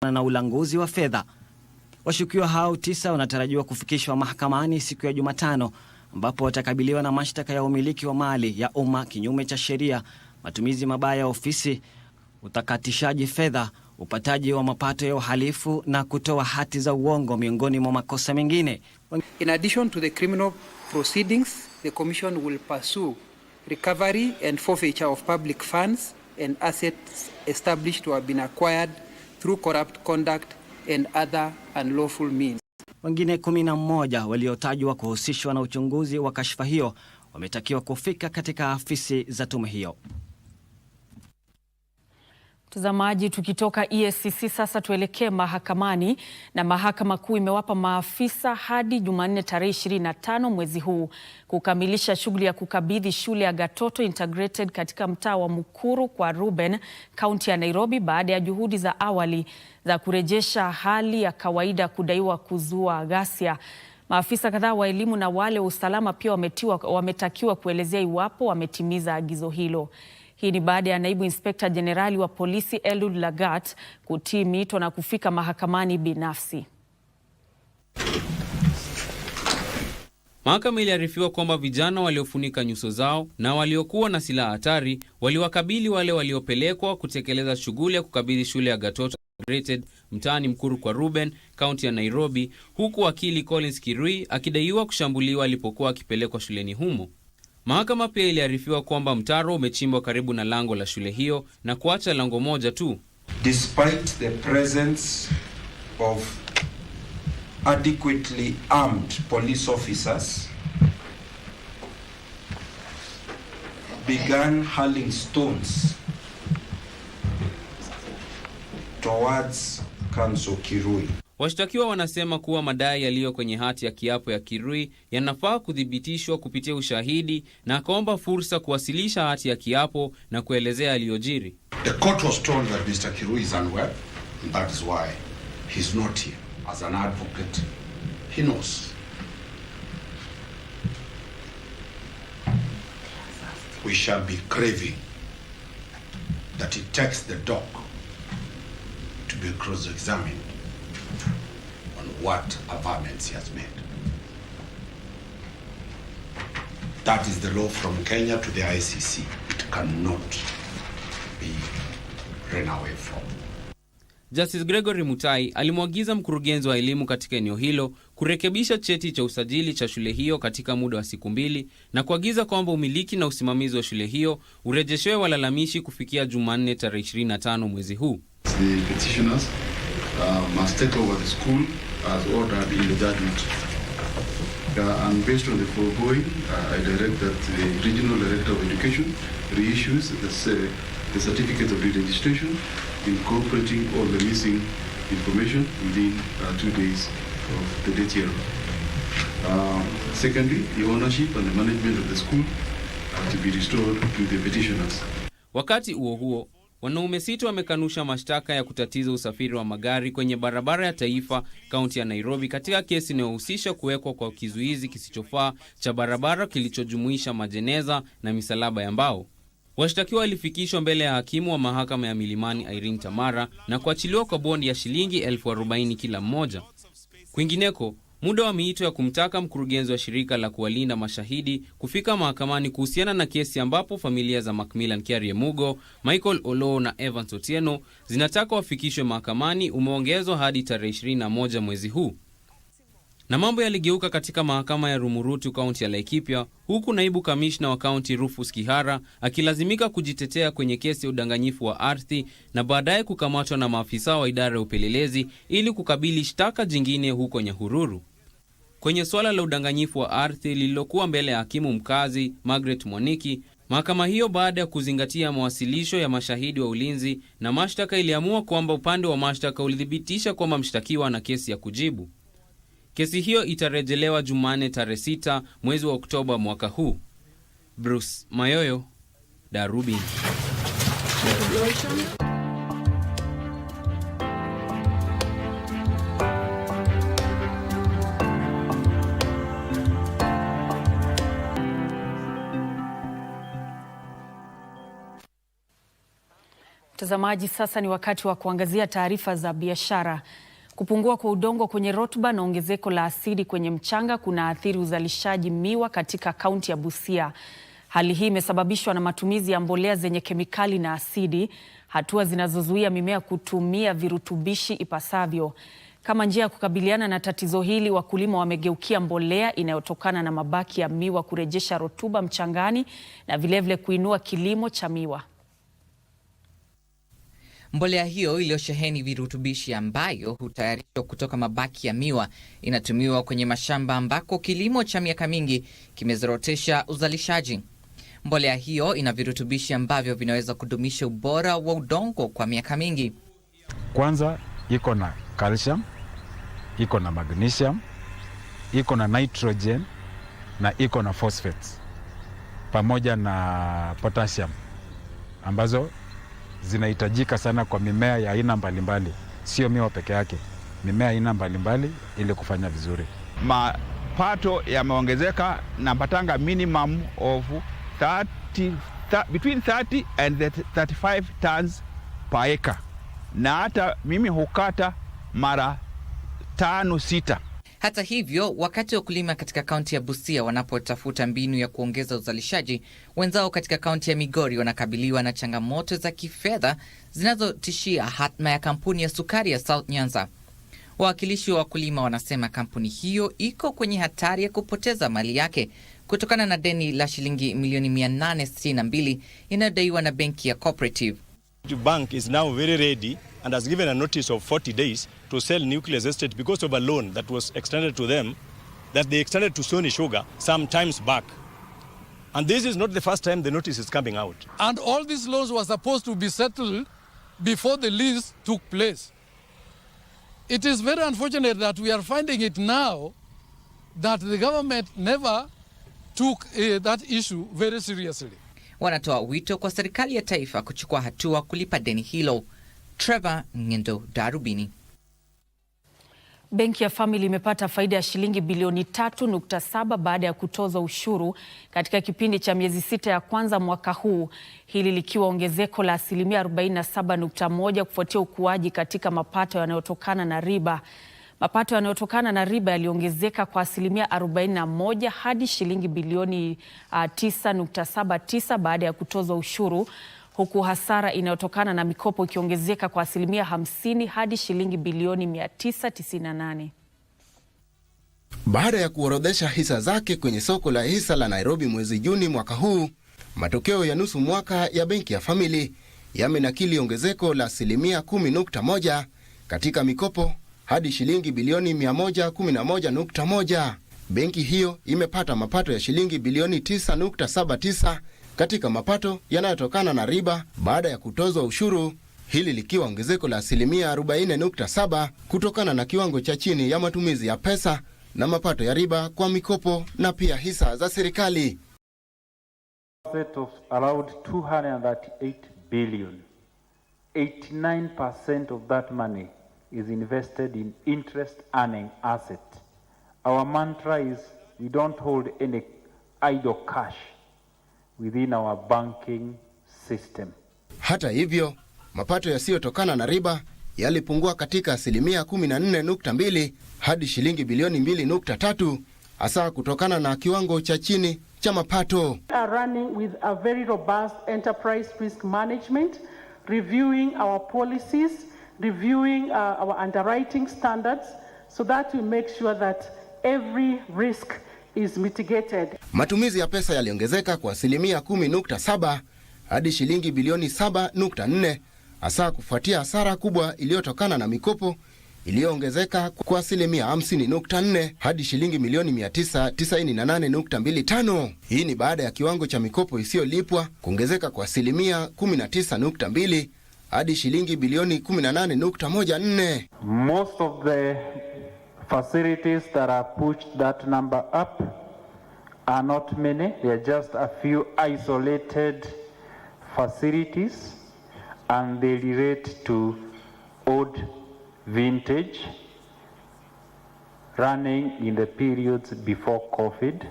na ulanguzi wa fedha. Washukiwa hao 9 wanatarajiwa kufikishwa mahakamani siku ya Jumatano, ambapo watakabiliwa na mashtaka ya umiliki wa mali ya umma kinyume cha sheria, matumizi mabaya ya ofisi, utakatishaji fedha, upataji wa mapato ya uhalifu na kutoa hati za uongo, miongoni mwa makosa mengine. In addition to the criminal proceedings, the Commission will pursue recovery and forfeiture of public funds and assets established to have been acquired through corrupt conduct and other unlawful means. Wengine 11 waliotajwa kuhusishwa na uchunguzi wa kashfa hiyo wametakiwa kufika katika afisi za tume hiyo. Mtazamaji, tukitoka EACC sasa tuelekee mahakamani, na Mahakama Kuu imewapa maafisa hadi Jumanne tarehe 25 mwezi huu kukamilisha shughuli ya kukabidhi shule ya Gatoto Integrated katika mtaa wa Mukuru kwa Ruben, kaunti ya Nairobi, baada ya juhudi za awali za kurejesha hali ya kawaida kudaiwa kuzua ghasia. Maafisa kadhaa wa elimu na wale wa usalama pia wametakiwa kuelezea iwapo wametimiza agizo hilo. Hii ni baada ya naibu inspekta jenerali wa polisi Eliud Lagat kutii miito na kufika mahakamani binafsi. Mahakama iliarifiwa kwamba vijana waliofunika nyuso zao na waliokuwa na silaha hatari waliwakabili wale waliopelekwa kutekeleza shughuli ya kukabidhi shule ya Gatoto Integrated mtaani Mkuru kwa Ruben, kaunti ya Nairobi, huku wakili Collins Kirui akidaiwa kushambuliwa alipokuwa akipelekwa shuleni humo. Mahakama pia iliarifiwa kwamba mtaro umechimbwa karibu na lango la shule hiyo na kuacha lango moja tu. Despite the presence of adequately armed police officers, began hurling stones towards Counsel Kirui. Washtakiwa wanasema kuwa madai yaliyo kwenye hati ya kiapo ya Kirui yanafaa kuthibitishwa kupitia ushahidi, na akaomba fursa kuwasilisha hati ya kiapo na kuelezea aliyojiri. The court was told that Mr. Kirui is unwell, and that is why he's not here. As an advocate, he knows. We shall be craving that he takes the dog to be cross-examined on what averments he has made. That is the law from Kenya to the ICC. It cannot be run away from. Justice Gregory Mutai alimwagiza mkurugenzi wa elimu katika eneo hilo kurekebisha cheti cha usajili cha shule hiyo katika muda wa siku 2 na kuagiza kwamba umiliki na usimamizi wa shule hiyo urejeshewe walalamishi kufikia Jumanne tarehe 25 mwezi huu. The petitioners must take over the school as ordered in the judgment. And based on the foregoing, I direct that the Regional Director of Education reissues the certificate of re-registration, incorporating all the missing information within 2 days of the date hereof. Secondly, the ownership and the management of the school are to be restored to the petitioners. Wakati huo wanaume 6 wamekanusha mashtaka ya kutatiza usafiri wa magari kwenye barabara ya taifa kaunti ya Nairobi katika kesi inayohusisha kuwekwa kwa kizuizi kisichofaa cha barabara kilichojumuisha majeneza na misalaba ya mbao. Washtakiwa walifikishwa mbele ya hakimu wa mahakama ya Milimani Irene Tamara na kuachiliwa kwa bondi ya shilingi 40,000 kila mmoja. Kwingineko, muda wa miito ya kumtaka mkurugenzi wa shirika la kuwalinda mashahidi kufika mahakamani kuhusiana na kesi ambapo familia za Macmillan Kiariemugo, Michael Olo na Evans Otieno zinataka wafikishwe mahakamani umeongezwa hadi tarehe 21 mwezi huu. Na mambo yaligeuka katika mahakama ya Rumurutu kaunti ya Laikipia, huku naibu kamishna wa kaunti Rufus Kihara akilazimika kujitetea kwenye kesi ya udanganyifu wa ardhi na baadaye kukamatwa na maafisa wa idara ya upelelezi ili kukabili shtaka jingine huko Nyahururu. Kwenye swala la udanganyifu wa ardhi lililokuwa mbele ya hakimu mkazi Margaret Mwaniki, mahakama hiyo baada ya kuzingatia mawasilisho ya mashahidi wa ulinzi na mashtaka iliamua kwamba upande wa mashtaka ulithibitisha kwamba mshtakiwa na kesi ya kujibu. Kesi hiyo itarejelewa Jumanne tarehe 6 mwezi wa Oktoba mwaka huu. Bruce Mayoyo, Darubini. Mtazamaji, sasa ni wakati wa kuangazia taarifa za biashara. Kupungua kwa udongo kwenye rotuba na ongezeko la asidi kwenye mchanga kunaathiri uzalishaji miwa katika kaunti ya Busia. Hali hii imesababishwa na matumizi ya mbolea zenye kemikali na asidi, hatua zinazozuia mimea kutumia virutubishi ipasavyo. Kama njia ya kukabiliana na tatizo hili, wakulima wamegeukia mbolea inayotokana na mabaki ya miwa kurejesha rotuba mchangani na vilevile kuinua kilimo cha miwa. Mbolea hiyo iliyosheheni virutubishi ambayo hutayarishwa kutoka mabaki ya miwa inatumiwa kwenye mashamba ambako kilimo cha miaka mingi kimezorotesha uzalishaji. Mbolea hiyo ina virutubishi ambavyo vinaweza kudumisha ubora wa udongo kwa miaka mingi. Kwanza iko na calcium, iko na magnesium, iko na nitrogen na iko na phosphates pamoja na potassium ambazo zinahitajika sana kwa mimea ya aina mbalimbali, sio miwa peke yake, mimea aina mbalimbali ili kufanya vizuri. Mapato yameongezeka, napatanga minimum of between 30 and 35 tons per acre, na hata mimi hukata mara 5-6. Hata hivyo, wakati wa kulima katika kaunti ya Busia wanapotafuta mbinu ya kuongeza uzalishaji, wenzao katika kaunti ya Migori wanakabiliwa na changamoto za kifedha zinazotishia hatma ya kampuni ya sukari ya South Nyanza. Wawakilishi wa wakulima wanasema kampuni hiyo iko kwenye hatari ya kupoteza mali yake kutokana na deni la shilingi milioni 862 inayodaiwa na benki ya Cooperative. The bank is now very ready and has given a notice of 40 days to sell Nucleus Estate because of a loan that was extended to them, that they extended to Sony Sugar some times back. And this is not the first time the notice is coming out. And all these loans were supposed to be settled before the lease took place. It is very unfortunate that we are finding it now that the government never took that issue very seriously. Wanatoa wito kwa serikali ya taifa kuchukua hatua kulipa deni hilo. Trevor Ngendo, Darubini. Benki ya Family imepata faida ya shilingi bilioni 3.7 baada ya kutoza ushuru katika kipindi cha miezi 6 ya kwanza mwaka huu, hili likiwa ongezeko la asilimia 47.1 kufuatia ukuaji katika mapato yanayotokana na riba. Mapato yanayotokana na riba yaliongezeka kwa asilimia 41 hadi shilingi bilioni 9.79 baada ya kutozwa ushuru, huku hasara inayotokana na mikopo ikiongezeka kwa asilimia 50 hadi shilingi bilioni 998. Baada ya kuorodhesha hisa zake kwenye soko la hisa la Nairobi mwezi Juni mwaka huu, matokeo ya nusu mwaka ya Benki ya Family yamenakili ongezeko la asilimia 10.1 katika mikopo hadi shilingi bilioni 111.1. Benki hiyo imepata mapato ya shilingi bilioni 9.79 katika mapato yanayotokana na riba baada ya kutozwa ushuru, hili likiwa ongezeko la asilimia 40.7 kutokana na kiwango cha chini ya matumizi ya pesa na mapato ya riba kwa mikopo na pia hisa za serikali. Of around 238 billion. 89% of that money is invested in interest earning asset. Our mantra is we don't hold any idle cash within our banking system. Hata hivyo, mapato yasiyotokana na riba yalipungua katika asilimia 14.2 hadi shilingi bilioni 2.3, hasa kutokana na kiwango cha chini cha mapato. We are running with a very robust enterprise risk management, reviewing our policies, reviewing our underwriting standards so that we make sure that every risk is mitigated. Matumizi ya pesa yaliongezeka kwa asilimia 10.7 hadi shilingi bilioni 7.4, hasa kufuatia hasara kubwa iliyotokana na mikopo iliyoongezeka kwa asilimia 50.4 hadi shilingi milioni 998.25. Hii ni baada ya kiwango cha mikopo isiyolipwa kuongezeka kwa asilimia 19.2 hadi shilingi bilioni 18.14. Most of the facilities that are pushed that number up are not many. They are just a few isolated facilities, and they relate to old vintage running in the periods before COVID,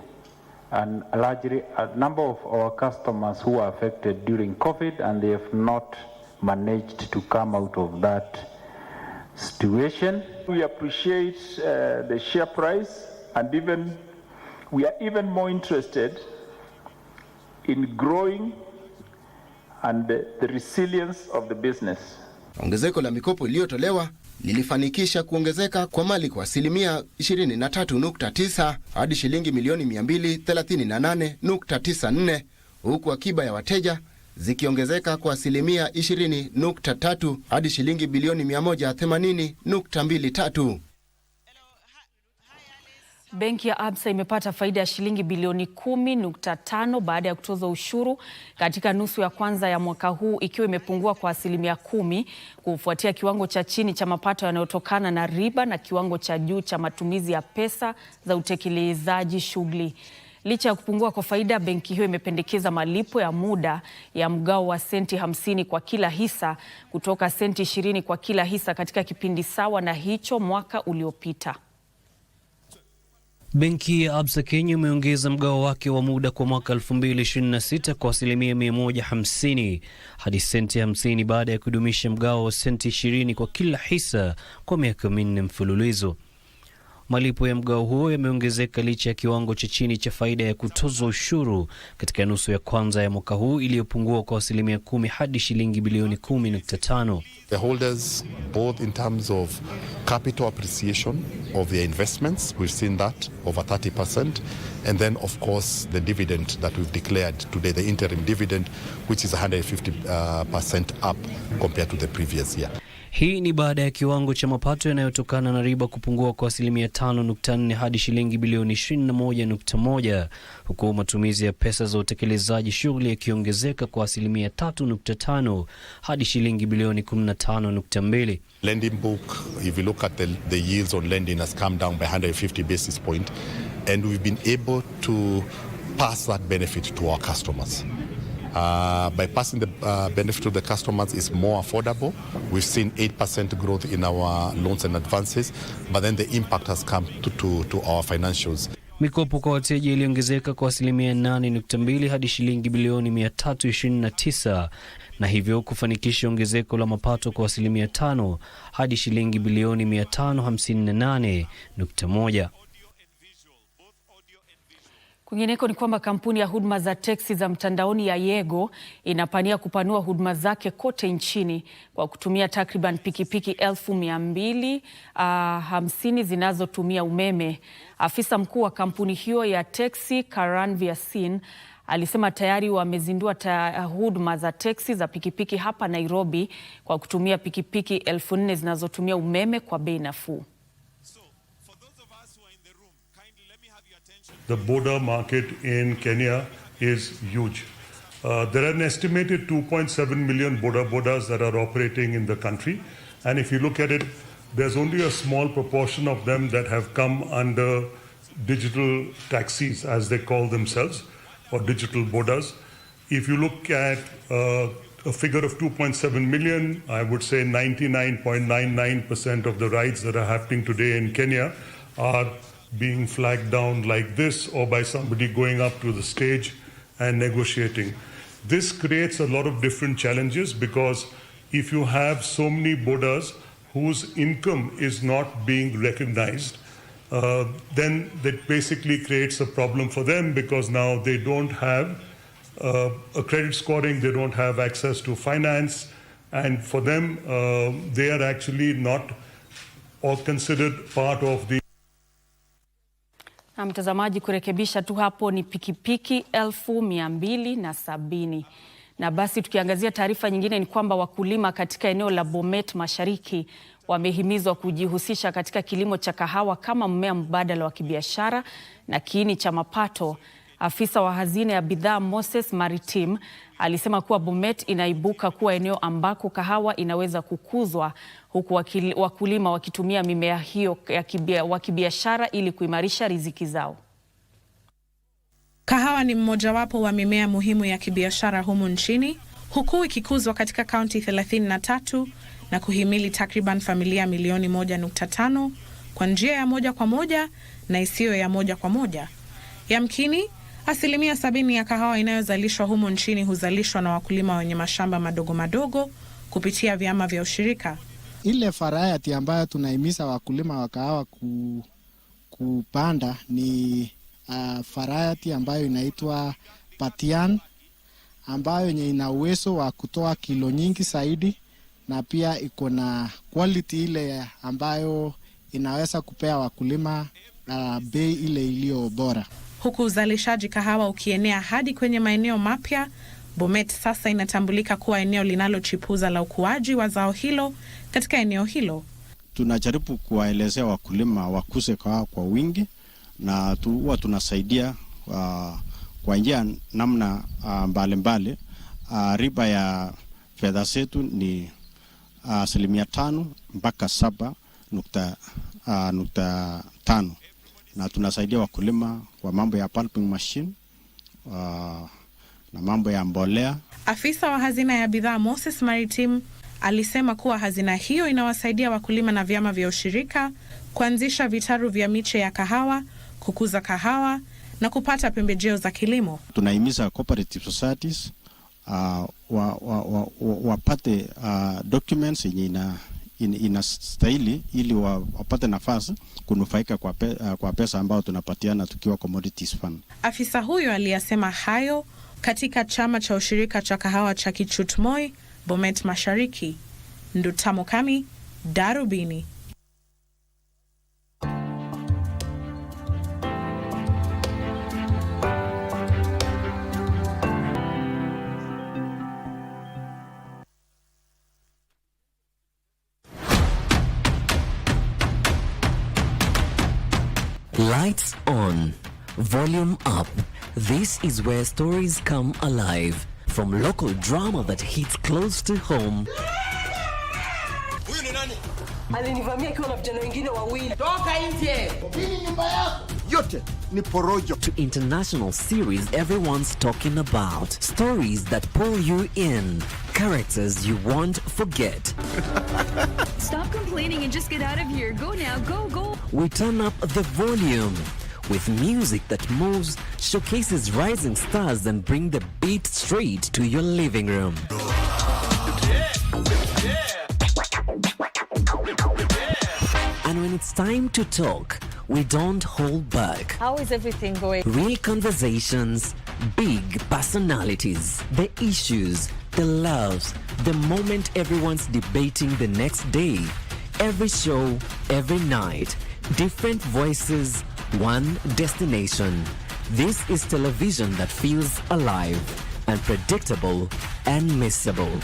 and largely a number of our customers who were affected during COVID and they have not managed to come out of that situation. We appreciate the share price, and we are even more interested in growing and the resilience of the business. Ongezeko la mikopo iliyotolewa lilifanikisha kuongezeka kwa mali kwa asilimia 23.9 hadi shilingi milioni 238.94, huku akiba ya wateja zikiongezeka kwa asilimia 20.3 hadi shilingi bilioni 180.23. Benki ya Absa imepata faida ya shilingi bilioni 10.5 baada ya kutoza ushuru katika nusu ya kwanza ya mwaka huu, ikiwa imepungua kwa asilimia 10 kufuatia kiwango cha chini cha mapato yanayotokana na riba na kiwango cha juu cha matumizi ya pesa za utekelezaji shughuli. Licha ya kupungua kwa faida, benki hiyo imependekeza malipo ya muda ya mgao wa senti 50 kwa kila hisa kutoka senti 20 kwa kila hisa katika kipindi sawa na hicho mwaka uliopita. Benki ya Absa Kenya imeongeza mgao wake wa muda kwa mwaka 2026 kwa asilimia 150 hadi senti 50 baada ya kudumisha mgao wa senti 20 kwa kila hisa kwa miaka 4 mfululizo. Malipo ya mgao huo yameongezeka licha ya kiwango cha chini cha faida ya kutozwa ushuru katika nusu ya kwanza ya mwaka huu iliyopungua kwa asilimia 10 hadi shilingi bilioni 10.5. The holders, both in terms of capital appreciation of their investments, we've seen that over 30%, and then of course the dividend that we've declared today, the interim dividend, which is 150% up compared to the previous year. Hii ni baada ya kiwango cha mapato yanayotokana na riba kupungua kwa asilimia 5.4 hadi shilingi bilioni 21.1, huku matumizi ya pesa za utekelezaji shughuli yakiongezeka kwa asilimia 3.5 hadi shilingi bilioni 15.2. Lending book, if you look at the yields on lending, has come down by 150 basis points, and we've been able to pass that benefit to our customers. By passing the benefit to the customers is more affordable. We've seen 8% growth in our loans and advances, but then the impact has come to our financials. Mikopo kwa wateja iliongezeka kwa asilimia 8.2 hadi shilingi bilioni 329, na hivyo kufanikisha ongezeko la mapato kwa asilimia 5 hadi shilingi bilioni 558.1. Kwingineko ni kwamba kampuni ya huduma za teksi za mtandaoni ya Yego inapania kupanua huduma zake kote nchini kwa kutumia takriban pikipiki 250 zinazotumia umeme. Afisa mkuu wa kampuni hiyo ya teksi, Karanvir Singh, alisema tayari wamezindua huduma za teksi za pikipiki hapa Nairobi kwa kutumia pikipiki 4,000 zinazotumia umeme kwa bei nafuu. The boda market in Kenya is huge. There are an estimated 2.7 million bodas that are operating in the country. And if you look at it, there's only a small proportion of them that have come under digital taxis, as they call themselves, or digital bodas. If you look at a figure of 2.7 million, I would say 99.99% of the rides that are happening today in Kenya are being flagged down like this, or by somebody going up to the stage and negotiating. This creates a lot of different challenges, because if you have so many bodas whose income is not being recognized, then that basically creates a problem for them, because now they don't have a credit scoring, they don't have access to finance, and for them, they are actually not all considered part of the. Na mtazamaji, kurekebisha tu hapo ni pikipiki 270,000. Na basi tukiangazia taarifa nyingine ni kwamba wakulima katika eneo la Bomet Mashariki wamehimizwa kujihusisha katika kilimo cha kahawa kama mmea mbadala wa kibiashara na kiini cha mapato. Afisa wa hazina ya bidhaa Moses Maritim alisema kuwa Bomet inaibuka kuwa eneo ambako kahawa inaweza kukuzwa, huku wakulima wakitumia mimea hiyo ya kibiashara ili kuimarisha riziki zao. Kahawa ni mmojawapo wa mimea muhimu ya kibiashara humu nchini, huku ikikuzwa katika kaunti 33 na kuhimili takriban familia milioni 1.5 kwa njia ya moja kwa moja na isiyo ya moja kwa moja. Yamkini, asilimia 70 ya kahawa inayozalishwa humu nchini huzalishwa na wakulima wenye mashamba madogo madogo, kupitia vyama vya ushirika. Ile variety ambayo tunahimiza wakulima wa kahawa kupanda ni variety ambayo inaitwa Patian, ambayo ina uwezo wa kutoa kilo nyingi zaidi na pia iko na quality ile ambayo inaweza kupea wakulima bei ile iliyo bora. Huku uzalishaji kahawa ukienea hadi kwenye maeneo mapya, Bomet sasa inatambulika kuwa eneo linalochipuza la ukuaji wa zao hilo katika eneo hilo. Tunajaribu kuwaelezea wakulima wakuse kahawa kwa wingi na huwa tunasaidia kwa njia namna mbalimbali. Riba ya fedha zetu ni 5% mpaka 7.5 na tunasaidia wakulima kwa mambo ya pulping machine na mambo ya mbolea. Afisa wa hazina ya bidhaa Moses Maritim alisema kuwa hazina hiyo inawasaidia wakulima na vyama vya ushirika kuanzisha vitaru vya miche ya kahawa, kukuza kahawa na kupata pembejeo za kilimo. Tunahimiza cooperative societies wapate documents yenye inastahili ili wapate nafasi kunufaika kwa pesa ambayo tunapatiana tukiwa commodities fund. Afisa huyo aliyasema hayo katika chama cha ushirika cha kahawa cha Kichutmoi, Bomet Mashariki. Ndutamo Kami, Darubini. Lights on, volume up. This is where stories come alive. From local drama that hits close to home. Huyu ni nani? Alinivamia akiwa na vijana wengine wawili. Toka nje. Hii nyumba yako. Yote ni porojo. To international series everyone's talking about. Stories that pull you in. Characters you won't forget. Stop complaining and just get out of here. Go now, go. We turn up the volume with music that moves, showcases rising stars and bring the beat straight to your living room. And when it's time to talk, we don't hold back. How is everything going? Real conversations, big personalities, the issues, the loves, the moment everyone's debating the next day. Every show, every night, different voices, one destination. This is television that feels alive, unpredictable, and missable.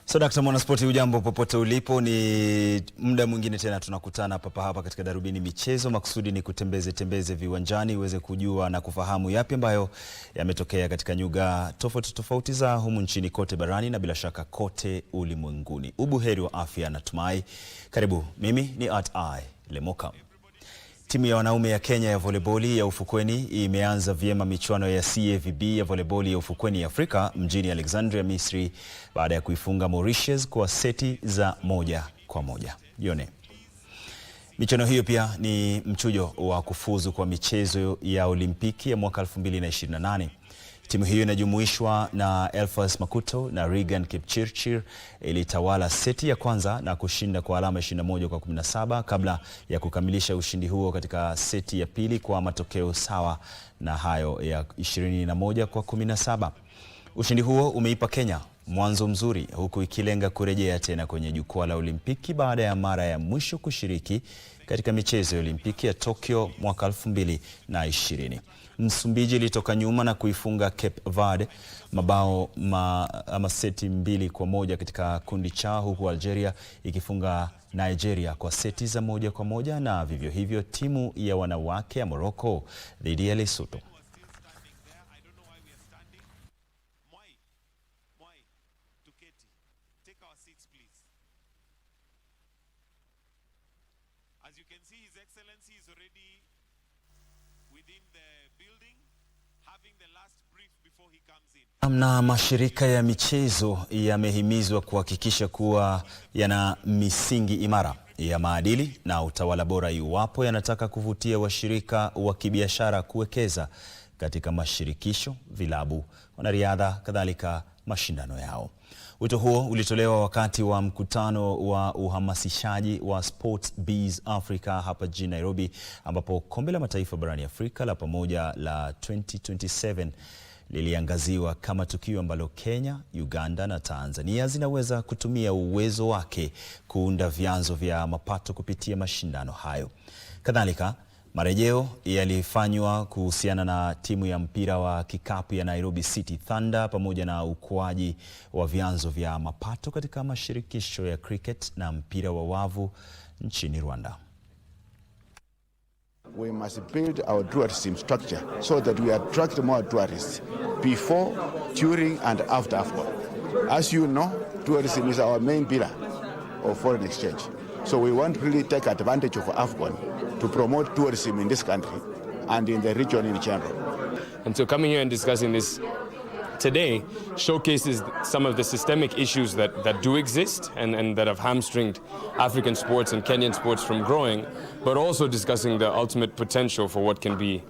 So Dr. Mwanaspoti, ujambo popote ulipo, ni muda mwingine tena tunakutana hapa katika Darubini Michezo. Makusudi ni tembeze viwanjani uweze kujua na kufahamu yapi ambayo yametokea katika nyuga tofauti za humu nchini, kote barani na bila shaka kote ulimwenguni. Ubuheri wa afya natumai. Karibu, mimi ni @I Lemoka. Timu ya wanaume ya Kenya ya voleboli ya ufukweni imeanza vyema michuano ya CAVB ya voleboli ya ufukweni ya Afrika mjini Alexandria, Misri, baada ya kuifunga Mauritius kwa seti za 1-1. Yone. Michuano hiyo pia ni mchujo wa kufuzu kwa michezo ya Olimpiki ya mwaka 2028. Timu hiyo inajumuishwa na Elfas Makuto na Regan Kipchirchir ilitawala seti ya kwanza na kushinda kwa alama 21-17 kabla ya kukamilisha ushindi huo katika seti ya pili kwa matokeo sawa na hayo ya 21-17. Ushindi huo umeipa Kenya mwanzo mzuri, huku ikilenga kurejea tena kwenye jukwaa la Olimpiki baada ya mara ya mwisho kushiriki katika michezo ya Olimpiki ya Tokyo mwaka 2020. Msumbiji ilitoka nyuma na kuifunga Cape Verde seti 2-1 katika kundi cha, huku Algeria ikifunga Nigeria kwa seti za 1-1, na vivyo hivyo timu ya wanawake ya Morocco dhidi ya Lesotho. Na mashirika ya michezo yamehimizwa kuhakikisha kuwa yana misingi imara ya maadili na utawala bora iwapo yanataka kuvutia washirika wa kibiashara kuwekeza katika mashirikisho, vilabu, wanariadha, kadhalika mashindano yao. Wito huo ulitolewa wakati wa mkutano wa uhamasishaji wa Sports Biz Africa hapa jijini Nairobi, ambapo kombe la mataifa barani Afrika la pamoja la 2027 liliangaziwa kama tukio ambalo Kenya, Uganda na Tanzania zinaweza kutumia uwezo wake kuunda vyanzo vya mapato kupitia mashindano hayo. Kadhalika, marejeo yalifanywa kuhusiana na timu ya mpira wa kikapu ya Nairobi City Thunder pamoja na ukuaji wa vyanzo vya mapato katika mashirikisho ya cricket na mpira wa wavu nchini Rwanda. We must build our tourism structure so that we attract more tourists before, during and after AFCON. As you know, tourism is our main pillar of foreign exchange. So we want to really take advantage of AFCON to promote tourism in this country and in the region in general. And so coming here and discussing this today showcases some of the systemic issues that do exist and that have hamstringed African sports and Kenyan sports from growing, but also discussing the ultimate potential for what can be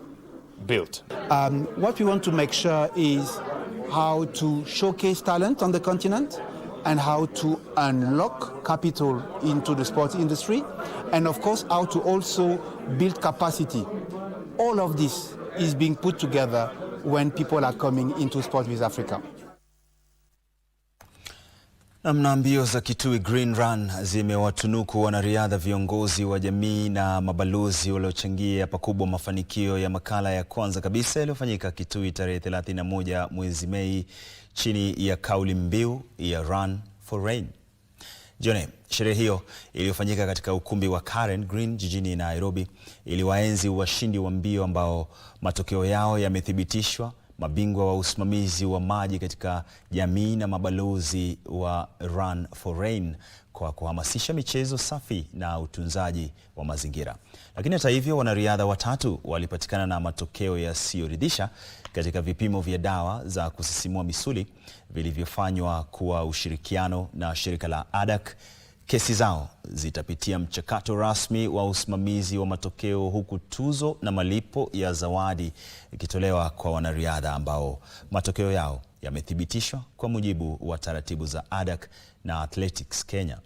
built. What we want to make sure is how to showcase talent on the continent and how to unlock capital into the sports industry, and of course how to also build capacity. All of this is being put together when people are coming into Sports Biz Africa. Namna mbio za Kitui Green Run zimewatunuku wanariadha, viongozi wa jamii na mabalozi waliochangia pakubwa mafanikio ya makala ya kwanza kabisa yaliyofanyika Kitui tarehe 31 mwezi Mei chini ya kauli mbiu ya Run for Rain. Jone, sherehe hiyo iliyofanyika katika ukumbi wa Karen Green jijini Nairobi iliwaenzi washindi wa mbio ambao matokeo yao yamethibitishwa, mabingwa wa usimamizi wa maji katika jamii na mabalozi wa Run for Rain kwa kuhamasisha michezo safi na utunzaji wa mazingira. Lakini hata hivyo, wanariadha watatu walipatikana na matokeo yasiyoridhisha katika vipimo vya dawa za kusisimua misuli vilivyofanywa kwa ushirikiano na shirika la ADAK. Kesi zao zitapitia mchakato rasmi wa usimamizi wa matokeo, huku tuzo na malipo ya zawadi ikitolewa kwa wanariadha ambao matokeo yao yamethibitishwa kwa mujibu wa taratibu za ADAK na Athletics Kenya.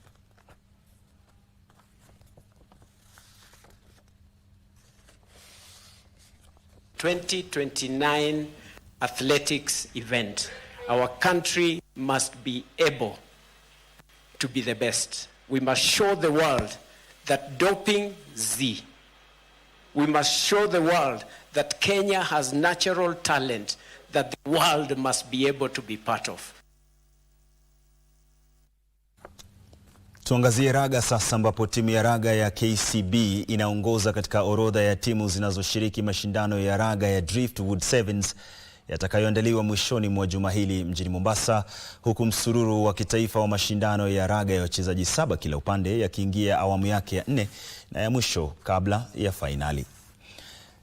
...2029 athletics event. Our country must be able to be the best. We must show the world that doping Z. We must show the world that Kenya has natural talent that the world must be able to be part of. Tuangazie raga sasa, ambapo timu ya raga ya KCB inaongoza katika orodha ya timu zinazoshiriki mashindano ya raga ya Driftwood Sevens yatakayoandaliwa mwishoni mwa juma hili mjini Mombasa, huku msururu wa kitaifa wa mashindano ya raga ya wachezaji 7 kila upande yakiingia awamu yake ya 4 na ya mwisho kabla ya fainali.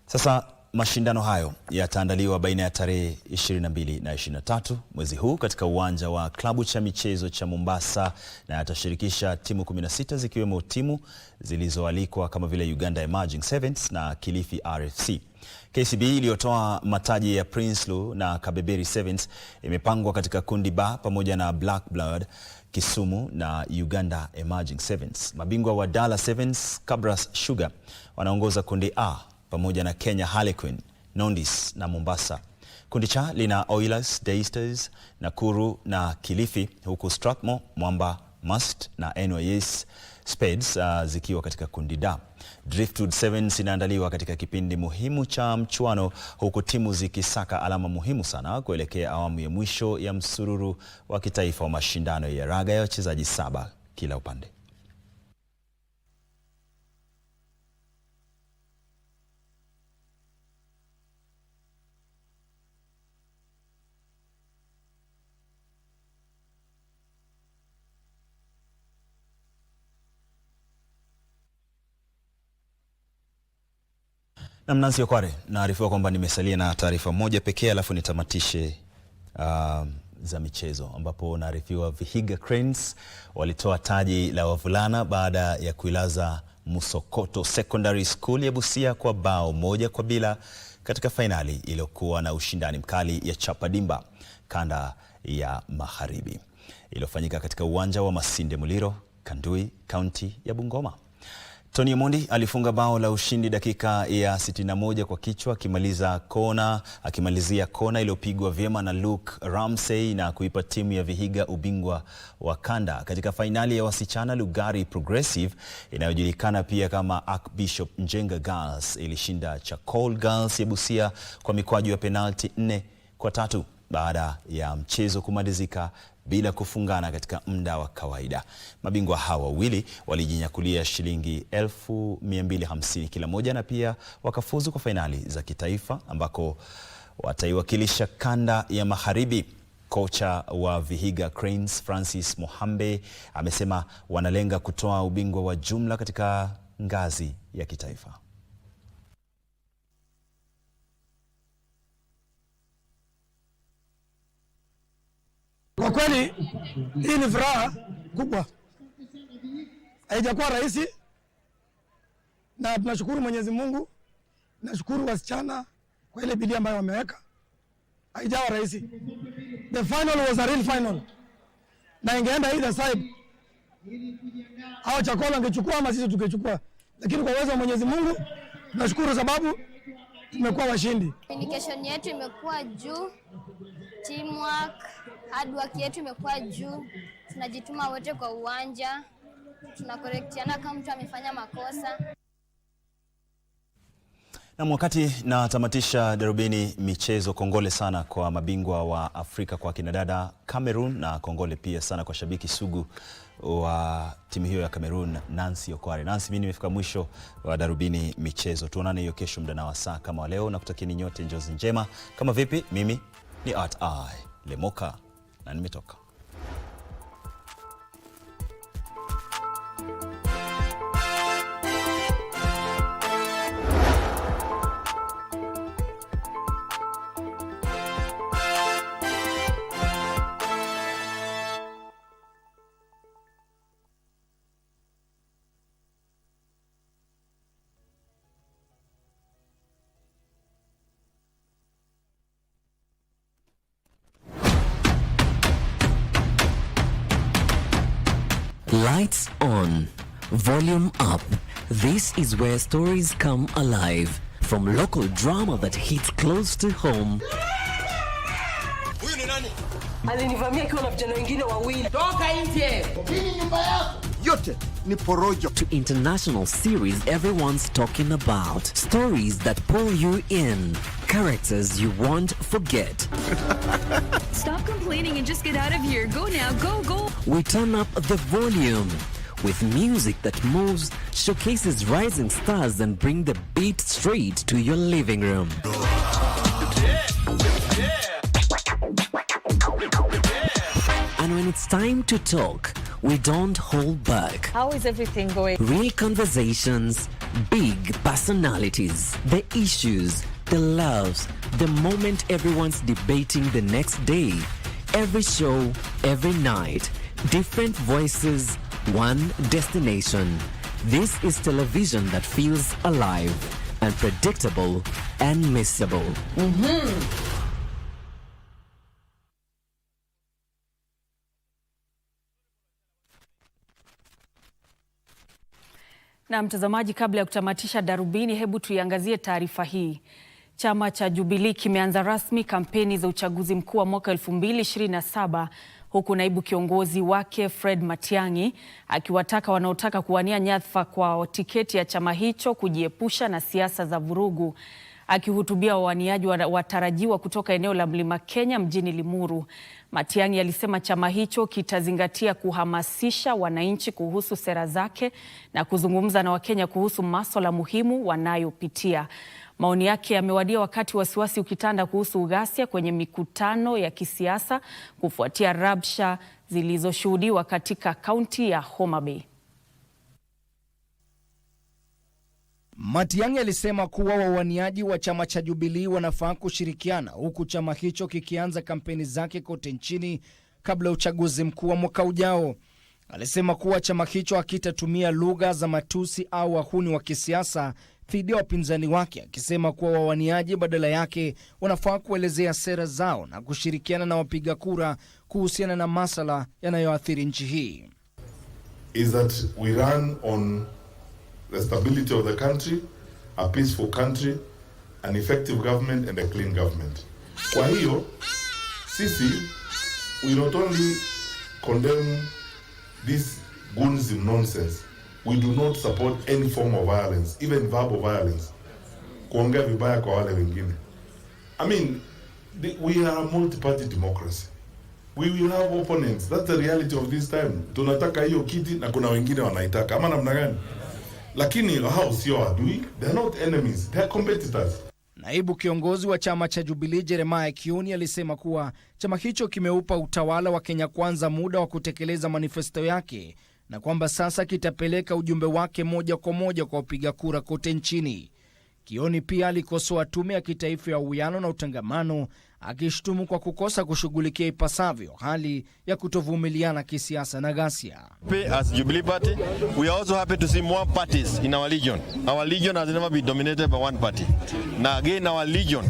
Sasa mashindano hayo yataandaliwa baina ya tarehe 22 na 23 mwezi huu katika uwanja wa klabu cha michezo cha Mombasa, na yatashirikisha timu 16 zikiwemo timu zilizoalikwa kama vile Uganda Emerging Sevens na Kilifi RFC. KCB iliyotoa mataji ya Prinsloo na Kabeberi Sevens imepangwa katika kundi B pamoja na Black Blood, Kisumu na Uganda Emerging Sevens. Mabingwa wa Dala Sevens, Kabras Sugar, wanaongoza kundi A pamoja na Kenya Harlequin, Nondis na Mombasa. Kundi C lina Oilers, Daysters, Nakuru na Kilifi, huku Strathmore, Mwamba, Must na NYS Spades zikiwa katika kundi D. Driftwood Sevens inaandaliwa katika kipindi muhimu cha mchuano, huku timu zikisaka alama muhimu sana kuelekea awamu ya mwisho ya msururu wa kitaifa wa mashindano ya raga ya wachezaji 7 kila upande. Na Mnansi Okware, naarifiwa kwamba nimesalia na taarifa moja pekee alafu nitamatishe za michezo, ambapo naarifiwa Vihiga Cranes walitoa taji la wavulana baada ya kuilaza Musokoto Secondary School ya Busia kwa bao 1-0 katika fainali iliyokuwa na ushindani mkali ya Chapadimba kanda ya Magharibi iliyofanyika katika uwanja wa Masinde Muliro, Kandui, kaunti ya Bungoma. Tony Omondi alifunga bao la ushindi dakika ya 61 kwa kichwa akimalizia kona iliyopigwa vyema na Luke Ramsey na kuipa timu ya Vihiga ubingwa wa kanda katika fainali ya wasichana. Lugari Progressive inayojulikana pia kama Archbishop Njenga Girls ilishinda Chakol Girls ya Busia kwa mikwaju ya penalti 4-3 baada ya mchezo kumalizika bila kufungana katika muda wa kawaida. Mabingwa hawa wawili walijinyakulia shilingi 1250 kila moja na pia wakafuzu kwa fainali za kitaifa ambako wataiwakilisha kanda ya Magharibi. Kocha wa Vihiga Cranes Francis Mohambe amesema wanalenga kutoa ubingwa wa jumla katika ngazi ya kitaifa. Kwa kweli hii ni furaha kubwa, haijakuwa rahisi, na tunashukuru Mwenyezi Mungu, nashukuru wasichana kwa ile bidii ambayo wameweka. Haijawa rahisi. The final was a real final, na ingeenda either side, hao Chakol angechukua ama sisi tungechukua, lakini kwa uwezo wa Mwenyezi Mungu tunashukuru sababu tumekuwa washindi. Communication yetu imekuwa juu, teamwork, hard work yetu imekuwa juu. Tunajituma wote kwa uwanja, tunakorektiana kama mtu amefanya makosa. Na wakati natamatisha darubini michezo, kongole sana kwa mabingwa wa Afrika kwa kinadada Cameroon, na kongole pia sana kwa shabiki sugu wa timu hiyo ya Cameroon, Nancy Okware. Nancy, mimi nimefika mwisho wa darubini michezo. Tuonane hiyo kesho muda na wasaa kama leo, na kutakieni nyote njozi njema. Kama vipi, mimi ni Lemoka na nimetoka. Lights on, volume up. This is where stories come alive. From local drama that hits close to home. Huyu ni nani? Alinivamia akiwa na vijana wengine wawili. Toka nje! Hii nyumba yako. Yote ni porojo. To international series everyone's talking about. Stories that pull you in. Characters you won't forget. Stop complaining and just get out of here. Go now, go, go. We turn up the volume with music that moves, showcases rising stars, and bring the beat straight to your living room. And when it's time to talk, we don't hold back. How is everything going? Real conversations, big personalities, the issues, the loves, the moment everyone's debating the next day. Every show, every night, different voices, one destination. This is television that feels alive, unpredictable, and missable. Na mtazamaji, kabla ya kutamatisha darubini, hebu tuiangazie taarifa hii. Chama cha Jubilee kimeanza rasmi kampeni za uchaguzi mkuu wa mwaka 2027 huku naibu kiongozi wake Fred Matiang'i akiwataka wanaotaka kuwania nyadhifa kwa tiketi ya chama hicho kujiepusha na siasa za vurugu. Akihutubia wawaniaji watarajiwa kutoka eneo la Mlima Kenya mjini Limuru, Matiang'i alisema chama hicho kitazingatia kuhamasisha wananchi kuhusu sera zake na kuzungumza na Wakenya kuhusu masuala muhimu wanayopitia. Maoni yake yamewadia wakati wasiwasi ukitanda kuhusu ghasia kwenye mikutano ya kisiasa kufuatia rabsha zilizoshuhudiwa katika kaunti ya Homa Bay. Matiang'i alisema kuwa wawaniaji wa chama cha Jubilee wanafaa kushirikiana, huku chama hicho kikianza kampeni zake kote nchini kabla uchaguzi mkuu wa mwaka ujao. Alisema kuwa chama hicho hakitatumia lugha za matusi au wahuni wa kisiasa dhidi ya wapinzani wake, akisema kuwa wawaniaji badala yake wanafaa kuelezea sera zao na kushirikiana na wapiga kura kuhusiana na masuala yanayoathiri nchi hii. Is that we run on the stability of the country, a peaceful country, an effective government and a clean government. Kwa hiyo, sisi, we not only condemn this goonsm nonsense, we do not support any form of violence, even verbal violence. Kuongea vibaya kwa wale wengine. I mean, we are a multi-party democracy. We will have opponents. That's the reality of this time. Tunataka hiyo kiti na kuna wengine wanaitaka. Ama namna gani? Lakini hao sio adui. They are not enemies. They are competitors. Naibu kiongozi wa chama cha Jubilee Jeremiah Kioni alisema kuwa chama hicho kimeupa utawala wa Kenya Kwanza muda wa kutekeleza manifesto yake na kwamba sasa kitapeleka ujumbe wake moja kwa moja kwa wapiga kura kote nchini. Kioni pia alikosoa tume ya kitaifa ya uwiano na utangamano, akishtumu kwa kukosa kushughulikia ipasavyo hali ya kutovumiliana kisiasa na ghasia. As Jubilee Party, we are also happy to see more parties in our legion. Our legion has never been dominated by one party. Na again our legion,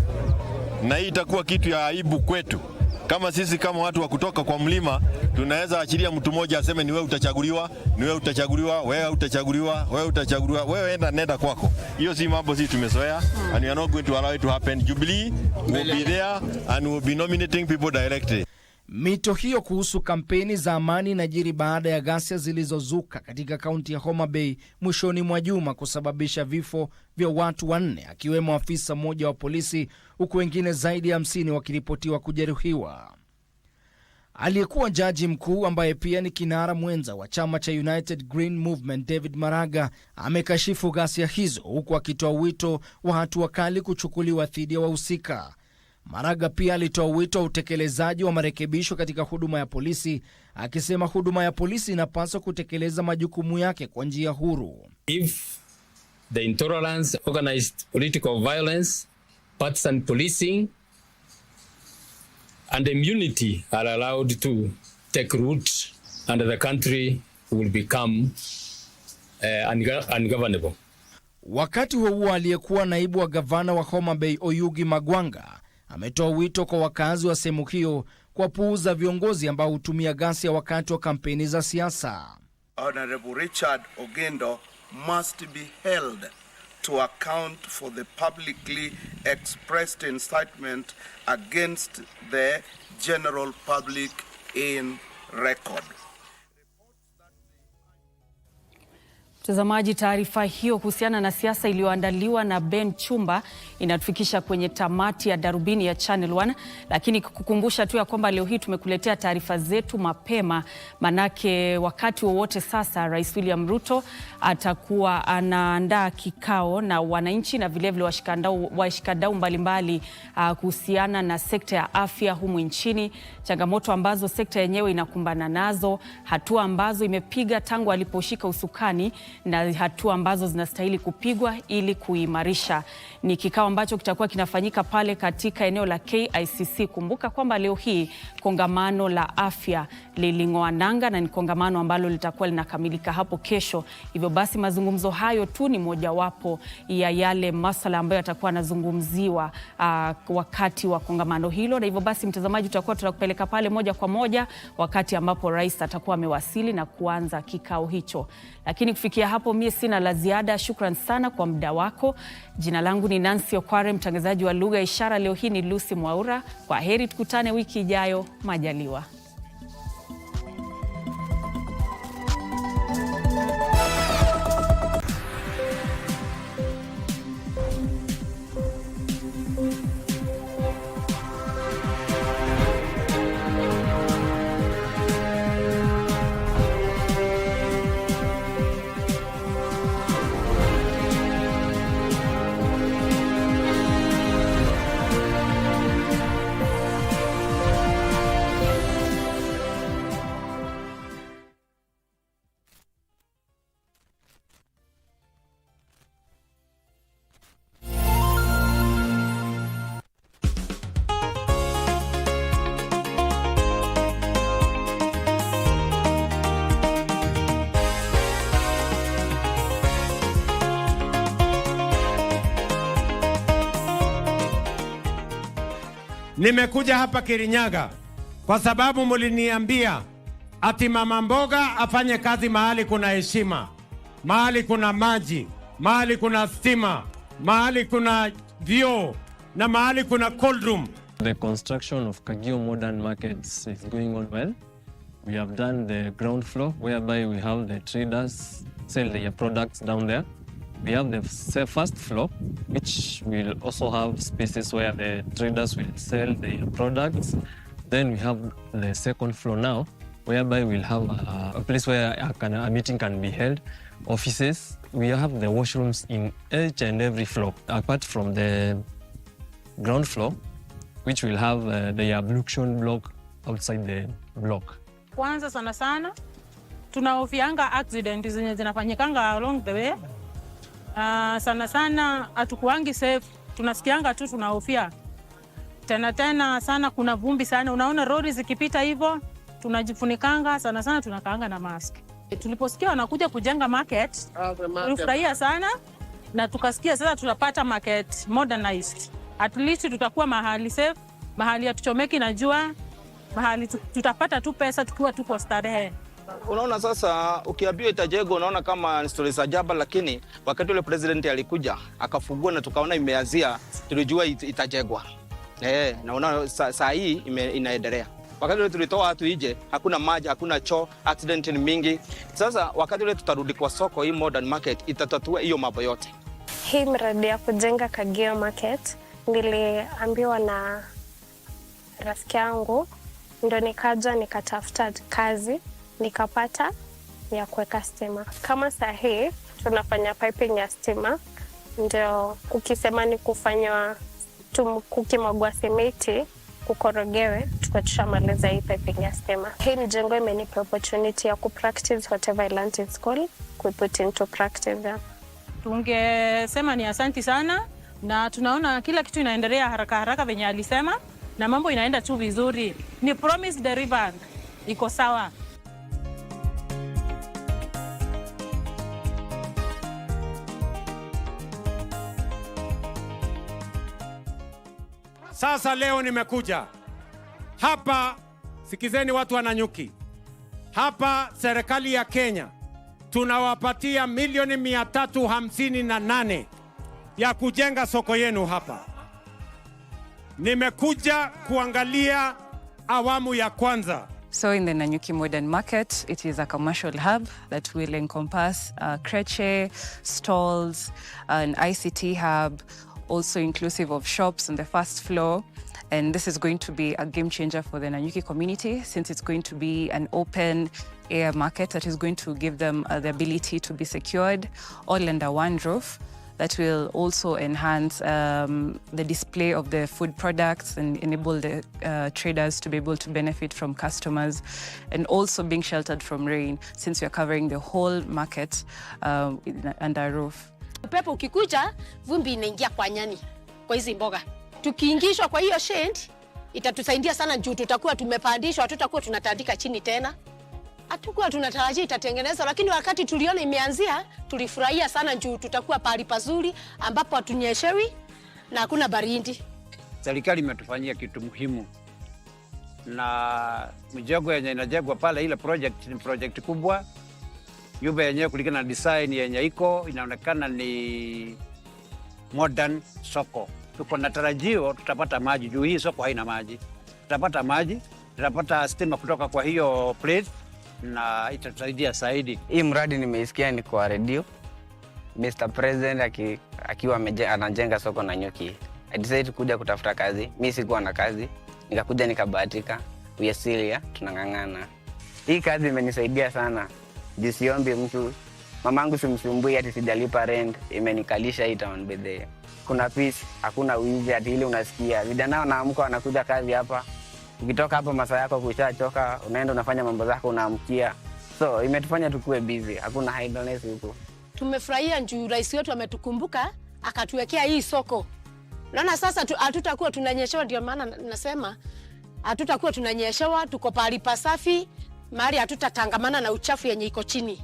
na hii itakuwa kitu ya aibu kwetu. Kama sisi kama watu wa kutoka kwa mlima, tunaweza achilia mtu mmoja aseme ni wewe utachaguliwa, ni wewe utachaguliwa, wewe utachaguliwa, wewe utachaguliwa, wewe nenda kwako. Hiyo si mambo sisi tumezoea, and we are not going to allow it to happen. Jubilee will be there and will be nominating people directly. Mito hiyo kuhusu kampeni za amani inajiri baada ya ghasia zilizozuka katika kaunti ya Homa Bay mwishoni mwa juma kusababisha vifo vya watu 4 akiwemo afisa mmoja wa polisi, huku wengine zaidi ya 50 wakiripotiwa kujeruhiwa. Aliyekuwa jaji mkuu ambaye pia ni kinara mwenza wa chama cha United Green Movement David Maraga amekashifu ghasia hizo, huku akitoa wito wa hatua kali kuchukuliwa dhidi ya wahusika. Maraga pia alitoa wito wa utekelezaji wa marekebisho katika huduma ya polisi, akisema huduma ya polisi inapaswa kutekeleza majukumu yake kwa njia huru. If the intolerance, organized political violence, partisan policing and immunity are allowed to take root, and the country will become ungovernable. Wakati huo aliyekuwa naibu wa gavana wa Homa Bay Oyugi Magwanga ametoa wito kwa wakazi wa sehemu hiyo kwa puuza viongozi ambao hutumia ghasia wakati wa kampeni za siasa. Honorable Richard Ogendo must be held to account for the publicly expressed incitement against the general public in record. Mtazamaji, taarifa hiyo kuhusiana na siasa iliyoandaliwa na Ben Chumba inatufikisha kwenye tamati ya Darubini ya Channel 1, lakini kukumbusha tu ya kwamba leo hii tumekuletea taarifa zetu mapema, manake wakati wowote sasa Rais William Ruto atakuwa anaandaa kikao na wananchi na vilevile washikadau mbalimbali kuhusiana na sekta ya afya humu nchini, changamoto ambazo sekta yenyewe inakumbana nazo, hatua ambazo imepiga tangu aliposhika usukani na hatua ambazo zinastahili kupigwa ili kuimarisha. Ni kikao ambacho kitakuwa kinafanyika pale katika eneo la KICC. Kumbuka kwamba leo hii kongamano la afya liling'oa nanga na ni kongamano ambalo litakuwa linakamilika hapo kesho. Hivyo basi mazungumzo hayo tu ni mojawapo ya yale masuala ambayo yatakuwa yanazungumziwa wakati wa kongamano hilo, na hivyo basi mtazamaji, tutakuwa tunakupeleka pale moja kwa moja wakati ambapo rais atakuwa amewasili na kuanza kikao hicho. Lakini kufikia hapo mimi sina la ziada. Shukran sana kwa muda wako. Jina langu ni Nancy Okware, mtangazaji wa lugha ishara. Leo hii ni Lucy Mwaura. Kwa heri, tukutane wiki ijayo majaliwa. Nimekuja hapa Kirinyaga kwa sababu muliniambia ati mama mboga afanye kazi mahali kuna heshima, mahali kuna maji, mahali kuna stima, mahali kuna vyoo na mahali kuna cold room. The construction of Kagio Modern Markets is going on well. We have done the ground floor whereby we have the traders sell their products down there. We have the first floor, which will also have spaces where the traders will sell their products. Then we have the second floor now, whereby we'll have a place where a meeting can be held, offices. We have the washrooms in each and every floor, apart from the ground floor, which will have the ablution block outside the block. Kwanza sana tunahofianga accident zenye zinafanyikanga along the way. Sana hatukuangi safe, tunasikianga tu tunahofia. Tena sana kuna vumbi sana, unaona lori zikipita hivyo tunajifunikanga sana tunakaanga na mask. Tuliposikia wanakuja kujenga market, tulifurahia sana na tukasikia sasa tutapata market modernized. At least tutakuwa mahali safe, mahali hatuchomeki na jua, mahali tutapata tu pesa tukiwa tuko starehe. Unaona sasa ukiambiwa itajengwa unaona kama stories za jaba, lakini wakati ule president alikuja akafungua na tukaona imeanzia, tulijua itajengwa. Na unaona saa hii inaendelea. Wakati ule tulitoa watu nje, hakuna maji, hakuna choo, accident ni mingi. Sasa wakati ule tutarudi kwa soko, hii modern market itatatua hiyo mambo yote. Hii mradi ya kujenga Kagio Market niliambiwa na rafiki yangu, ndio nikaja nikatafuta kazi, nikapata ya kuweka stima. Kama sahi tunafanya piping ya stima, ndio ukisema ni kufanywa kukimagwa simiti, kukorogewe, tukashamaliza hii piping ya stima. Hii mjengo imenipa opportunity ya kupractice whatever I learned in school, put into practice. Tungesema ni asanti sana, na tunaona kila kitu inaendelea haraka venye alisema, na mambo inaenda tu vizuri. Ni promise delivered. Iko sawa. Sasa leo nimekuja hapa, sikizeni watu wa Nanyuki. Hapa serikali ya Kenya tunawapatia milioni 358 ya kujenga soko yenu hapa. Nimekuja kuangalia awamu ya kwanza. So in the Nanyuki Modern Market, it is a commercial hub that will encompass creche, stalls, an ICT hub, also inclusive of shops on the first floor. And this is going to be a game changer for the Nanyuki community, since it's going to be an open air market that is going to give them the ability to be secured all under one roof. That will also enhance the display of the food products and enable the traders to be able to benefit from customers, and also being sheltered from rain, since we are covering the whole market under a roof. Upepo ukikuja, vumbi inaingia kwa nyani, kwa hizi mboga. Tukiingishwa kwa hiyo shade, itatusaidia sana juu tutakuwa tumepandishwa, tutakuwa tunatandika chini tena. Hatukuwa tunatarajia itatengenezwa, lakini wakati tuliona imeanzia, tulifurahia sana juu tutakuwa pahali pazuri ambapo hatunyeshewi na hakuna baridi. Serikali imetufanyia kitu muhimu, na mjengo yenye inajengwa pale, ile project ni project kubwa. Nyumba yenyewe kulingana na design yenye iko inaonekana ni modern soko. Tuko na tarajio tutapata maji juu hii soko haina maji. Tutapata maji, tutapata stima kutoka kwa hiyo plate na itatusaidia zaidi. Hii mradi nimeisikia ni kwa radio. Mr. President akiwa anajenga soko Nanyuki. I decided kuja kutafuta kazi. Mimi sikuwa na kazi. Nikakuja nikabahatika. We are still here, tunang'ang'ana. Hii kazi imenisaidia sana. Jisiombi mtu. Mamangu simsumbui ati sijalipa rent. Imenikalisha hii town bedhe. Kuna peace, hakuna wizi ati ile unasikia. Vijana wanaamka wanakuja kazi hapa. Ukitoka hapa masaa yako kushachoka, unaenda unafanya mambo zako unaamkia. So imetufanya tukue busy, hakuna idleness huko. Tumefurahia juu rais wetu ametukumbuka, akatuwekea hii soko. Naona sasa hatutakuwa tunanyeshewa, ndio maana nasema hatutakuwa tunanyeshewa, tuko pahali pasafi, mahali hatutatangamana na uchafu yenye iko chini.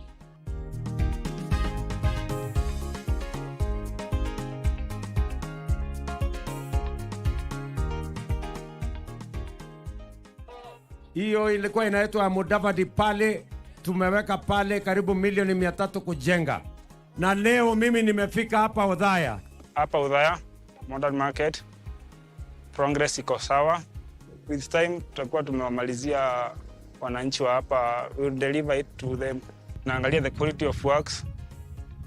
Hiyo ilikuwa inaitwa Mudavadi pale, tumeweka pale karibu milioni 300 kujenga. Na leo mimi nimefika hapa Udhaya. Hapa Udhaya, Modern Market, progress iko sawa. With time tutakuwa tumewamalizia wananchi wa hapa, we'll deliver it to them. Naangalia the quality of works.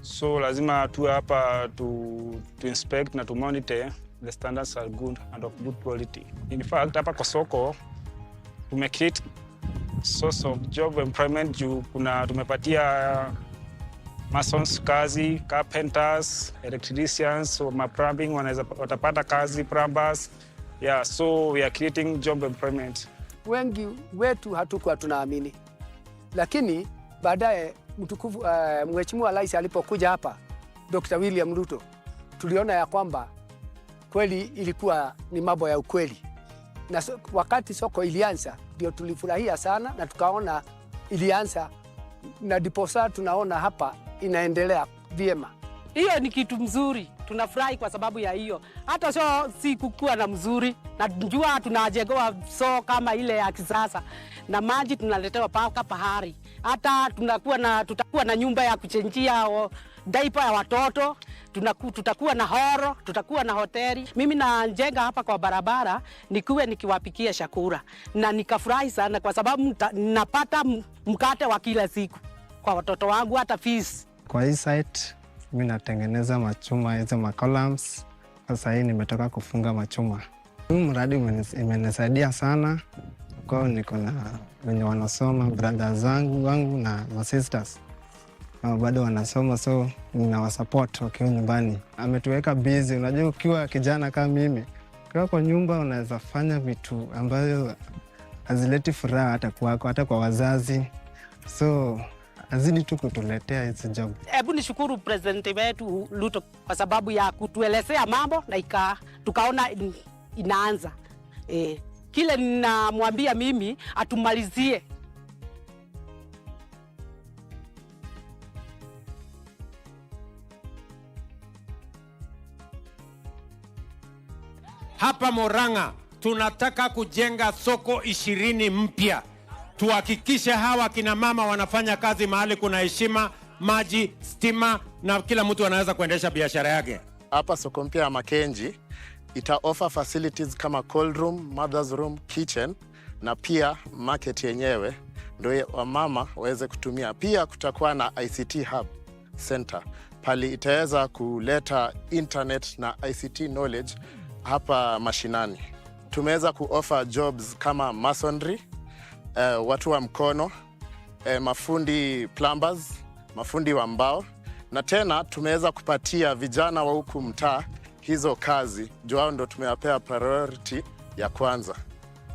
So lazima tuwe hapa to inspect na to monitor the standards are good and of good quality. In fact, hapa kwa soko tumecreate source of job employment juu tumepatia masons kazi, carpenters, electricians, so plumbing watapata kazi, plumbers. Yeah, so we are creating job employment. Wengi wetu hatukuwa tunaamini, lakini baadaye mtukufu Mheshimiwa Rais alipokuja hapa, Dr. William Ruto, tuliona ya kwamba kweli ilikuwa ni mambo ya ukweli. Na wakati soko ilianza ndio tulifurahia sana na tukaona ilianza, na diposa tunaona hapa inaendelea vyema. Hiyo ni kitu mzuri, tunafurahi kwa sababu ya hiyo. Hata si kukuwa na mzuri, na njua tunajengewa kama ile ya kisasa, na maji tunaletewa paka pahari. Hata tutakuwa na nyumba ya kuchenjia diaper ya watoto, tutakuwa na horo, tutakuwa na hoteli. Mimi najenga hapa kwa barabara nikuwe nikiwapikia chakula, na nikafurahi sana kwa sababu napata mkate wa kila siku kwa watoto wangu, hata fees. Kwa hii site mimi natengeneza machuma, hizo macolumns. Sasa hii nimetoka kufunga machuma. Huu mradi imenisaidia sana kwa niko na wenye wanasoma, brothers zangu na my sisters bado wanasoma, so ninawasupport wakiwa nyumbani. Ametuweka busy. Unajua ukiwa kijana kama mimi, ukiwa kwa nyumba unaweza fanya vitu ambayo hazileti furaha hata kwako, hata kwa wazazi. So azidi tu kutuletea hizi job. Hebu nishukuru president wetu Ruto kwa sababu ya kutuelezea mambo na tukaona inaanza. Kile ninamwambia mimi atumalizie. Hapa Murang'a tunataka kujenga soko 20 mpya. Tuhakikishe hawa kina mama wanafanya kazi mahali kuna heshima, maji, stima, na kila mtu anaweza kuendesha biashara yake. Hapa soko mpya ya Makenji ita offer facilities kama cold room, mother's room, kitchen, na pia market yenyewe ndio wamama waweze kutumia. Pia kutakuwa na ICT hub center pali itaweza kuleta internet na ICT knowledge hapa mashinani. Tumeweza kuoffer jobs kama masonry, watu wa mkono, mafundi plumbers, mafundi wa mbao, na tena tumeweza kupatia vijana wa huku mtaa hizo kazi. Juu ndo tumewapea priority ya kwanza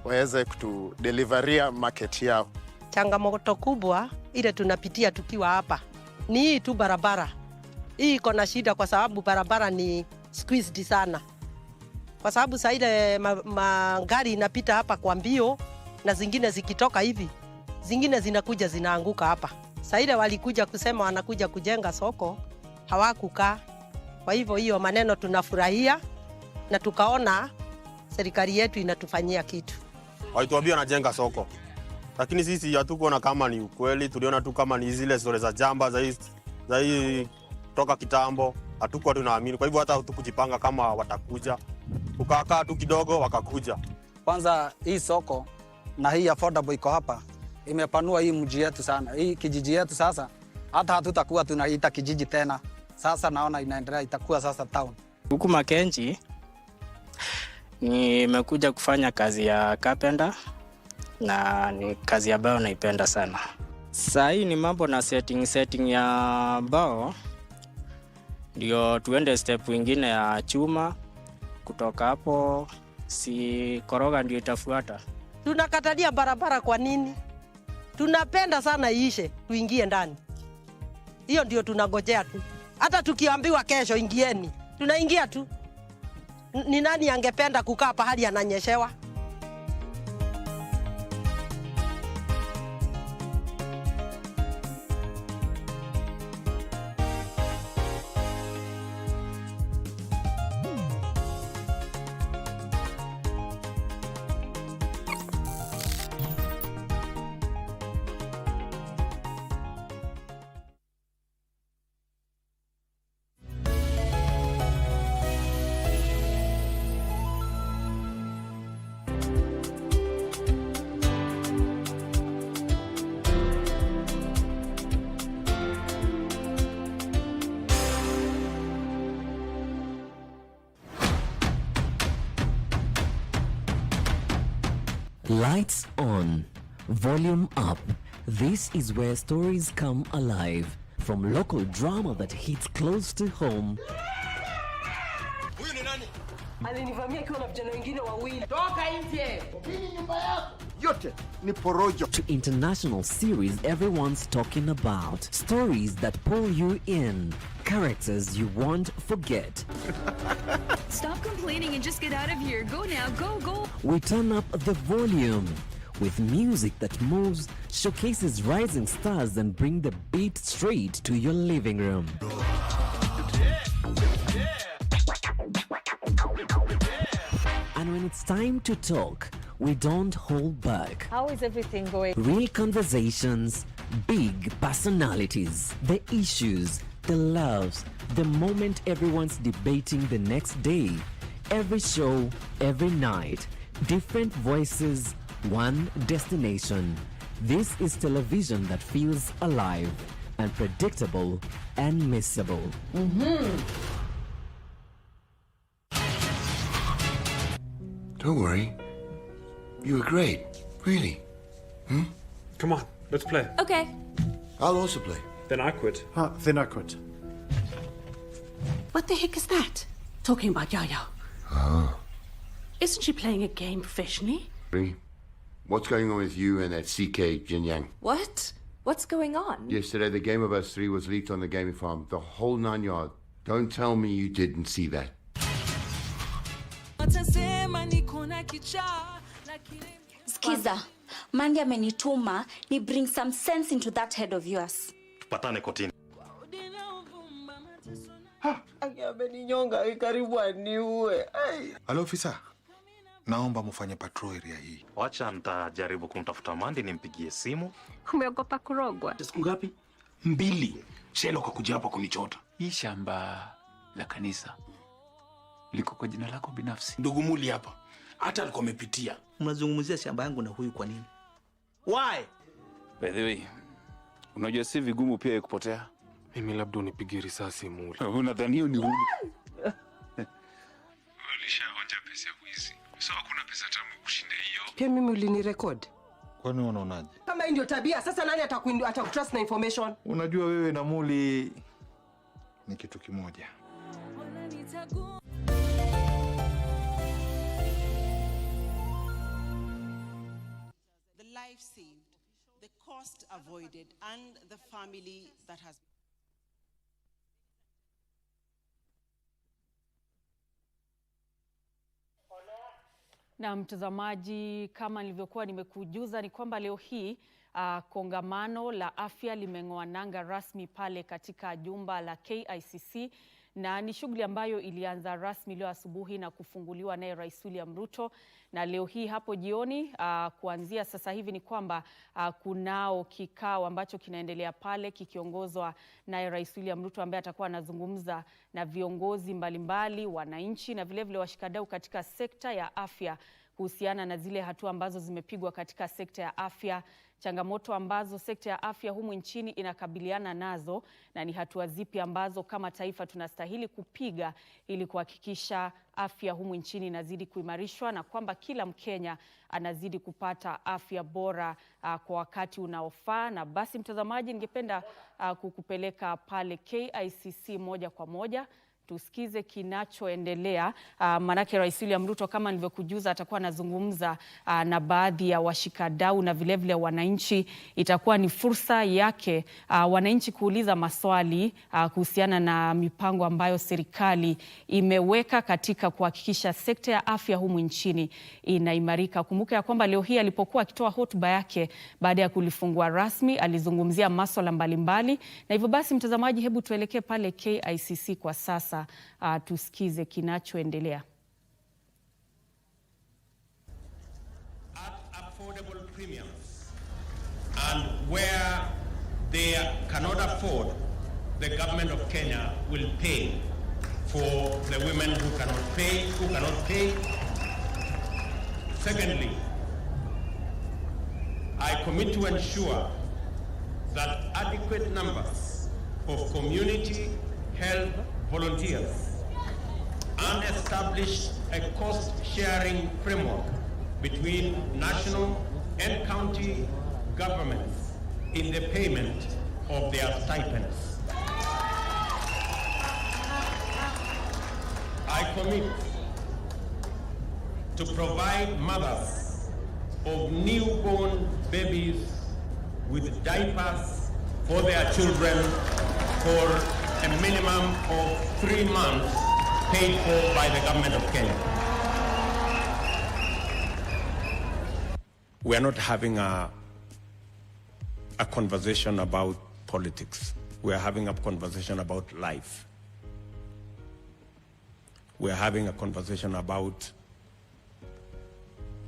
waweze kutudeliveria market yao. Changamoto kubwa ile tunapitia tukiwa hapa ni hii tu barabara. Hii iko na shida kwa sababu barabara ni squeezed sana. Kwa sababu saa ile magari inapita hapa kwa mbio, na zingine zikitoka hivi, zingine zinakuja zinaanguka hapa. Saa ile walikuja kusema wanakuja kujenga soko, hawakukaa. Kwa hivyo hiyo maneno tunafurahia, na tukaona serikali yetu inatufanyia kitu. Walituambia wanajenga soko, lakini sisi hatukuona kama ni ukweli. Tuliona tu kama ni zile stories za jamba za hii toka kitambo. Hatukuwa tunaamini. Kwa hivyo hata hatukujipanga kama watakuja. Tukakaa tu kidogo wakakuja. Kwanza hii soko na hii affordable iko hapa imepanua hii mji yetu sana. Hii kijiji yetu sasa hata hatutakuwa tunaita kijiji tena. Sasa naona inaendelea itakuwa sasa town. Huku Makenji nimekuja kufanya kazi ya carpenter, na ni kazi ambayo naipenda sana. Sasa hii ni mambo na setting ya mbao, ndio tuende step nyingine ya chuma. Kutoka hapo si koroga ndio itafuata. Tunakatalia barabara kwa nini? Tunapenda sana iishe, tuingie ndani. Hiyo ndio tunangojea tu. Hata tukiambiwa kesho ingieni, tunaingia tu. Ni nani angependa kukaa pahali ananyeshewa? Lights on, volume up. This is where stories come alive. From local drama that hits close to home alinivamia akiwa na vijana wengine wawili. Toka nje. Hii nyumba yako. yote ni porojo, to international series everyone's talking about. Stories that pull you in. Characters you won't forget. Stop complaining and just get out of here. Go now. Go, go. We turn up the volume with music that moves, showcases rising stars, and bring the beat straight to your living room. And when it's time to talk, we don't hold back. How is everything going? Real conversations, big personalities, the issues, the loves, the moment everyone's debating the next day. Every show, every night, different voices, one destination. This is television that feels alive, unpredictable, and missable. Don't worry. You were great. Really. Come on, let's play. Okay. I'll also play. Then I quit. Then I quit. What the heck is that? Talking about Yaya. Oh. Isn't she playing a game professionally? What's going on with you and that CK Jin Yang? What? What's going on? Yesterday, the game of us three was leaked on the gaming farm. The whole 9 yards. Don't tell me you didn't see that. Skiza, Mandy amenituma ni bring some sense into that head of yours. Tupatane kotini. Ameninyonga karibu aniue. Halo ofisa. Naomba mfanye patrol area hii. Wacha nitajaribu kumtafuta Mandy nimpigie simu. Umeogopa kurogwa? Siku ngapi? 2. Shelo kakuja hapa kunichota. Hii shamba la kanisa liko kwa jina lako binafsi. Ndugu Muli hapa. Hata alikuwa amepitia. Mnazungumzia shamba yangu na huyu kwa nini? Why? By the way, unajua si vigumu pia kupotea. Mimi labda unipigie risasi Muli. Unadhani ni huni? Alishaonja pesa ya wizi. So hakuna pesa tamu kushinda hiyo. Pia mimi ulinirecord. Kwani unaonaje? Kama hii ndio tabia, sasa nani atakutrust na information? Unajua wewe na Muli ni kitu kimoja. The life saved, the cost avoided, and the family that has Na mtazamaji, kama nilivyokuwa nimekujuza ni kwamba leo hii kongamano la afya limeng'oa nanga rasmi pale katika jumba la KICC, na ni shughuli ambayo ilianza rasmi leo asubuhi na kufunguliwa naye Rais William Ruto. Na leo hii hapo jioni kuanzia sasa hivi ni kwamba kunao kikao ambacho kinaendelea pale kikiongozwa naye Rais William Ruto, ambaye atakuwa anazungumza na viongozi mbalimbali, wananchi na vilevile washikadau katika sekta ya afya kuhusiana na zile hatua ambazo zimepigwa katika sekta ya afya, changamoto ambazo sekta ya afya humu nchini inakabiliana nazo, na ni hatua zipi ambazo kama taifa tunastahili kupiga ili kuhakikisha afya humu nchini inazidi kuimarishwa na kwamba kila Mkenya anazidi kupata afya bora kwa wakati unaofaa. Na basi mtazamaji, ningependa kukupeleka pale KICC moja kwa moja tusikize kinachoendelea, manake Rais William Ruto kama nilivyokujuza atakuwa anazungumza na baadhi ya washikadau na vilevile wananchi. Itakuwa ni fursa yake wananchi kuuliza maswali kuhusiana na mipango ambayo serikali imeweka katika kuhakikisha sekta ya afya humu nchini inaimarika. Kumbuka ya kwamba leo hii alipokuwa akitoa hotuba yake baada ya kulifungua rasmi alizungumzia masuala mbalimbali, na hivyo basi mtazamaji, hebu tuelekee pale KICC kwa sasa. Tusikize kinachoendelea. At affordable premiums, and where they cannot afford, the government of Kenya will pay for the women who cannot pay. Secondly, I commit to ensure that adequate numbers of community health volunteers and establish a cost-sharing framework between national and county governments in the payment of their stipends. I commit to provide mothers of newborn babies with diapers for their children for a minimum of 3 months paid for by the government of Kenya. We are not having a conversation about politics. We are having a conversation about life. We are having a conversation about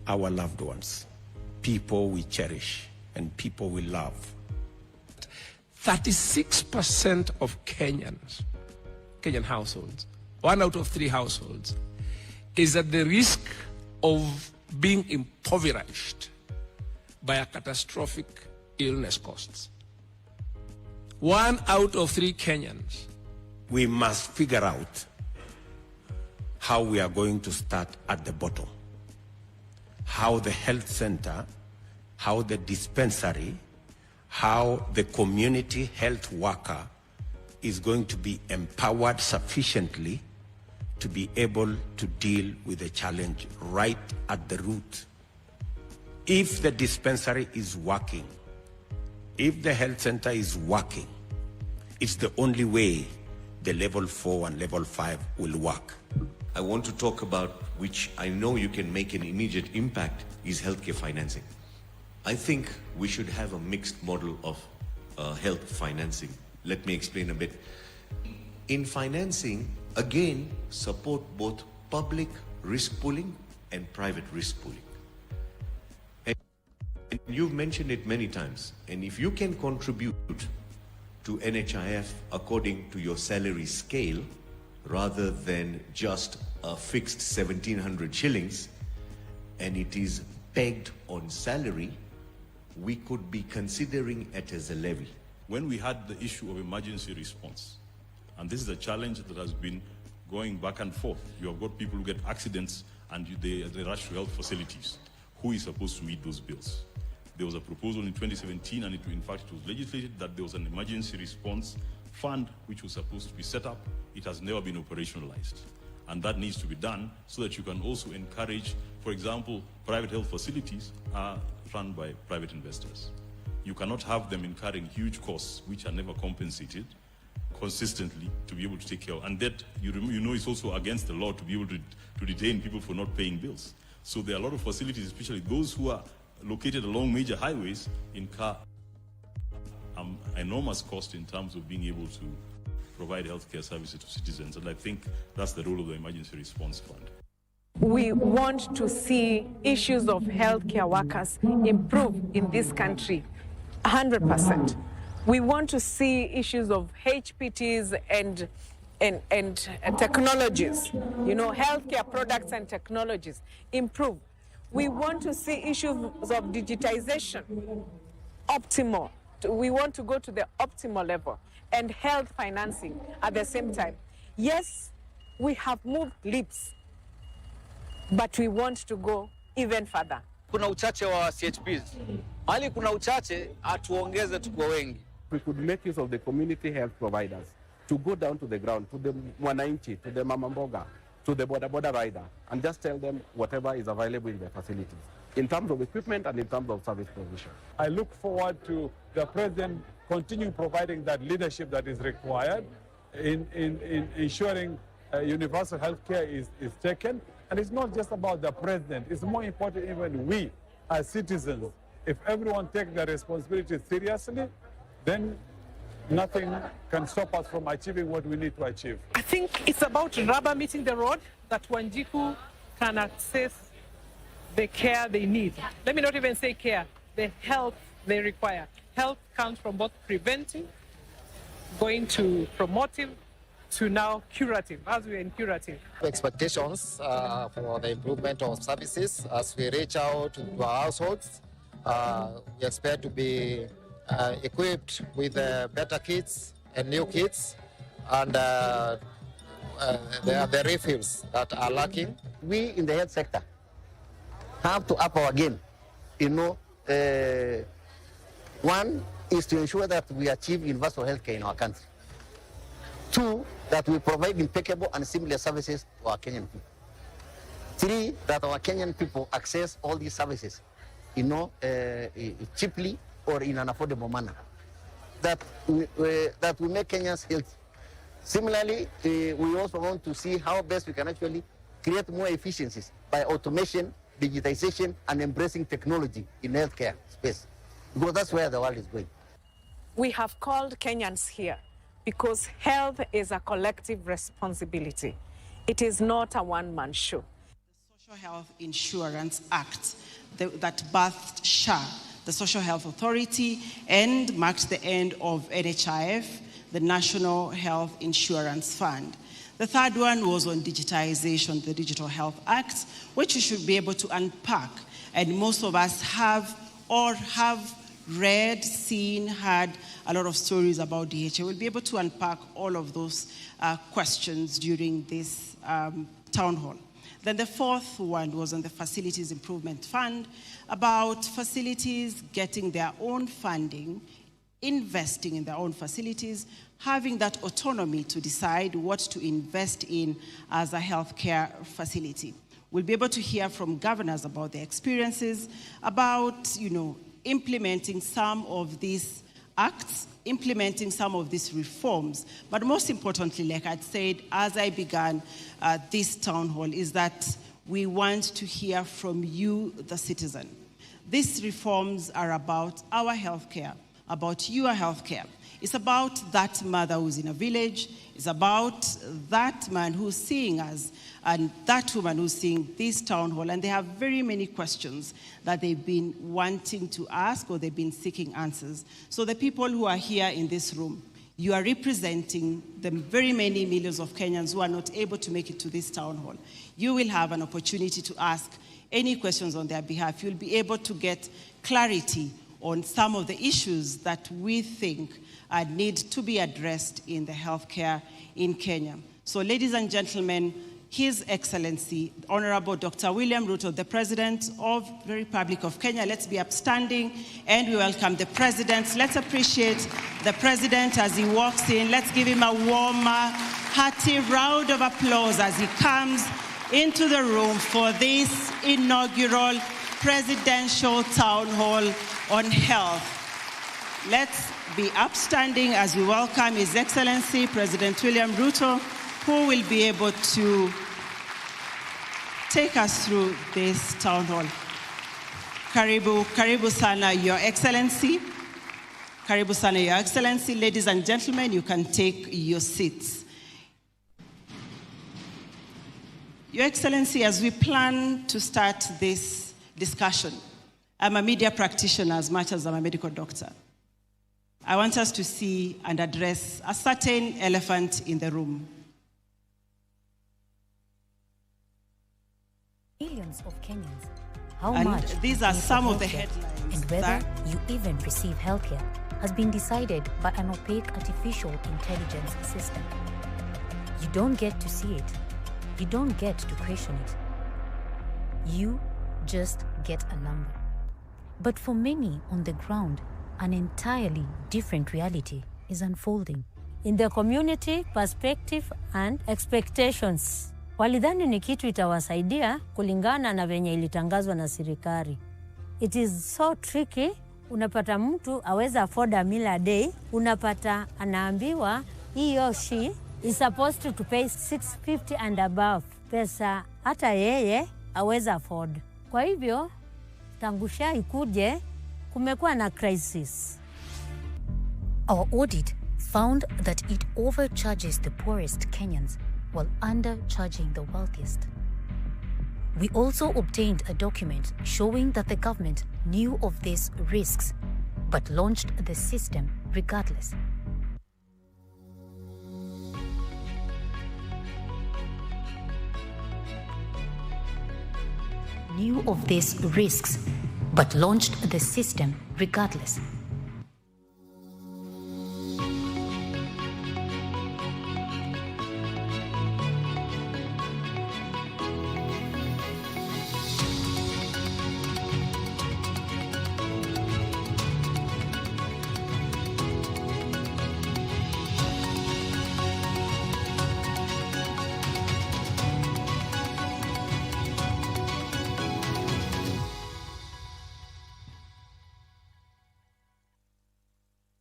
our loved ones, people we cherish and people we love. 36% of Kenyan households, 1 out of 3 households, is at the risk of being impoverished by a catastrophic illness costs. 1 out of 3 Kenyans. We must figure out how we are going to start at the bottom. How the health center, how the dispensary, how the community health worker is going to be empowered sufficiently to be able to deal with the challenge right at the root. If the dispensary is working, if the health center is working, it's the only way the level 4 and level 5 will work. I want to talk about, which I know you can make an immediate impact, is healthcare financing. I think we should have a mixed model of health financing. Let me explain a bit. In financing, again, support both public risk pooling and private risk pooling. And you've mentioned it many times. And if you can contribute to NHIF according to your salary scale, rather than just a fixed 1,700 shillings, and it is pegged on salary, we could be considering it as a levy. When we had the issue of emergency response, and this is a challenge that has been going back and forth. You have got people who get accidents and they rush to health facilities. Who is supposed to meet those bills? There was a proposal in 2017, and in fact it was legislated that there was an emergency response fund which was supposed to be set up. It has never been operationalized. And that needs to be done so that you can also encourage, for example, private health facilities are run by private investors. You cannot have them incurring huge costs which are never compensated consistently to be able to take care of. And that, you know, it's also against the law to be able to detain people for not paying bills. So there are a lot of facilities, especially those who are located along major highways, incur enormous cost in terms of being able to provide healthcare services to citizens. And I think that's the role of the Emergency Response Fund. We want to see issues of healthcare workers improve in this country 100%. We want to see issues of HPTs and technologies, you know, healthcare products and technologies improve. We want to see issues of digitization optimal. We want to go to the optimal level, and health financing at the same time. Yes, we have moved leaps, but we want to go even further. Kuna uchache wa CHPs. Hali kuna uchache, atuongeze tuko wengi. We could make use of the community health providers to go down to the ground, to the mwananchi, to the mama mboga, to the boda rider, and just tell them whatever is available in their facilities, in terms of equipment and in terms of service provision. I look forward to the President continue providing that leadership that is required in ensuring universal health care is taken. And it's not just about the President, it's more important even we as citizens. If everyone takes their responsibility seriously, then nothing can stop us from achieving what we need to achieve. I think it's about rubber meeting the road, that Wanjiku can access the care they need. Let me not even say care, the health they require. Health comes from both preventing, going to promotive, to now curative, as we're in curative. Expectations for the improvement of services as we reach out to our households. We expect to be equipped with better kits and new kits, and there are the refills that are lacking. We in the health sector have to up our game. One is to ensure that we achieve universal healthcare in our country. Two, that we provide impeccable and seamless services to our Kenyan people. Three, that our Kenyan people access all these services, cheaply or in an affordable manner. That we make Kenyans healthy. Similarly, we also want to see how best we can actually create more efficiencies by automation, digitization, and embracing technology in healthcare space, because that's where the world is going. We have called Kenyans here because health is a collective responsibility. It is not a one-man show. The Social Health Insurance Act that birthed SHA, the Social Health Authority, and marked the end of NHIF, the National Health Insurance Fund. The third one was on digitization, the Digital Health Act, which you should be able to unpack. And most of us have read, seen, heard a lot of stories about DHA. We'll be able to unpack all of those questions during this town hall. Then the fourth one was on the Facilities Improvement Fund, about facilities getting their own funding, investing in their own facilities, having that autonomy to decide what to invest in as a healthcare facility. We'll be able to hear from governors about their experiences, about, implementing some of these acts, implementing some of these reforms. But most importantly, like I'd said, as I began this town hall, is that we want to hear from you, the citizen. These reforms are about our healthcare, about your healthcare. It's about that mother who's in a village. It's about that man who's seeing us and that woman who's seeing this town hall. And they have very many questions that they've been wanting to ask or they've been seeking answers. So the people who are here in this room, you are representing the very many millions of Kenyans who are not able to make it to this town hall. You will have an opportunity to ask any questions on their behalf. You'll be able to get clarity on some of the issues that we think need to be addressed in the healthcare in Kenya. So, ladies and gentlemen, His Excellency, Honorable Dr. William Ruto, the President of the Republic of Kenya. Let's be upstanding and we welcome the President. Let's appreciate the President as he walks in. Let's give him a warm, hearty round of applause as he comes into the room for this inaugural presidential town hall on health. Let's be upstanding as we welcome His Excellency President William Ruto, who will be able to take us through this town hall. Karibu sana, Your Excellency. Karibu sana, Your Excellency. Ladies and gentlemen, you can take your seats. Your Excellency, as we plan to start this discussion, I'm a media practitioner as much as I'm a medical doctor. I want us to see and address a certain elephant in the room. Millions of Kenyans. How And much these are some of the headlines and whether you even receive healthcare has been decided by an opaque artificial intelligence system. You don't get to see it. You don't get to question it. You just get a number. But for many on the ground, an entirely different reality is unfolding. In the community, perspective and expectations. Walidhani ni kitu itawasaidia kulingana na venye ilitangazwa na serikali. It is so tricky. Unapata mtu aweza afford a meal a day. Unapata anaambiwa he or she is supposed to pay 650 and above. Pesa hata yeye aweza afford. Kwa hivyo, tangu SHA ikuje, kumekuwa na crisis. Our audit found that it overcharges the poorest Kenyans while undercharging the wealthiest. We also obtained a document showing that the government knew of these risks but launched the system regardless. Knew of these risks but launched the system regardless.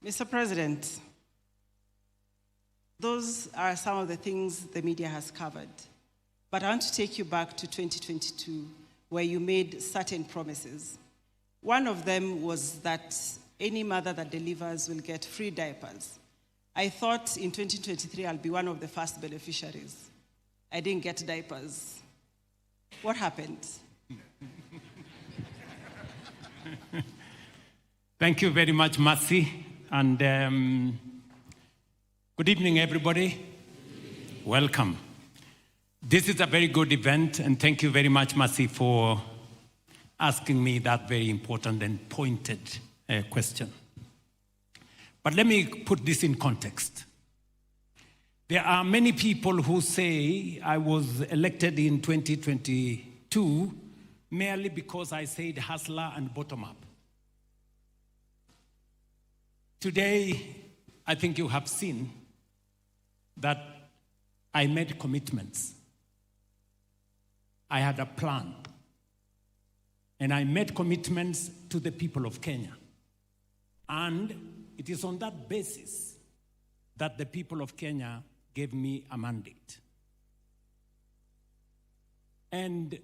Mr. President, those are some of the things the media has covered. But I want to take you back to 2022, where you made certain promises. One of them was that any mother that delivers will get free diapers. I thought in 2023 I'll be one of the first beneficiaries. I didn't get diapers. What happened? Thank you very much, Mercy. And good evening, everybody. Welcome. This is a very good event, and thank you very much, Mercy, for asking me that very important and pointed question. But let me put this in context. There are many people who say I was elected in 2022 merely because I said hustler and bottom up. Today, I think you have seen that I made commitments. I had a plan. And I made commitments to the people of Kenya. And it is on that basis that the people of Kenya gave me a mandate. And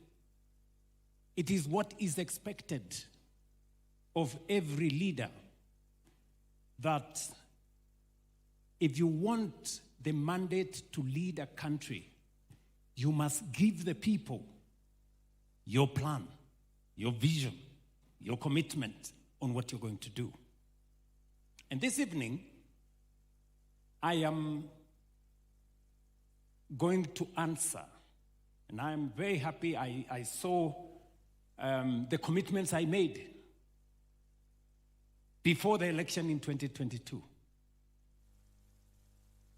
it is what is expected of every leader, that if you want the mandate to lead a country, you must give the people your plan, your vision, your commitment on what you're going to do. And this evening, I am going to answer, and I am very happy I saw the commitments I made before the election in 2022.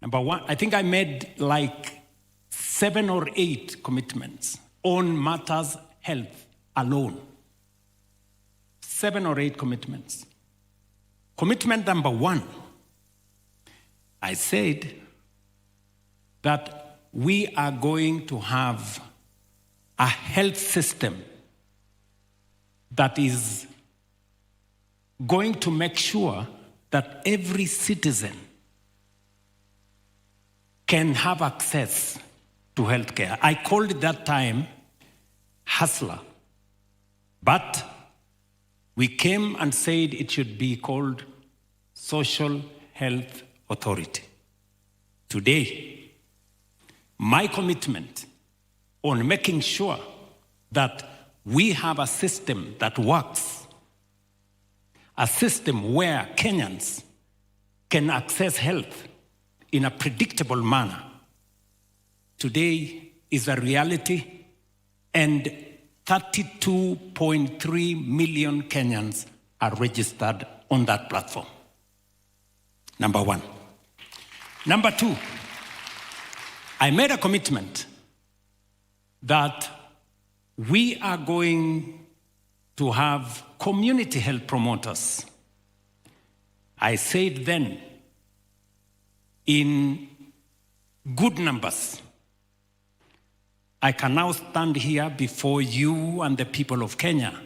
Number one, I think I made like 7 or 8 commitments on matters health alone. 7 or 8 commitments. Commitment number 1, I said that we are going to have a health system that is going to make sure that every citizen can have access to healthcare. I called it that time hustler, but we came and said it should be called Social Health Authority. Today, my commitment on making sure that we have a system that works, a system where Kenyans can access health in a predictable manner, today is a reality, and 32.3 million Kenyans are registered on that platform. Number 1. Number 2, I made a commitment that we are going to have community health promoters. I said then, in good numbers. I can now stand here before you and the people of Kenya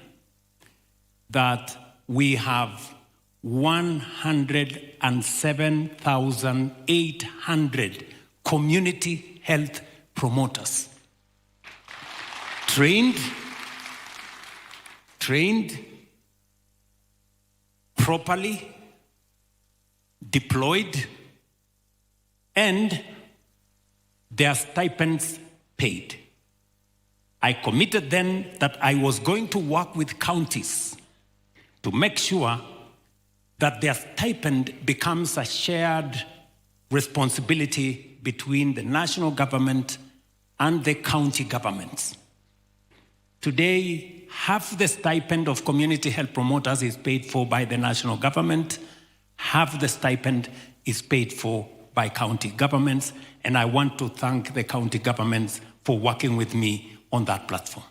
that we have 107,800 community health promoters. Trained, properly, deployed, and their stipends paid. I committed then that I was going to work with counties to make sure that their stipend becomes a shared responsibility between the national government and the county governments. Today, half the stipend of community health promoters is paid for by the national government, half the stipend is paid for by county governments, and I want to thank the county governments for working with me on that platform.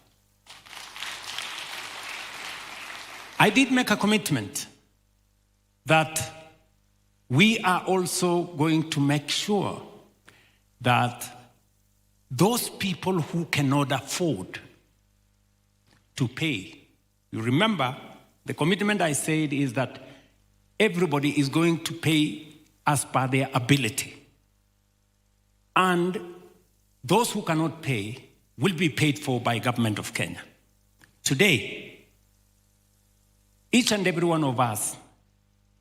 I did make a commitment that we are also going to make sure that those people who cannot afford to pay, you remember the commitment I said is that everybody is going to pay as per their ability. And those who cannot pay will be paid for by government of Kenya. Today, each and every one of us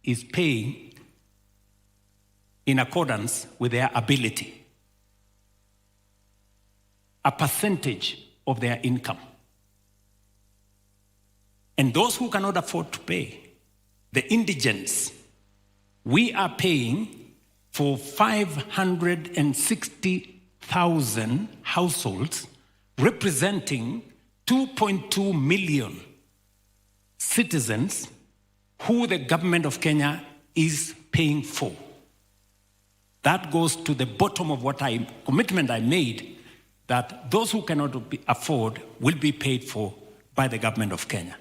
is paying in accordance with their ability, a percentage of their income. And those who cannot afford to pay, the indigents, we are paying for 560,000 households, representing 2.2 million citizens who the government of Kenya is paying for. That goes to the bottom of what commitment I made, that those who cannot afford will be paid for by the government of Kenya.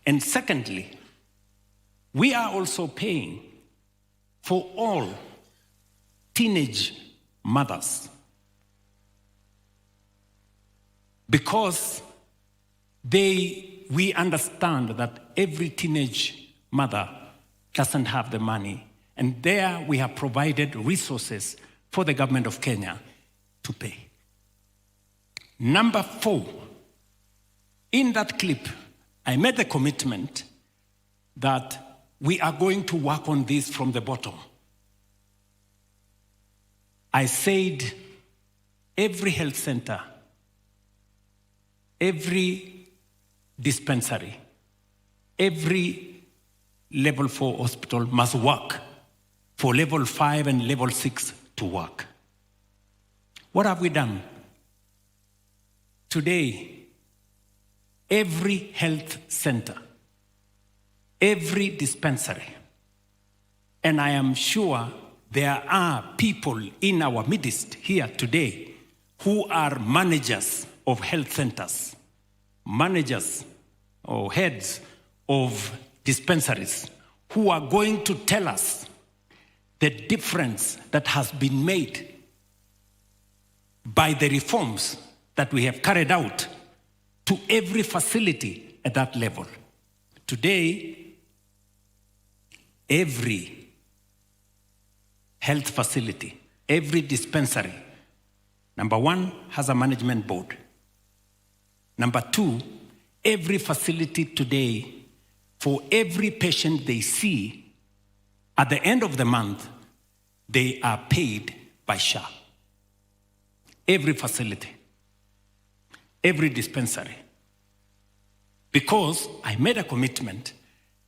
And secondly, we are also paying for all teenage mothers, because we understand that every teenage mother doesn't have the money. And there we have provided resources for the government of Kenya to pay. Number 4, in that clip, I made the commitment that we are going to work on this from the bottom. I said every health center, every dispensary, every level 4 hospital must work for level 5 and level 6 to work. What have we done? Today, every health center, every dispensary, and I am sure there are people in our midst here today who are managers of health centers, managers or heads of dispensaries, who are going to tell us the difference that has been made by the reforms that we have carried out to every facility at that level. Today, every health facility, every dispensary, number 1, has a management board. Number 2, every facility today, for every patient they see, at the end of the month, they are paid by SHA. Every facility, every dispensary. Because I made a commitment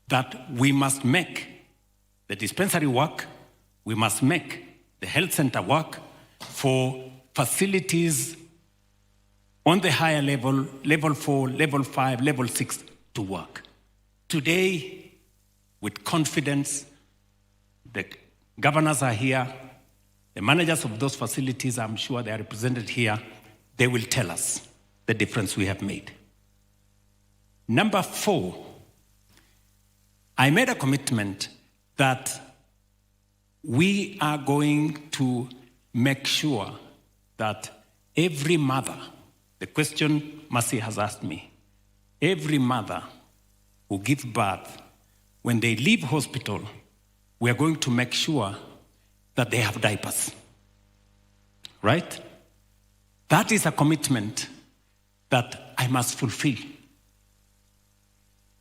that we must make the dispensary work, we must make the health center work for facilities on the higher level, level 4, level 5, level 6 to work. Today, with confidence, the governors are here, the managers of those facilities, I'm sure they are represented here, they will tell us the difference we have made. Number 4, I made a commitment that we are going to make sure that every mother, the question Mercy has asked me, every mother who gives birth, when they leave hospital, we are going to make sure that they have diapers. Right? That is a commitment that I must fulfill.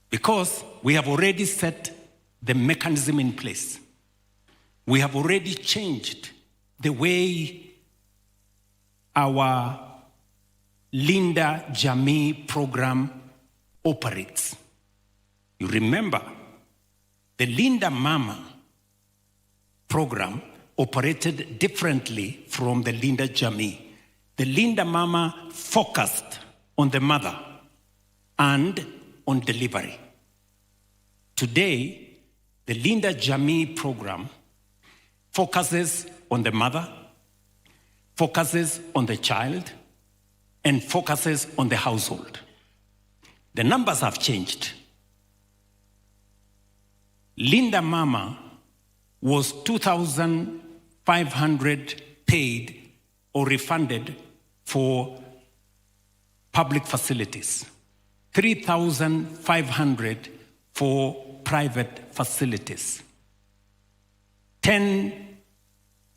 Because we have already set the mechanism in place. We have already changed the way our Linda Jamii program operates. You remember, the Linda Mama program operated differently from the Linda Jamii. The Linda Mama focused on the mother and on delivery. Today, the Linda Jamii program focuses on the mother, focuses on the child, and focuses on the household. The numbers have changed. Linda Mama was 2,500 paid or refunded for public facilities, 3,500 for private facilities.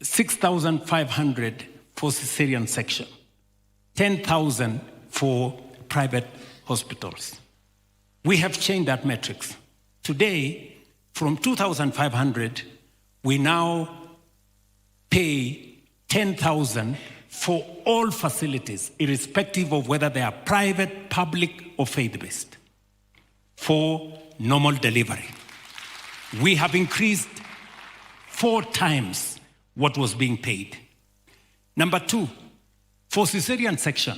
6,500 for cesarean section, 10,000 for private hospitals. We have changed that metrics. Today, from 2,500, we now pay 10,000 for all facilities, irrespective of whether they are private, public, or faith-based, for normal delivery. We have increased 4 times what was being paid. Number 2, for cesarean section,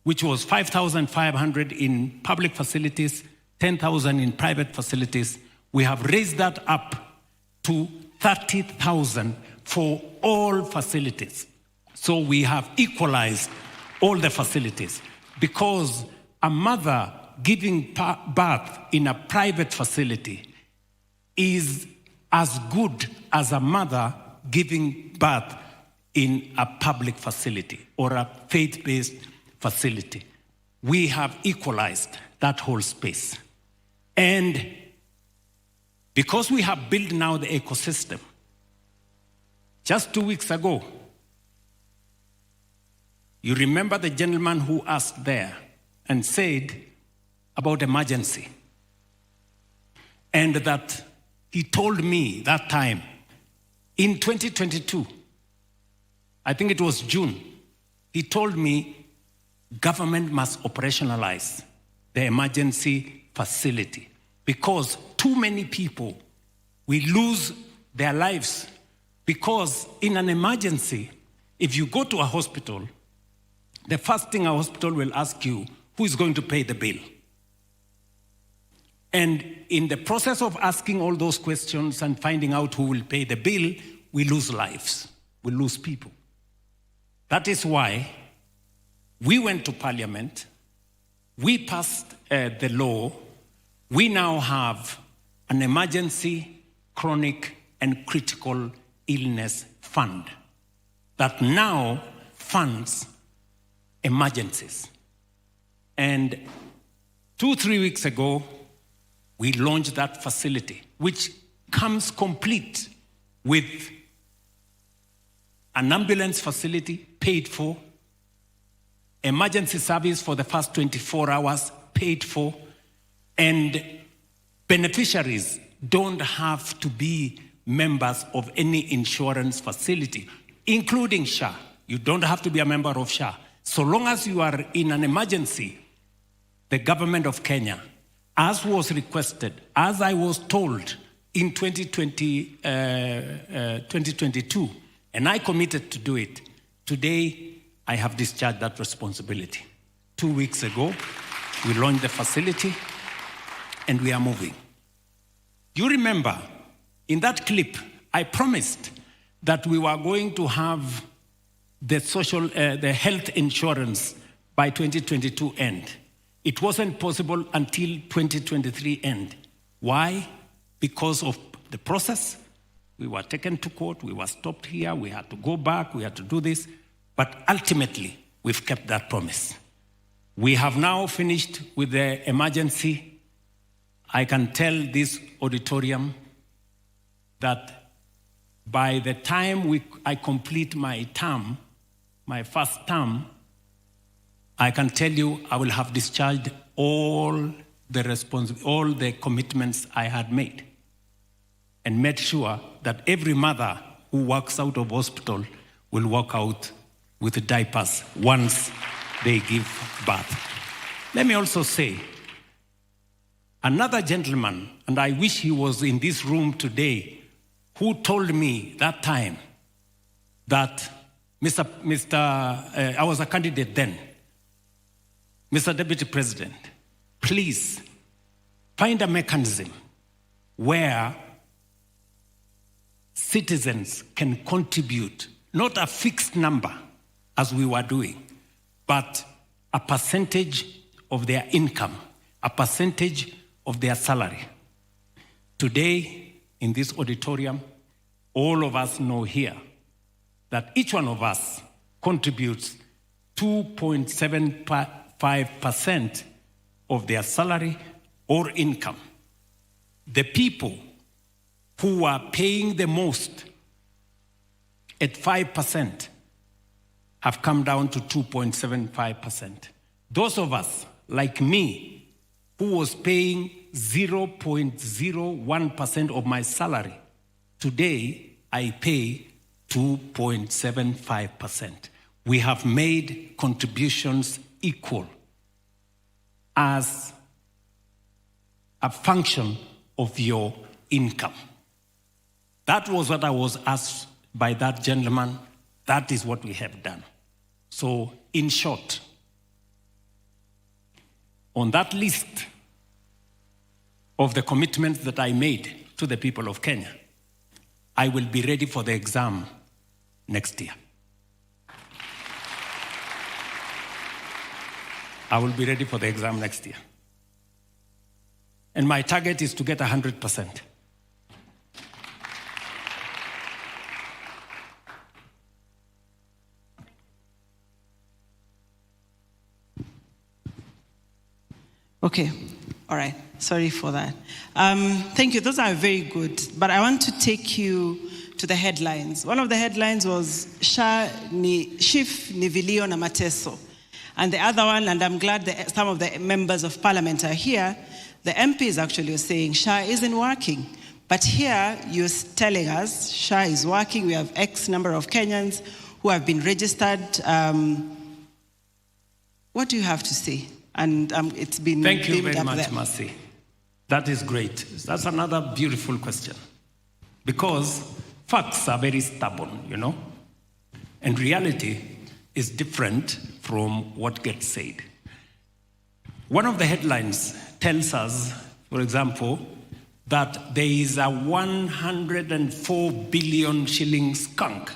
which was 5,500 in public facilities, 10,000 in private facilities, we have raised that up to 30,000 for all facilities. So we have equalized all the facilities, because a mother giving birth in a private facility is as good as a mother giving birth in a public facility or a faith-based facility. We have equalized that whole space. And because we have built now the ecosystem, just 2 weeks ago, you remember the gentleman who asked there and said about emergency, and that he told me that time in 2022, I think it was June, he told me government must operationalize the emergency facility because too many people will lose their lives, because in an emergency, if you go to a hospital, the first thing a hospital will ask you, who is going to pay the bill? And in the process of asking all those questions and finding out who will pay the bill, we lose lives, we lose people. That is why we went to Parliament, we passed the law, we now have an emergency, chronic, and critical illness fund that now funds emergencies. And 2-3 weeks ago, we launched that facility, which comes complete with an ambulance facility paid for, emergency service for the first 24 hours paid for, and beneficiaries don't have to be members of any insurance facility, including SHA. You don't have to be a member of SHA. So long as you are in an emergency, the government of Kenya, as was requested, as I was told in 2022, and I committed to do it, today I have discharged that responsibility. 2 weeks ago, we launched the facility and we are moving. You remember, in that clip, I promised that we were going to have the health insurance by 2022 end. It wasn't possible until 2023 end. Why? Because of the process. We were taken to court, we were stopped here, we had to go back, we had to do this. But ultimately, we've kept that promise. We have now finished with the emergency. I can tell this auditorium that by the time I complete my term, my first term, I can tell you I will have discharged all the commitments I had made and made sure that every mother who walks out of hospital will walk out with diapers once they give birth. Let me also say, another gentleman, and I wish he was in this room today, who told me that time that I was a candidate then, Mr. Deputy President, please find a mechanism where citizens can contribute, not a fixed number as we were doing, but a percentage of their income, a percentage of their salary. Today, in this auditorium, all of us know here that each one of us contributes 2.75% of their salary or income. The people who are paying the most at 5% have come down to 2.75%. Those of us, like me, who was paying 0.01% of my salary, today I pay 2.75%. We have made contributions equal as a function of your income. That was what I was asked by that gentleman. That is what we have done. So, in short, on that list of the commitments that I made to the people of Kenya, I will be ready for the exam next year. I will be ready for the exam next year. And my target is to get 100%. Okay, all right. Sorry for that. Thank you. Those are very good. But I want to take you to the headlines. One of the headlines was SHA ni Chief Nivilio na Mateso. And the other one, and I'm glad that some of the members of parliament are here, the MPs actually are saying SHA isn't working. But here you're telling us SHA is working. We have X number of Kenyans who have been registered. What do you have to say? And it's been Thank you very much, there. Mercy. That is great. That's another beautiful question. Because facts are very stubborn, you know? And reality is different from what gets said. One of the headlines tells us, for example, that there is a 104 billion shilling skunk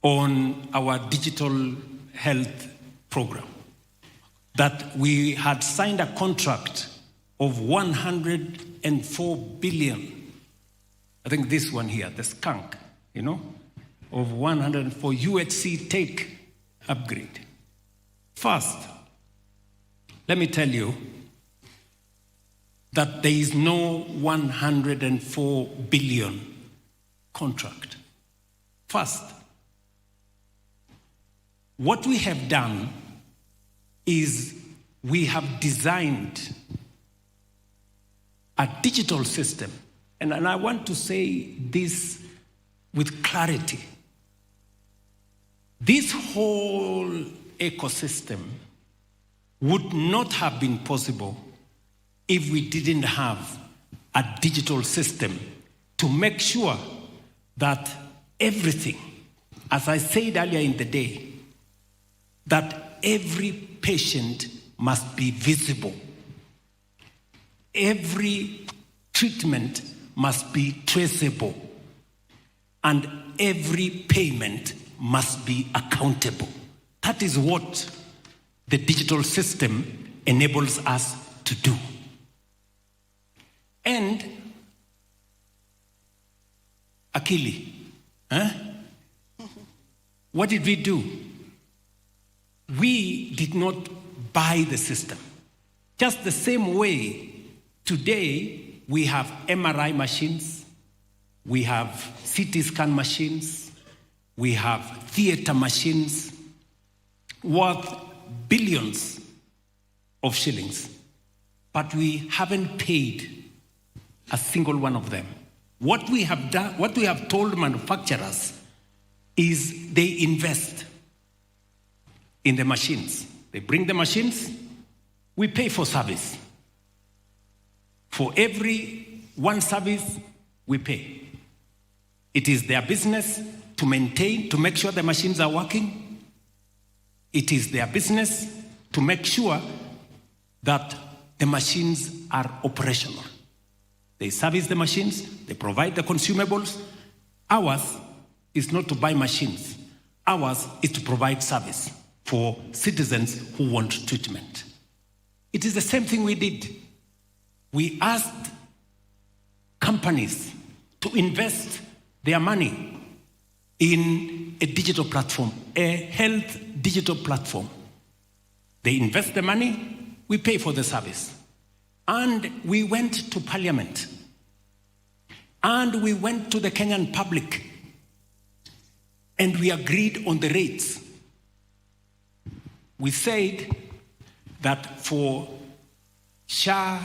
on our digital health program. That we had signed a contract of 104 billion. I think this one here, the skunk, you know, of 104 UHC take upgrade. First, let me tell you that there is no 104 billion contract. First, what we have done is we have designed a digital system, and I want to say this with clarity. This whole ecosystem would not have been possible if we didn't have a digital system to make sure that everything, as I said earlier in the day, that every patient must be visible. Every treatment must be traceable. And every payment must be accountable. That is what the digital system enables us to do. And Akili, what did we do? We did not buy the system. Just the same way, today we have MRI machines, we have CT scan machines, we have theater machines worth billions of shillings, but we haven't paid a single one of them. What we have done, what we have told manufacturers is they invest in the machines. They bring the machines, we pay for service. For every one service, we pay. It is their business to maintain, to make sure the machines are working. It is their business to make sure that the machines are operational. They service the machines, they provide the consumables. Ours is not to buy machines. Ours is to provide service for citizens who want treatment. It is the same thing we did. We asked companies to invest their money in a digital platform, a health digital platform. They invest the money, we pay for the service. And we went to Parliament And we went to the Kenyan public and we agreed on the rates. We said that for SHA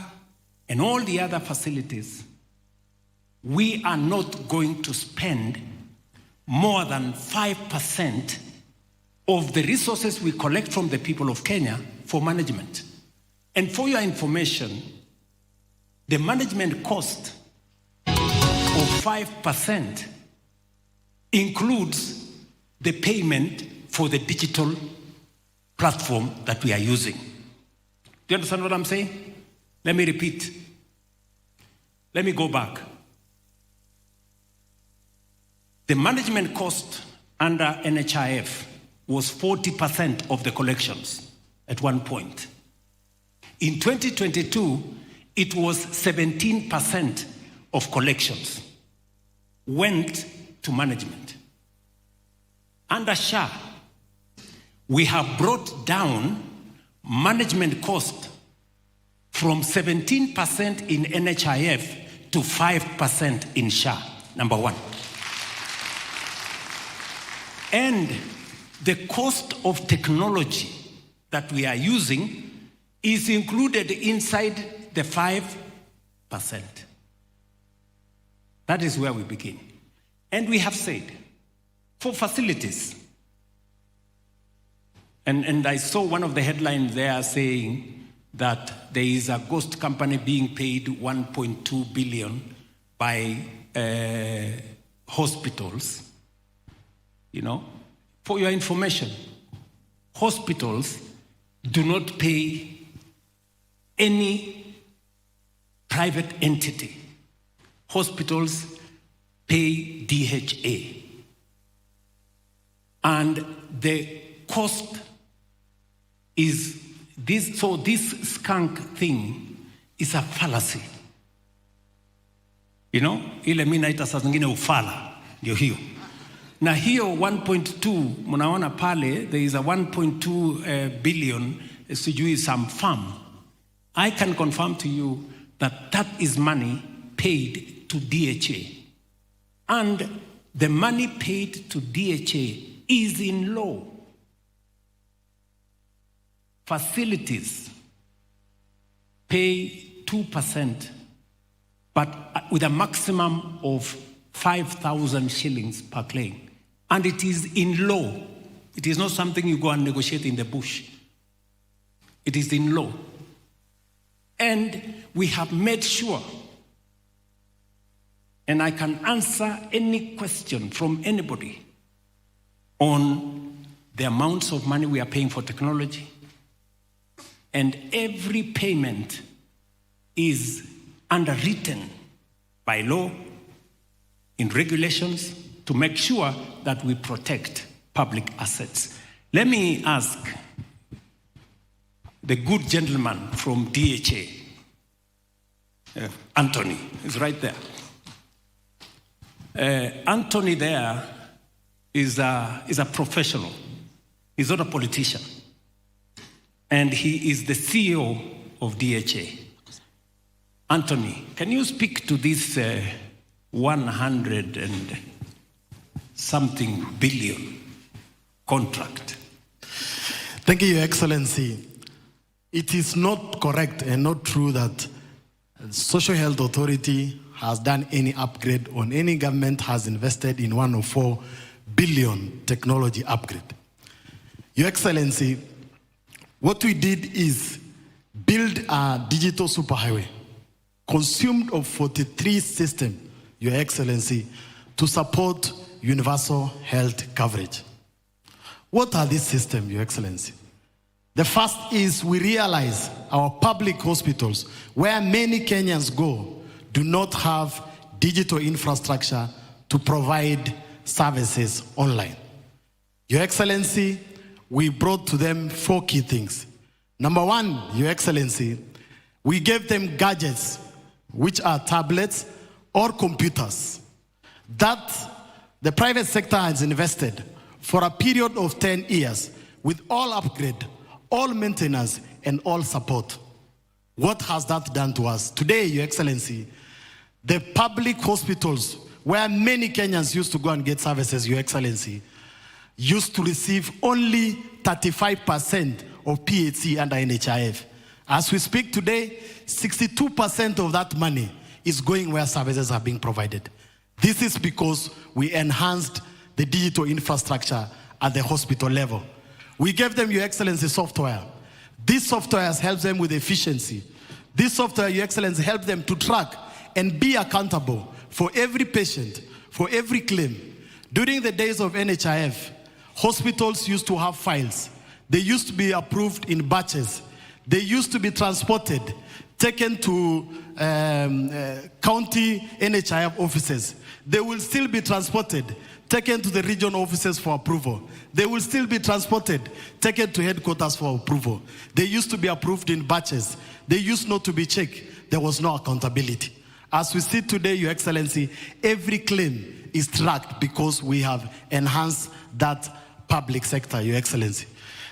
and all the other facilities, we are not going to spend more than 5% of the resources we collect from the people of Kenya for management. And for your information, the management cost of 5% includes the payment for the digital platform that we are using. Do you understand what I'm saying? Let me repeat. Let me go back. The management cost under NHIF was 40% of the collections at one point. In 2022, it was 17% of collections went to management. Under SHA, we have brought down management cost from 17% in NHIF to 5% in SHA, number one. And the cost of technology that we are using is included inside the 5%. That is where we begin. And we have said, for facilities, and I saw one of the headlines there saying that there is a ghost company being paid 1.2 billion by hospitals. You know, for your information, hospitals do not pay any private entity. Hospitals pay DHA. And the cost is this, so this skunk thing is a fallacy. You know, ile mimi naita saa zingine ufala, ndio hiyo. Na hiyo 1.2, mnaona pale, there is a 1.2 billion, sijui some farm. I can confirm to you that that is money paid to DHA. And the money paid to DHA is in law. Facilities pay 2%, but with a maximum of 5,000 shillings per claim. And it is in law. It is not something you go and negotiate in the bush. It is in law. And we have made sure, and I can answer any question from anybody on the amounts of money we are paying for technology. And every payment is underwritten by law, in regulations, to make sure that we protect public assets. Let me ask the good gentleman from DHA, Anthony, is right there. Anthony there is a professional. He's not a politician. And he is the CEO of DHA. Anthony, can you speak to this 100 and something billion contract? Thank you, Your Excellency. It is not correct and not true that Social Health Authority has done any upgrade on any government has invested in 104 billion technology upgrade. Your Excellency, what we did is build a digital superhighway consumed of 43 systems, Your Excellency, to support universal health coverage. What are these systems, Your Excellency? The first is we realize our public hospitals, where many Kenyans go, do not have digital infrastructure to provide services online. Your Excellency, we brought to them 4 key things. Number one, Your Excellency, we gave them gadgets, which are tablets or computers, that the private sector has invested for a period of 10 years with all upgrade, all maintenance, and all support. What has that done to us? Today, Your Excellency, the public hospitals, where many Kenyans used to go and get services, Your Excellency, used to receive only 35% of PHC under NHIF. As we speak today, 62% of that money is going where services are being provided. This is because we enhanced the digital infrastructure at the hospital level. We gave them, Your Excellency, software. This software has helped them with efficiency. This software, Your Excellency, helped them to track and be accountable for every patient, for every claim. During the days of NHIF, hospitals used to have files. They used to be approved in batches. They used to be transported, taken to county NHIF offices. They will still be transported, taken to the region offices for approval. They will still be transported, taken to headquarters for approval. They used to be approved in batches. They used not to be checked. There was no accountability. As we see today, Your Excellency, every claim is tracked because we have enhanced that public sector, Your Excellency.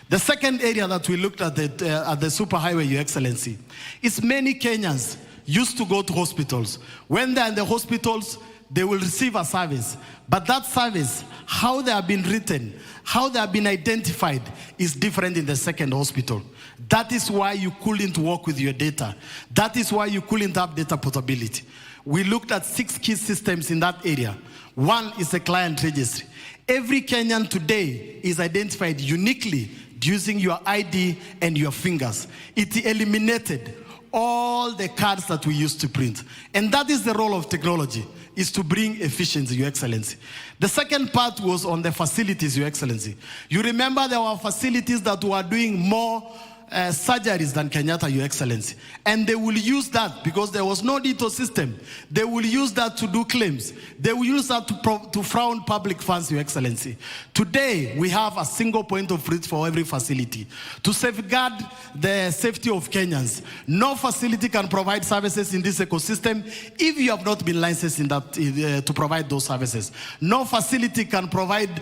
The second area that we looked at the superhighway, Your Excellency, is many Kenyans used to go to hospitals. When they're in the hospitals, they will receive a service. But that service, how they have been written, how they have been identified, is different in the second hospital. That is why you couldn't work with your data. That is why you couldn't have data portability. We looked at 6 key systems in that area. One is a client registry. Every Kenyan today is identified uniquely using your ID and your fingers. It eliminated all the cards that we used to print. And that is the role of technology, is to bring efficiency, Your Excellency. The second part was on the facilities, Your Excellency. You remember there were facilities that were doing more surgeries than Kenyatta, Your Excellency. And they will use that because there was no digital system. They will use that to do claims. They will use that to frown public funds, Your Excellency. Today, we have a single point of reach for every facility to safeguard the safety of Kenyans. No facility can provide services in this ecosystem if you have not been licensed in that, to provide those services. No facility can provide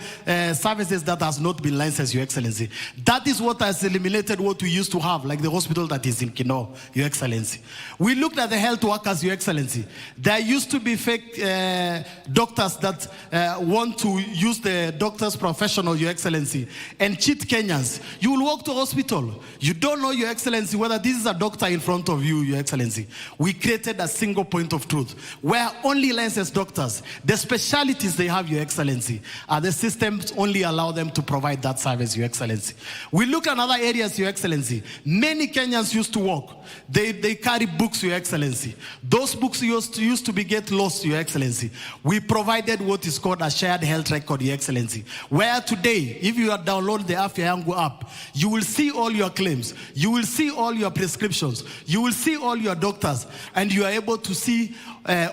services that has not been licensed, Your Excellency. That is what has eliminated what we used to have, like the hospital that is in Kino, Your Excellency. We looked at the health workers, Your Excellency. There used to be fake doctors that want to use the doctor's professional, Your Excellency, and cheat Kenyans. You will walk to hospital. You don't know, Your Excellency, whether this is a doctor in front of you, Your Excellency. We created a single point of truth where only licensed doctors, the specialties they have, Your Excellency, the systems only allow them to provide that service, Your Excellency. We look at other areas, Your Excellency. Many Kenyans used to walk. They carry books, Your Excellency. Those books used to get lost, Your Excellency. We provided what is called a shared health record, Your Excellency, where today, if you download the Afya Yangu app, you will see all your claims. You will see all your prescriptions. You will see all your doctors, and you are able to see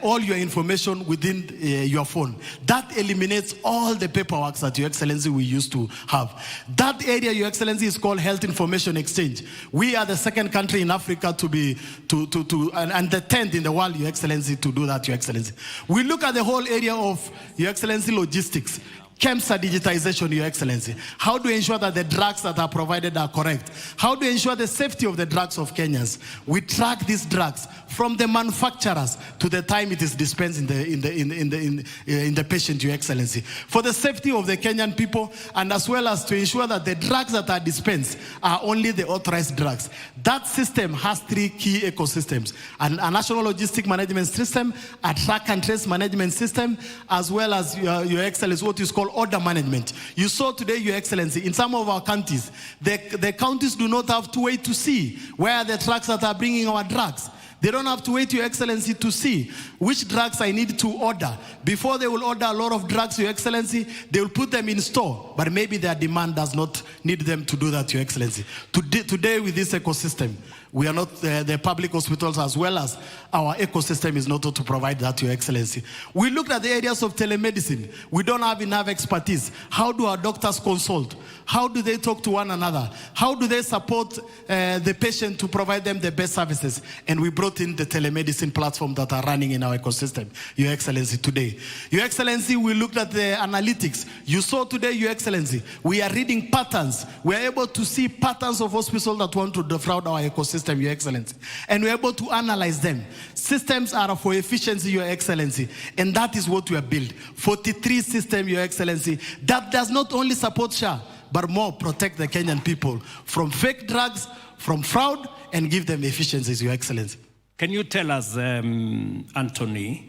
all your information within your phone. That eliminates all the paperwork that, Your Excellency, we used to have. That area, Your Excellency, is called Health Information Exchange. We are the second country in Africa to be, and the 10th in the world, Your Excellency, to do that, Your Excellency. We look at the whole area of, Your Excellency, logistics. KEMSA digitization, Your Excellency. How do we ensure that the drugs that are provided are correct? How do we ensure the safety of the drugs of Kenyans? We track these drugs from the manufacturers to the time it is dispensed in the patient, Your Excellency. For the safety of the Kenyan people, and as well as to ensure that the drugs that are dispensed are only the authorized drugs. That system has 3 key ecosystems: a national logistic management system, a track and trace management system, as well as, Your Excellency, what is called order management. You saw today, Your Excellency, in some of our counties, the counties do not have to wait to see where the trucks that are bringing our drugs. They don't have to wait, Your Excellency, to see which drugs I need to order. Before they will order a lot of drugs, Your Excellency, they will put them in store, but maybe their demand does not need them to do that, Your Excellency. Today with this ecosystem, we are not, the public hospitals as well as our ecosystem is not to provide that, Your Excellency. We looked at the areas of telemedicine. We don't have enough expertise. How do our doctors consult? How do they talk to one another? How do they support the patient to provide them the best services? And we brought in the telemedicine platform that are running in our ecosystem, Your Excellency, today. Your Excellency, we looked at the analytics. You saw today, Your Excellency, we are reading patterns. We are able to see patterns of hospitals that want to defraud our ecosystem. system, Your Excellency. And we're able to analyze them. Systems are for efficiency, Your Excellency. And that is what we have built. 43 systems, Your Excellency, that does not only support SHA, but more protect the Kenyan people from fake drugs, from fraud, and give them efficiencies, Your Excellency. Can you tell us, Anthony,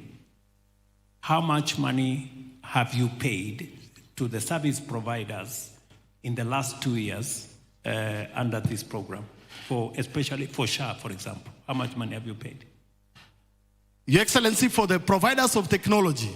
how much money have you paid to the service providers in the last 2 years under this program, especially for SHA, for example? How much money have you paid? Your Excellency, for the providers of technology,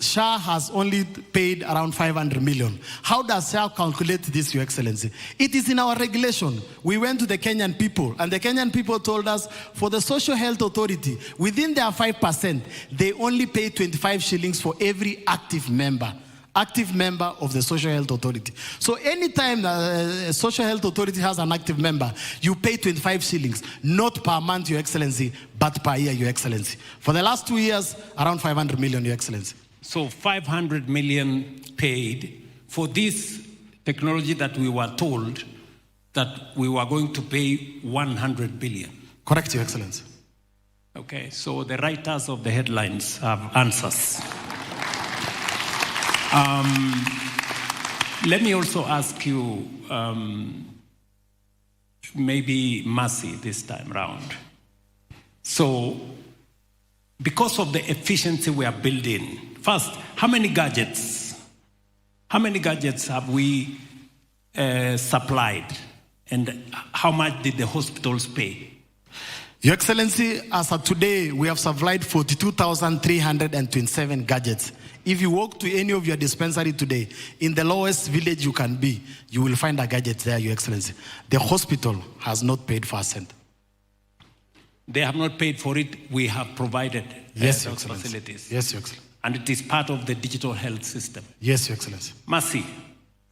SHA has only paid around 500 million. How does SHA calculate this, Your Excellency? It is in our regulation. We went to the Kenyan people, and the Kenyan people told us for the Social Health Authority, within their 5%, they only pay 25 shillings for every active member of the Social Health Authority. So anytime a Social Health Authority has an active member, you pay 25 shillings, not per month, Your Excellency, but per year, Your Excellency. For the last 2 years, around 500 million, Your Excellency. So 500 million paid for this technology that we were told that we were going to pay 100 billion. Correct, Your Excellency. Okay, so the writers of the headlines have answers. Let me also ask you, maybe Mercy this time round. So, because of the efficiency we are building, first, how many gadgets have we supplied, and how much did the hospitals pay? Your Excellency, as of today, we have supplied 42,327 gadgets. If you walk to any of your dispensary today, in the lowest village you can be, you will find a gadget there, Your Excellency. The hospital has not paid for a cent. They have not paid for it. We have provided yes, Your those Excellency. facilities. Yes, Your Excellency. And it is part of the digital health system. Yes, Your Excellency. Mercy,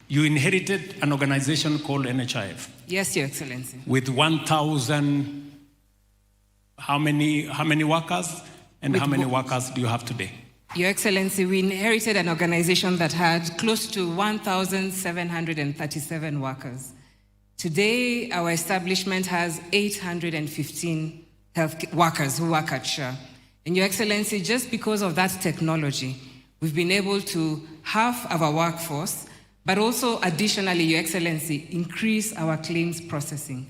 you inherited an organization called NHIF. Yes, Your Excellency. With 1,000, how many workers? And how many workers do you have today? Your Excellency, we inherited an organization that had close to 1,737 workers. Today, our establishment has 815 health workers who work at SHA. And Your Excellency, just because of that technology, we've been able to halve our workforce, but also additionally, Your Excellency, increase our claims processing.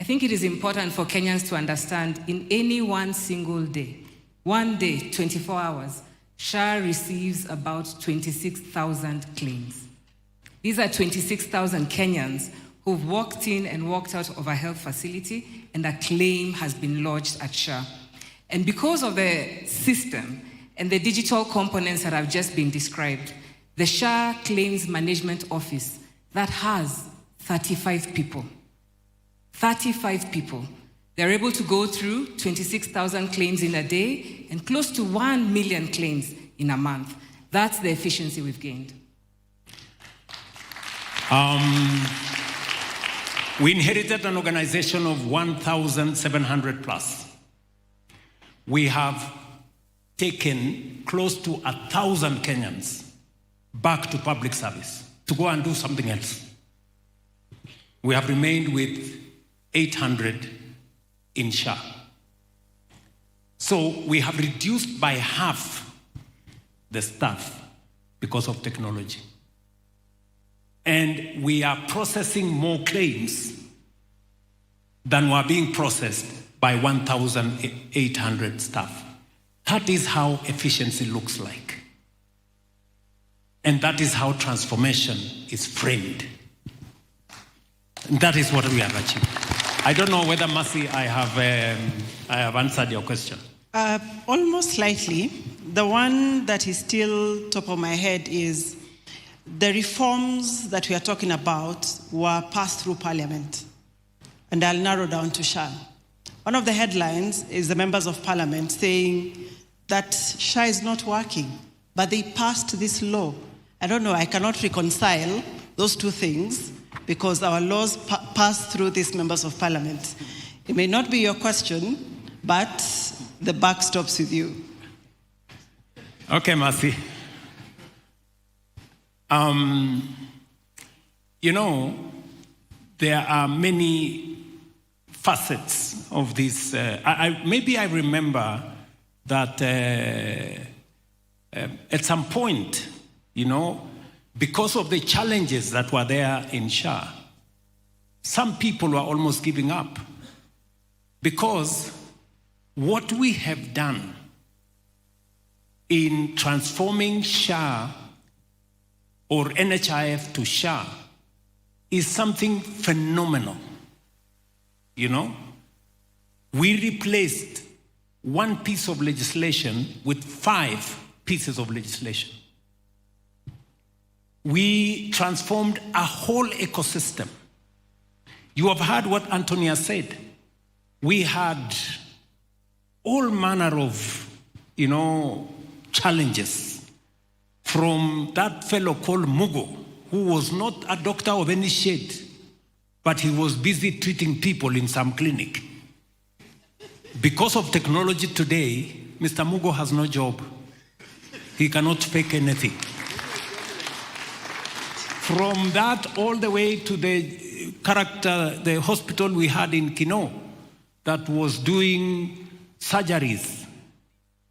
I think it is important for Kenyans to understand in any one single day, 24 hours, SHA receives about 26,000 claims. These are 26,000 Kenyans who've walked in and walked out of a health facility and a claim has been lodged at SHA. And because of the system and the digital components that have just been described, the SHA Claims Management Office that has 35 people. 35 people. They're able to go through 26,000 claims in a day and close to 1 million claims in a month. That's the efficiency we've gained. We inherited an organization of 1,700 plus. We have taken close to 1,000 Kenyans back to public service to go and do something else. We have remained with 800 in SHA. So we have reduced by half the staff because of technology. And we are processing more claims than were being processed by 1,800 staff. That is how efficiency looks like. And that is how transformation is framed. And that is what we have achieved. I don't know whether, Mercy, I have answered your question. Almost slightly. The one that is still top of my head is the reforms that we are talking about were passed through Parliament. And I'll narrow down to SHA. One of the headlines is the members of Parliament saying that SHA is not working, but they passed this law. I don't know, I cannot reconcile those two things because our laws pass through these members of Parliament. It may not be your question, but the buck stops with you. Okay, Mercy. You know, there are many facets of this. Maybe I remember that at some point, because of the challenges that were there in SHA, some people were almost giving up. Because what we have done in transforming SHA or NHIF to SHA is something phenomenal. We replaced one piece of legislation with 5 pieces of legislation. We transformed a whole ecosystem. You have heard what Antonia said. We had all manner of, challenges from that fellow called Mugo, who was not a doctor of any shade, but he was busy treating people in some clinic. Because of technology today, Mr. Mugo has no job. He cannot fake anything. From that all the way to the hospital we had in Kino that was doing surgeries,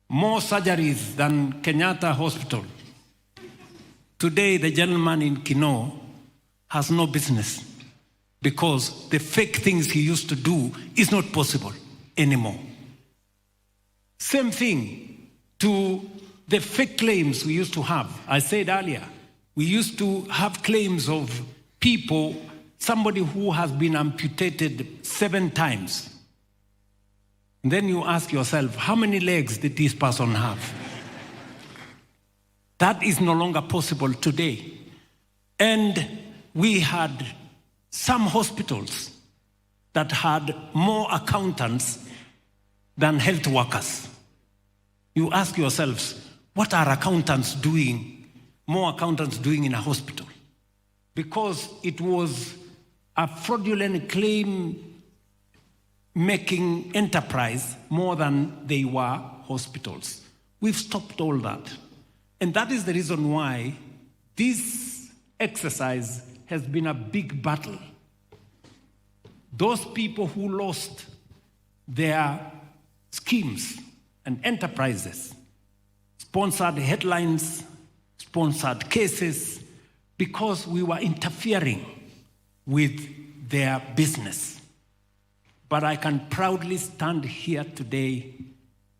more surgeries than Kenyatta Hospital. Today, the gentleman in Kino has no business because the fake things he used to do is not possible anymore. Same thing to the fake claims we used to have. I said earlier, we used to have claims of people, somebody who has been amputated 7 times. And then you ask yourself, how many legs did this person have? That is no longer possible today. And we had some hospitals that had more accountants than health workers. You ask yourselves, what are accountants doing, more accountants doing in a hospital? Because it was a fraudulent claim making enterprise more than they were hospitals. We've stopped all that. And that is the reason why this exercise has been a big battle. Those people who lost their schemes and enterprises, sponsored headlines, sponsored cases, because we were interfering with their business. But I can proudly stand here today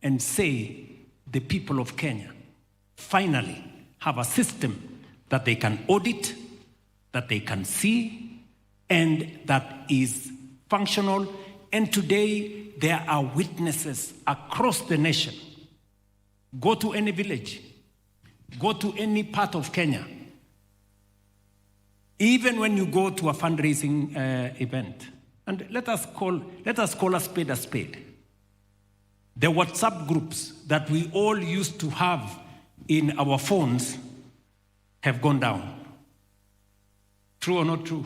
and say the people of Kenya finally have a system that they can audit, that they can see, and that is functional. And today there are witnesses across the nation. Go to any village, go to any part of Kenya. Even when you go to a fundraising event, and let us call a spade a spade. The WhatsApp groups that we all used to have in our phones have gone down. True or not true?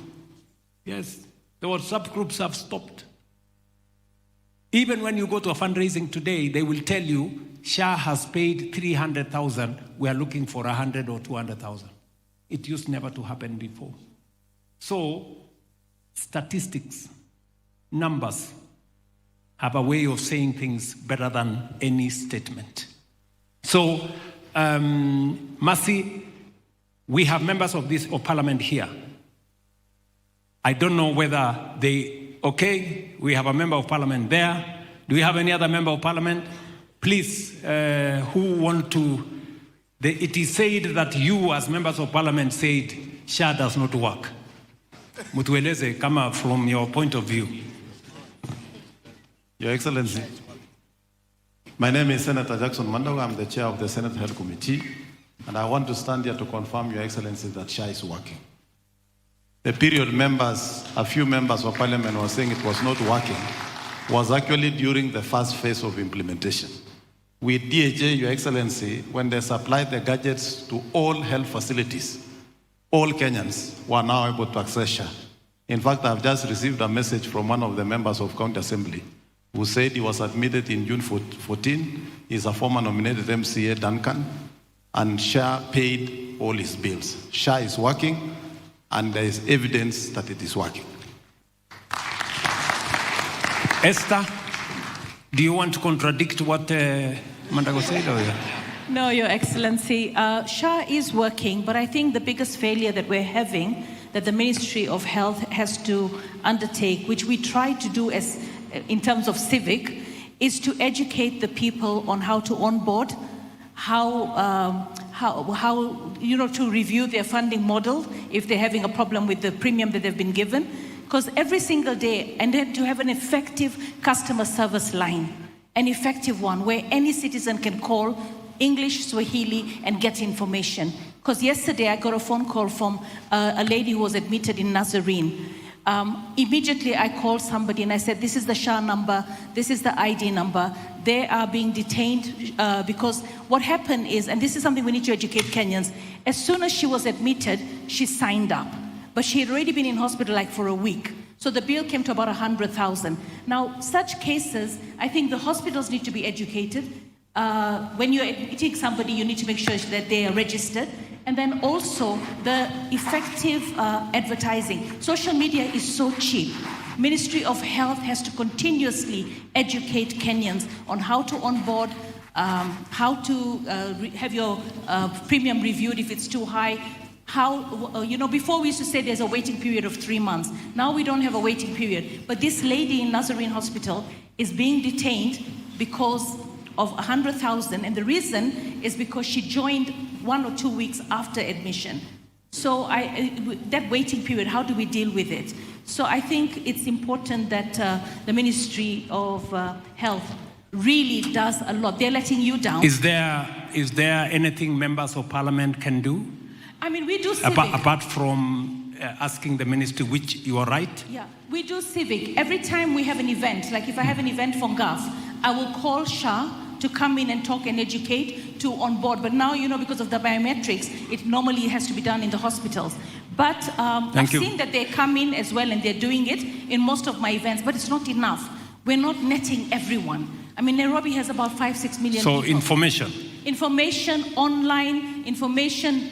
Yes, the WhatsApp groups have stopped. Even when you go to a fundraising today, they will tell you, SHA has paid 300,000, we are looking for 100 or 200,000. It used never to happen before. So, statistics, numbers have a way of saying things better than any statement. So, Mercy, we have members of parliament here. I don't know whether we have a member of parliament there. Do we have any other member of parliament? Please, who want to, it is said that you as members of parliament said SHA does not work. Mutueleze, come from your point of view. Your Excellency, my name is Senator Jackson Mandago. I'm the chair of the Senate Health Committee, and I want to stand here to confirm, Your Excellency, that SHA is working. The period a few members of parliament were saying it was not working, was actually during the first phase of implementation. With DHA, Your Excellency, when they supplied the gadgets to all health facilities, all Kenyans were now able to access SHA. In fact, I've just received a message from one of the members of County Assembly who said he was admitted in June 14. He's a former nominated MCA, Duncan, and SHA paid all his bills. SHA is working, and there is evidence that it is working. Esther, do you want to contradict what Mandago said? Or? No, Your Excellency. SHA is working, but I think the biggest failure that we're having, that the Ministry of Health has to undertake, which we try to do as in terms of civic, is to educate the people on how to onboard, how to review their funding model if they're having a problem with the premium that they've been given. Because every single day, and then to have an effective customer service line, an effective one where any citizen can call English, Swahili, and get information. Because yesterday I got a phone call from a lady who was admitted in Nazarene. Immediately I called somebody and I said, this is the SHA number, this is the ID number. They are being detained because what happened is, and this is something we need to educate Kenyans, as soon as she was admitted, she signed up. But she had already been in hospital like for a week. So the bill came to about 100,000. Now, such cases, I think the hospitals need to be educated. When you're admitting somebody, you need to make sure that they are registered. And then also the effective advertising. Social media is so cheap. Ministry of Health has to continuously educate Kenyans on how to onboard, how to have your premium reviewed if it's too high. How, before we used to say there's a waiting period of 3 months. Now we don't have a waiting period. But this lady in Nazarene Hospital is being detained because of 100,000, and the reason is because she joined 1 or 2 weeks after admission. So that waiting period, how do we deal with it? So I think it's important that the Ministry of Health really does a lot. They're letting you down. Is there anything members of parliament can do? I mean, we do civic. Apart from asking the ministry, which you are right? Yeah, we do civic. Every time we have an event, like if I have an event for GAF, I will call SHA to come in and talk and educate to on board. But now, because of the biometrics, it normally has to be done in the hospitals. But I've seen that they come in as well and they're doing it in most of my events, but it's not enough. We're not netting everyone. I mean, Nairobi has about 5-6 million So people. Information Online, information,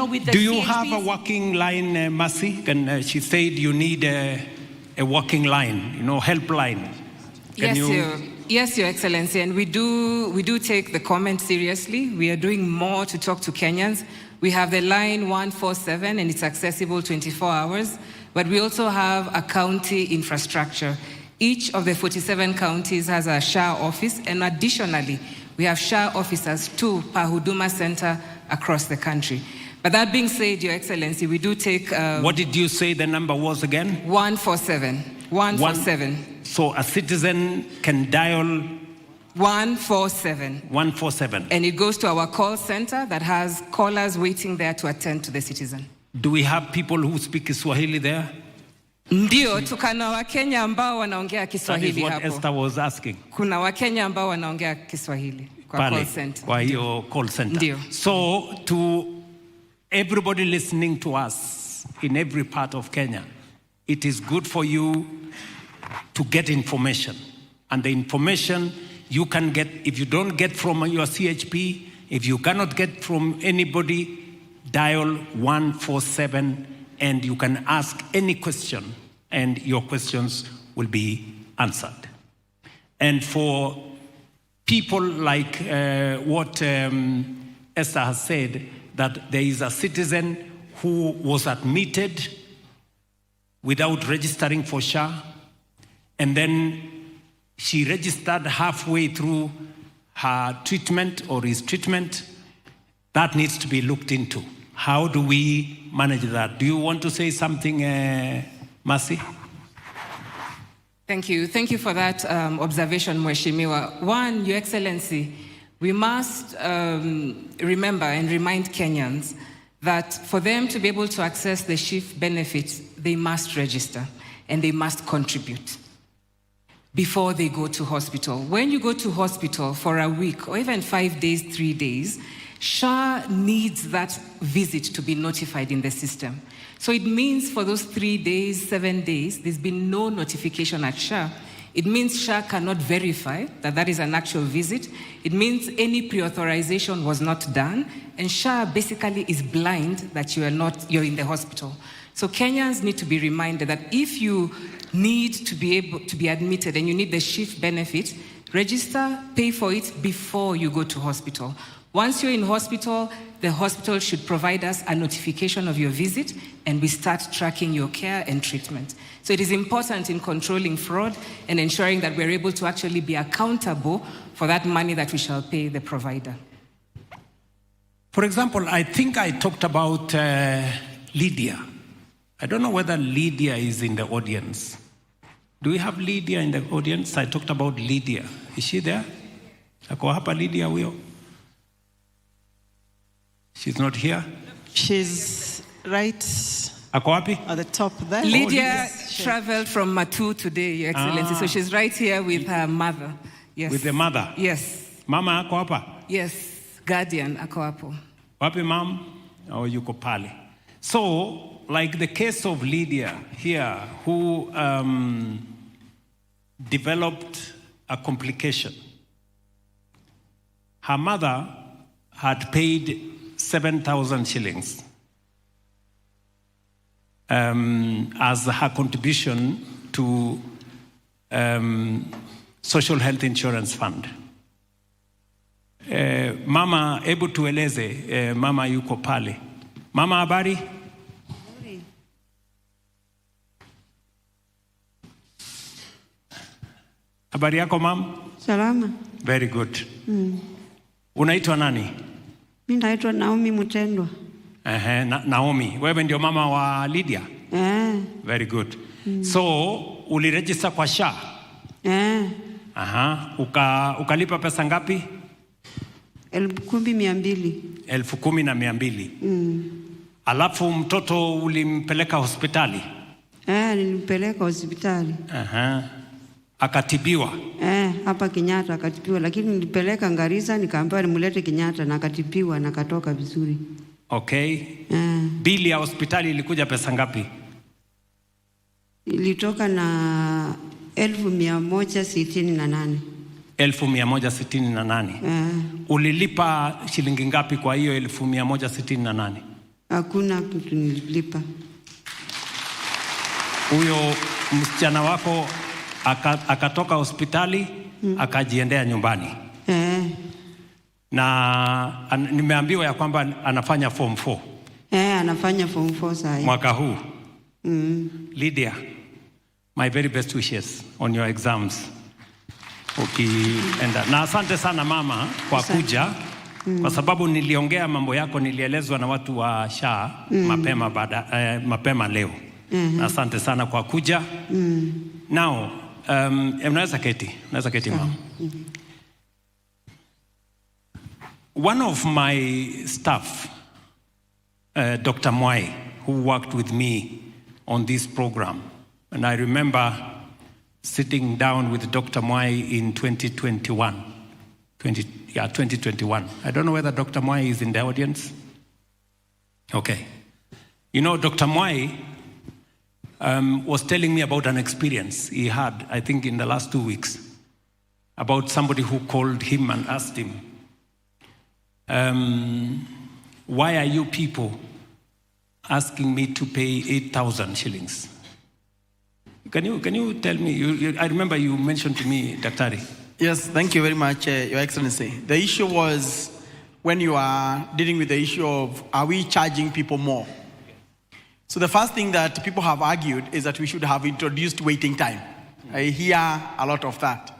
with the Do you CHPs. have a working line, Mercy? She said you need a working line, helpline. Yes, Your Excellency, and we do take the comment seriously. We are doing more to talk to Kenyans. We have the line 147, and it's accessible 24 hours, but we also have a county infrastructure. Each of the 47 counties has a SHA office, and additionally, we have SHA officers too per Huduma Center across the country. But that being said, Your Excellency, we do take... what did you say the number was again? 147. 147. So a citizen can dial 147. 147. And it goes to our call center that has callers waiting there to attend to the citizen. Do we have people who speak Swahili there? Ndio, tukana Wakenya ambao wanaongea Kiswahili hapo. That is what Esther was asking. Kuna Wakenya ambao wanaongea Kiswahili kwa call center. Kwa hiyo call center. Ndio. So to everybody listening to us in every part of Kenya, it is good for you to get information. And the information you can get, if you don't get from your CHP, if you cannot get from anybody, dial 147 and you can ask any question and your questions will be answered. And for people like what Esther has said, that there is a citizen who was admitted without registering for SHA, and then she registered halfway through her treatment or his treatment, that needs to be looked into. How do we manage that? Do you want to say something, Mercy? Thank you. Thank you for that observation, Mheshimiwa. One, Your Excellency, we must remember and remind Kenyans that for them to be able to access the SHIF benefits, they must register and they must contribute before they go to hospital. When you go to hospital for a week or even 5 days, 3 days, SHA needs that visit to be notified in the system. So it means for those 3 days, 7 days, there's been no notification at SHA. It means SHA cannot verify that that is an actual visit. It means any pre-authorization was not done, and SHA basically is blind that you're in the hospital. So Kenyans need to be reminded that if you need to be able to be admitted and you need the shift benefit, register, pay for it before you go to hospital. Once you're in hospital, the hospital should provide us a notification of your visit and we start tracking your care and treatment. So it is important in controlling fraud and ensuring that we're able to actually be accountable for that money that we shall pay the provider. For example, I think I talked about Lydia. I don't know whether Lydia is in the audience. Do we have Lydia in the audience? I talked about Lydia. Is she there? Ako hapa Lydia huyo? She's not here? She's right Ako wapi? at the top there. Lydia traveled from Matu today, Your Excellency. So she's right here with her mother. Yes. With the mother? Yes. Mama ako hapa? Yes. Guardian ako hapo. Wapi mam? Oh, yuko pale. So, like the case of Lydia here, who developed a complication. Her mother had paid 7,000 shillings as her contribution to social health insurance fund. Mama, hebu tueleze, mama yuko pale. Mama, habari? Habari yako mam? Salama. Very good. Unaitwa nani? Mimi naitwa Naomi Mutendwa. Naomi, wewe ndio mama wa Lydia? Very good. So, uliregister kwa SHA? Ukalipa pesa ngapi? 10,200. 10,200. Alafu mtoto ulimpeleka hospitali? Nilimpeleka hospitali. Akatibiwa? Hapa Kenyatta akatibiwa, lakini nilipeleka Garissa nikaambiwa nimlete Kenyatta na akatibiwa na katoka vizuri. Okay. Bili ya hospitali ilikuja pesa ngapi? Ilitoka na 1,168. 1,168. Ulilipa shilingi ngapi kwa hiyo 1,168? Hakuna kitu nililipa. Huyo msichana wako akatoka hospitali akajiendea nyumbani. Na nimeambiwa ya kwamba anafanya form 4. Anafanya form 4 sasa. Mwaka huu. Lydia, my very best wishes on your exams. Ukienda. Na asante sana mama kwa kuja. Kwa sababu niliongea mambo yako, nilielezwa na watu wa SHA mapema leo. Asante sana kwa kuja. Now, unaweza keti mama. One of my staff, Dr. Mwai, who worked with me on this program, and I remember sitting down with Dr. Mwai in 2021. 2021. I don't know whether Dr. Mwai is in the audience. Okay. You know, Dr. Mwai was telling me about an experience he had, I think in the last 2 weeks, about somebody who called him and asked him, why are you people asking me to pay 8,000 shillings? Can you tell me? I remember you mentioned to me, Daktari. Yes, thank you very much, Your Excellency. The issue was when you are dealing with the issue of, are we charging people more? So the first thing that people have argued is that we should have introduced waiting time. I hear a lot of that.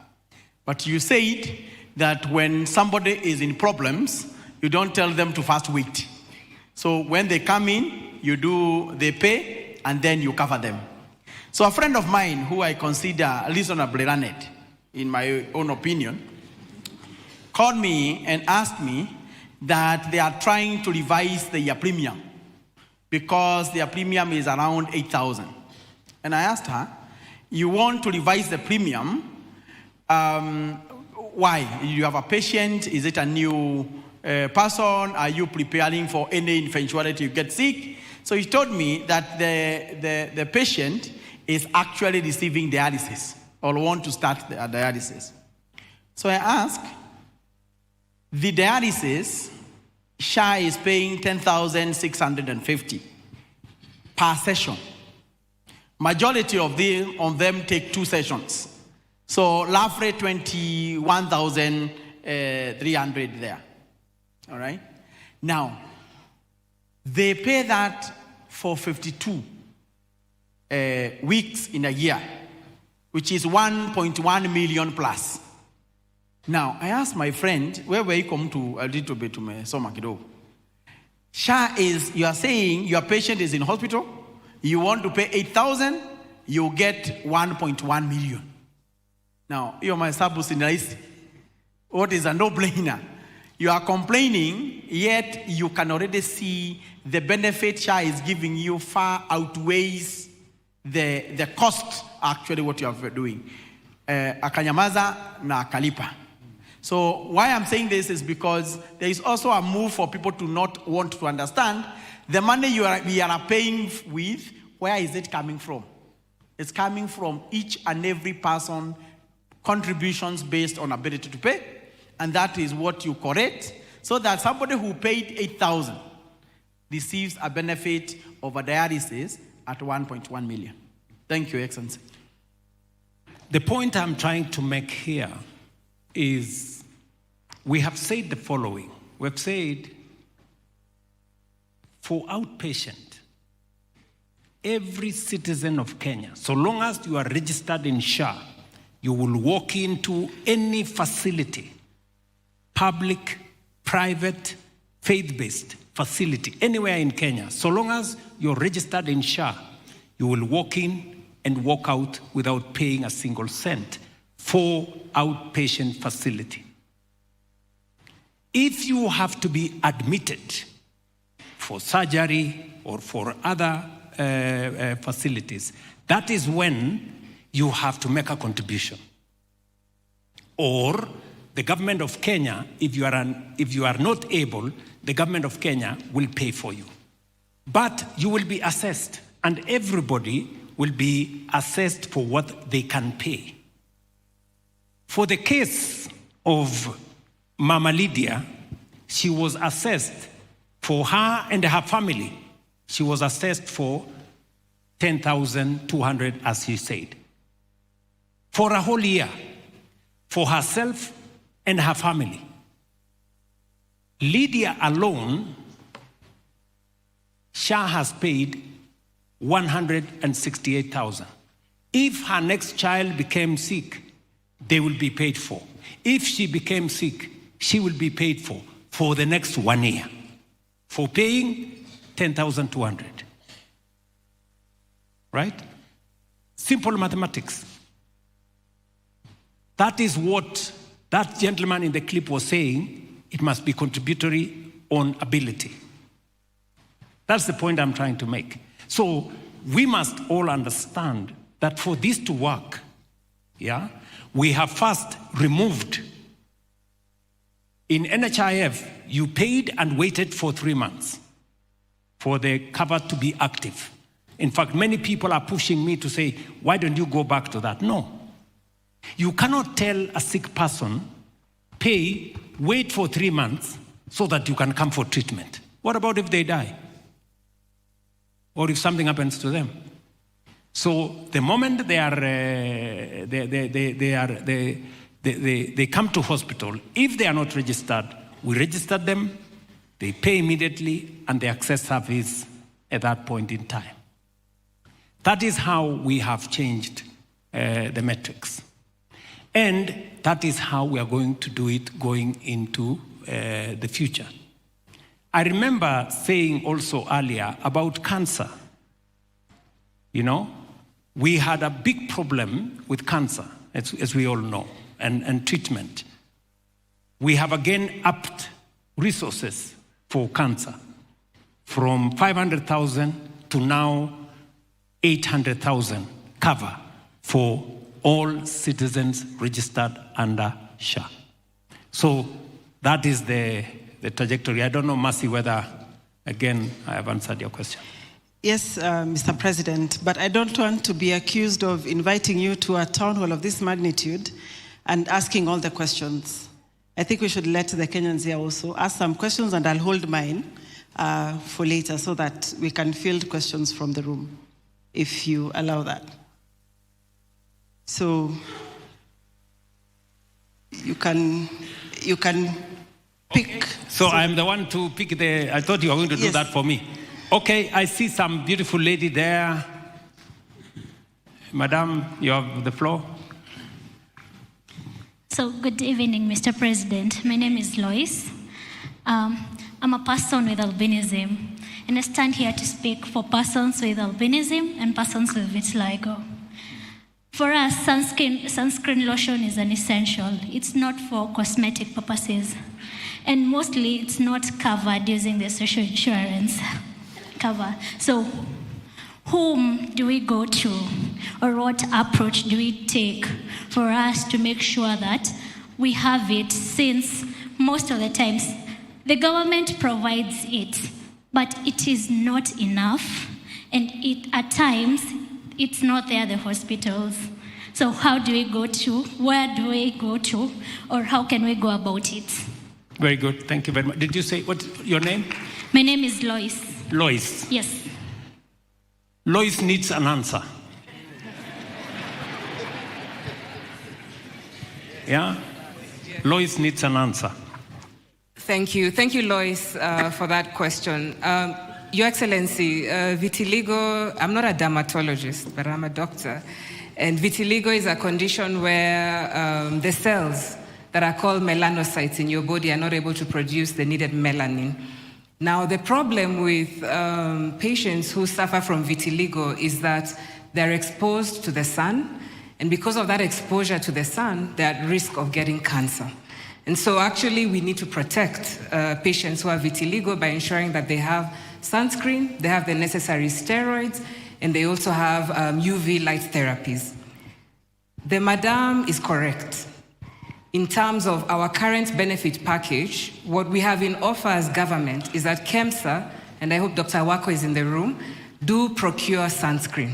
But you said that when somebody is in problems, you don't tell them to first wait. So when they come in, they pay, and then you cover them. So a friend of mine who I consider reasonably learned, in my own opinion, called me and asked me that they are trying to revise their premium because their premium is around 8,000. And I asked her, you want to revise the premium? Why? You have a patient? Is it a new person? Are you preparing for any eventuality you get sick? So he told me that the patient is actually receiving dialysis or want to start the dialysis. So I asked, the dialysis, SHA is paying 10,650 per session. Majority of them take 2 sessions. So roughly 21,300 there. All right? Now, they pay that for 52 weeks in a year, which is 1.1 million plus. Now, I asked my friend, where were you come to a little bit to me, so Makido? SHA is, you are saying your patient is in hospital, you want to pay 8,000, you get 1.1 million. Now, you're my sabus in what is a no-brainer? You are complaining, yet you can already see the benefit SHA is giving you far outweighs the cost, actually, what you are doing. Akanyamaza na kalipa. So why I'm saying this is because there is also a move for people to not want to understand the money we are paying with, where is it coming from? It's coming from each and every person, contributions based on ability to pay, and that is what you correct, so that somebody who paid 8,000 receives a benefit of a dialysis at 1.1 million. Thank you, Excellency. The point I'm trying to make here is we have said the following. We have said for outpatient, every citizen of Kenya, so long as you are registered in SHA, you will walk into any facility, public, private, faith-based facility, anywhere in Kenya. So long as you're registered in SHA, you will walk in and walk out without paying a single cent for outpatient facility. If you have to be admitted for surgery or for other facilities, that is when you have to make a contribution. Or the government of Kenya, if you are not able, the government of Kenya will pay for you. But you will be assessed, and everybody will be assessed for what they can pay. For the case of Mama Lydia, she was assessed for her and her family. She was assessed for 10,200, as she said, for a whole year, for herself and her family. Lydia alone, SHA has paid 168,000. If her next child became sick, they will be paid for. If she became sick, she will be paid for the next 1 year, for paying 10,200. Right? Simple mathematics. That is what that gentleman in the clip was saying. It must be contributory on ability. That's the point I'm trying to make. So we must all understand that for this to work, yeah, we have first removed. In NHIF, you paid and waited for 3 months for the cover to be active. In fact, many people are pushing me to say, why don't you go back to that? No. You cannot tell a sick person, pay, wait for 3 months so that you can come for treatment. What about if they die? Or if something happens to them? So the moment they come to hospital, if they are not registered, we register them, they pay immediately, and they access service at that point in time. That is how we have changed the metrics. And that is how we are going to do it going into the future. I remember saying also earlier about cancer. You know, we had a big problem with cancer, as we all know, and treatment. We have again upped resources for cancer from 500,000 to now 800,000 cover for all citizens registered under SHA. So that is the trajectory. I don't know, Mercy, whether, again, I have answered your question. Yes, Mr. President, but I don't want to be accused of inviting you to a town hall of this magnitude and asking all the questions. I think we should let the Kenyans here also ask some questions, and I'll hold mine for later so that we can field questions from the room. if you allow that. So you can pick. So I'm the one to pick I thought you were going to do that for me. Okay, I see some beautiful lady there. Madam, you have the floor. So good evening, Mr. President. My name is Lois. I'm a person with albinism, and I stand here to speak for persons with albinism and persons with vitiligo. For us, sunscreen lotion is an essential. It's not for cosmetic purposes. And mostly it's not covered using the social insurance cover. So whom do we go to, or what approach do we take for us to make sure that we have it, since most of the times the government provides it, but it is not enough, and at times it's not there at the hospitals. So how do we go to, where do we go to, or how can we go about it? Very good, thank you very much. Did you say, what's your name? My name is Lois. Lois. Yes. Lois needs an answer. Yeah? Lois needs an answer. Thank you, Lois, for that question. Your Excellency, vitiligo, I'm not a dermatologist, but I'm a doctor. And vitiligo is a condition where the cells that are called melanocytes in your body are not able to produce the needed melanin. Now, the problem with patients who suffer from vitiligo is that they're exposed to the sun, and because of that exposure to the sun, they're at risk of getting cancer. And so actually we need to protect patients who have vitiligo by ensuring that they have sunscreen, they have the necessary steroids, and they also have UV light therapies. The madam is correct. In terms of our current benefit package, what we have in offer as government is that KEMSA, and I hope Dr. Wako is in the room, do procure sunscreen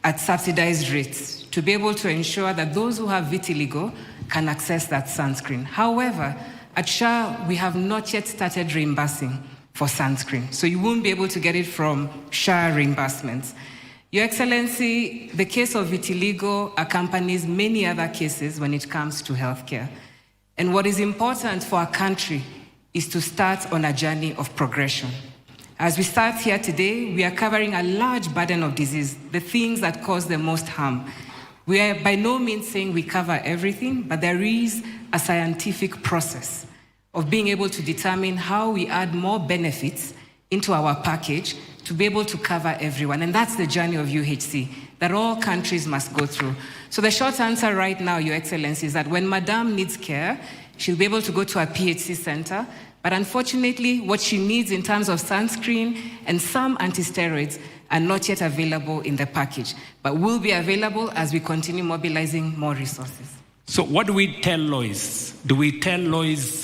at subsidized rates to be able to ensure that those who have vitiligo can access that sunscreen. However, at SHA, we have not yet started reimbursing for sunscreen, so you won't be able to get it from SHA reimbursements. Your Excellency, the case of vitiligo accompanies many other cases when it comes to healthcare. And what is important for our country is to start on a journey of progression. As we start here today, we are covering a large burden of disease, the things that cause the most harm. We are by no means saying we cover everything, but there is a scientific process of being able to determine how we add more benefits into our package to be able to cover everyone. And that's the journey of UHC that all countries must go through. So the short answer right now, Your Excellency, is that when Madame needs care, she'll be able to go to a PHC center. But unfortunately, what she needs in terms of sunscreen and some antisteroids are not yet available in the package, but will be available as we continue mobilizing more resources. So what do we tell Lois? Do we tell Lois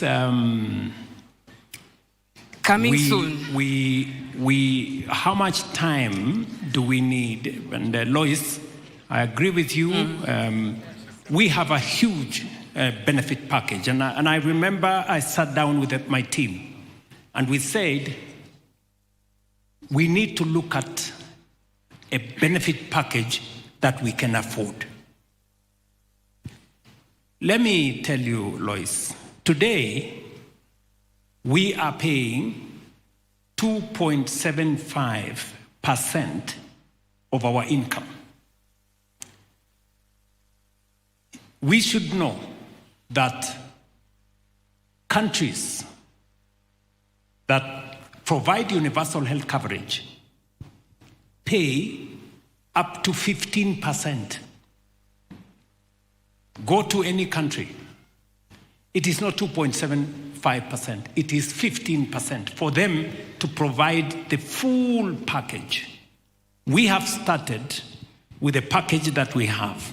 coming soon? How much time do we need? And Lois, I agree with you. We have a huge benefit package. And I remember I sat down with my team and we said, we need to look at a benefit package that we can afford. Let me tell you, Lois, today we are paying 2.75% of our income. We should know that countries that provide universal health coverage pay up to 15%. Go to any country. It is not 2.75%, it is 15% for them to provide the full package. We have started with the package that we have.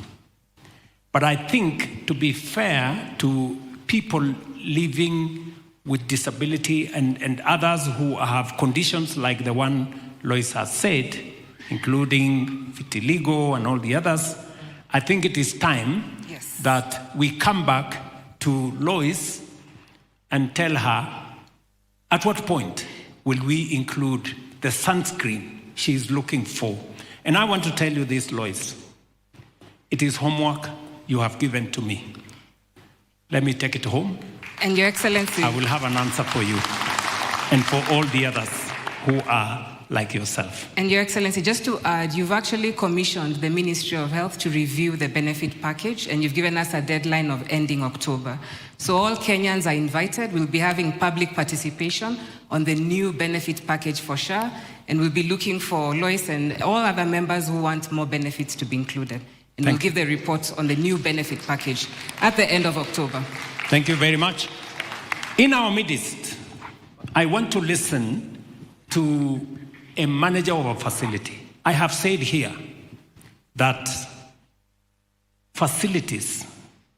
But I think, to be fair to people living with disability and others who have conditions like the one Lois has said, including vitiligo and all the others, I think it is time that we come back to Lois and tell her at what point will we include the sunscreen she is looking for. And I want to tell you this, Lois. It is homework you have given to me. Let me take it home. And Your Excellency, I will have an answer for you and for all the others who are like yourself. And Your Excellency, just to add, you've actually commissioned the Ministry of Health to review the benefit package, and you've given us a deadline of ending October. So all Kenyans are invited. We'll be having public participation on the new benefit package for SHA, and we'll be looking for Lois and all other members who want more benefits to be included. And we'll give the reports on the new benefit package at the end of October. Thank you very much. In our midst, I want to listen to a manager of a facility. I have said here that facilities,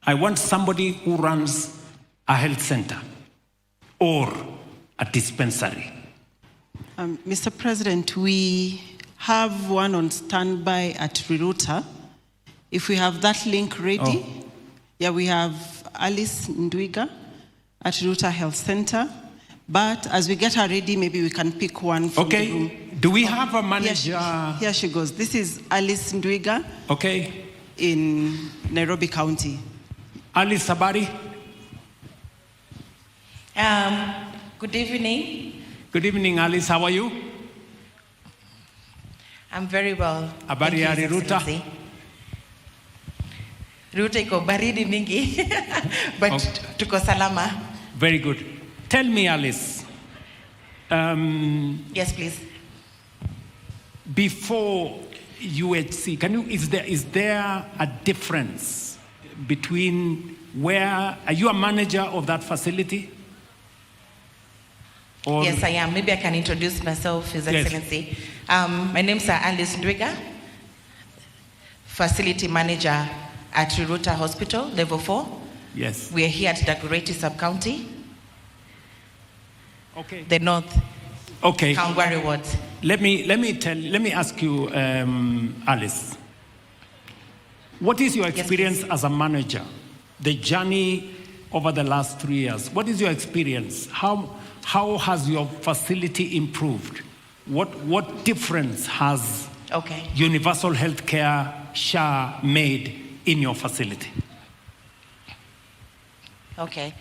I want somebody who runs a health center or a dispensary. Mr. President, we have one on standby at Riruta. If we have that link ready, yeah, we have Alice Ndwiga at Riruta Health Center. But as we get her ready, maybe we can pick one from the room. Do we have a manager? Here she goes. This is Alice Ndwiga. Okay. In Nairobi County. Alice Sabari. Good evening. Good evening, Alice. How are you? I'm very well. Habari ya Riruta? Riruta iko baridi mingi, but tuko salama. Very good. Tell me, Alice. Yes, please. Before UHC, is there a difference between are you a manager of that facility? Or Yes, I am. Maybe I can introduce myself, His Excellency. My name is Alice Ndwiga, Facility Manager at Riruta Hospital, Level 4. Yes. We are here at Dagoretti Sub-County. Okay. The North. Okay. Kangwari Ward. Let me ask you, Alice. What is your experience as a manager? The journey over the last 3 years. What is your experience? How has your facility improved? What difference has universal healthcare SHA made in your facility? Okay.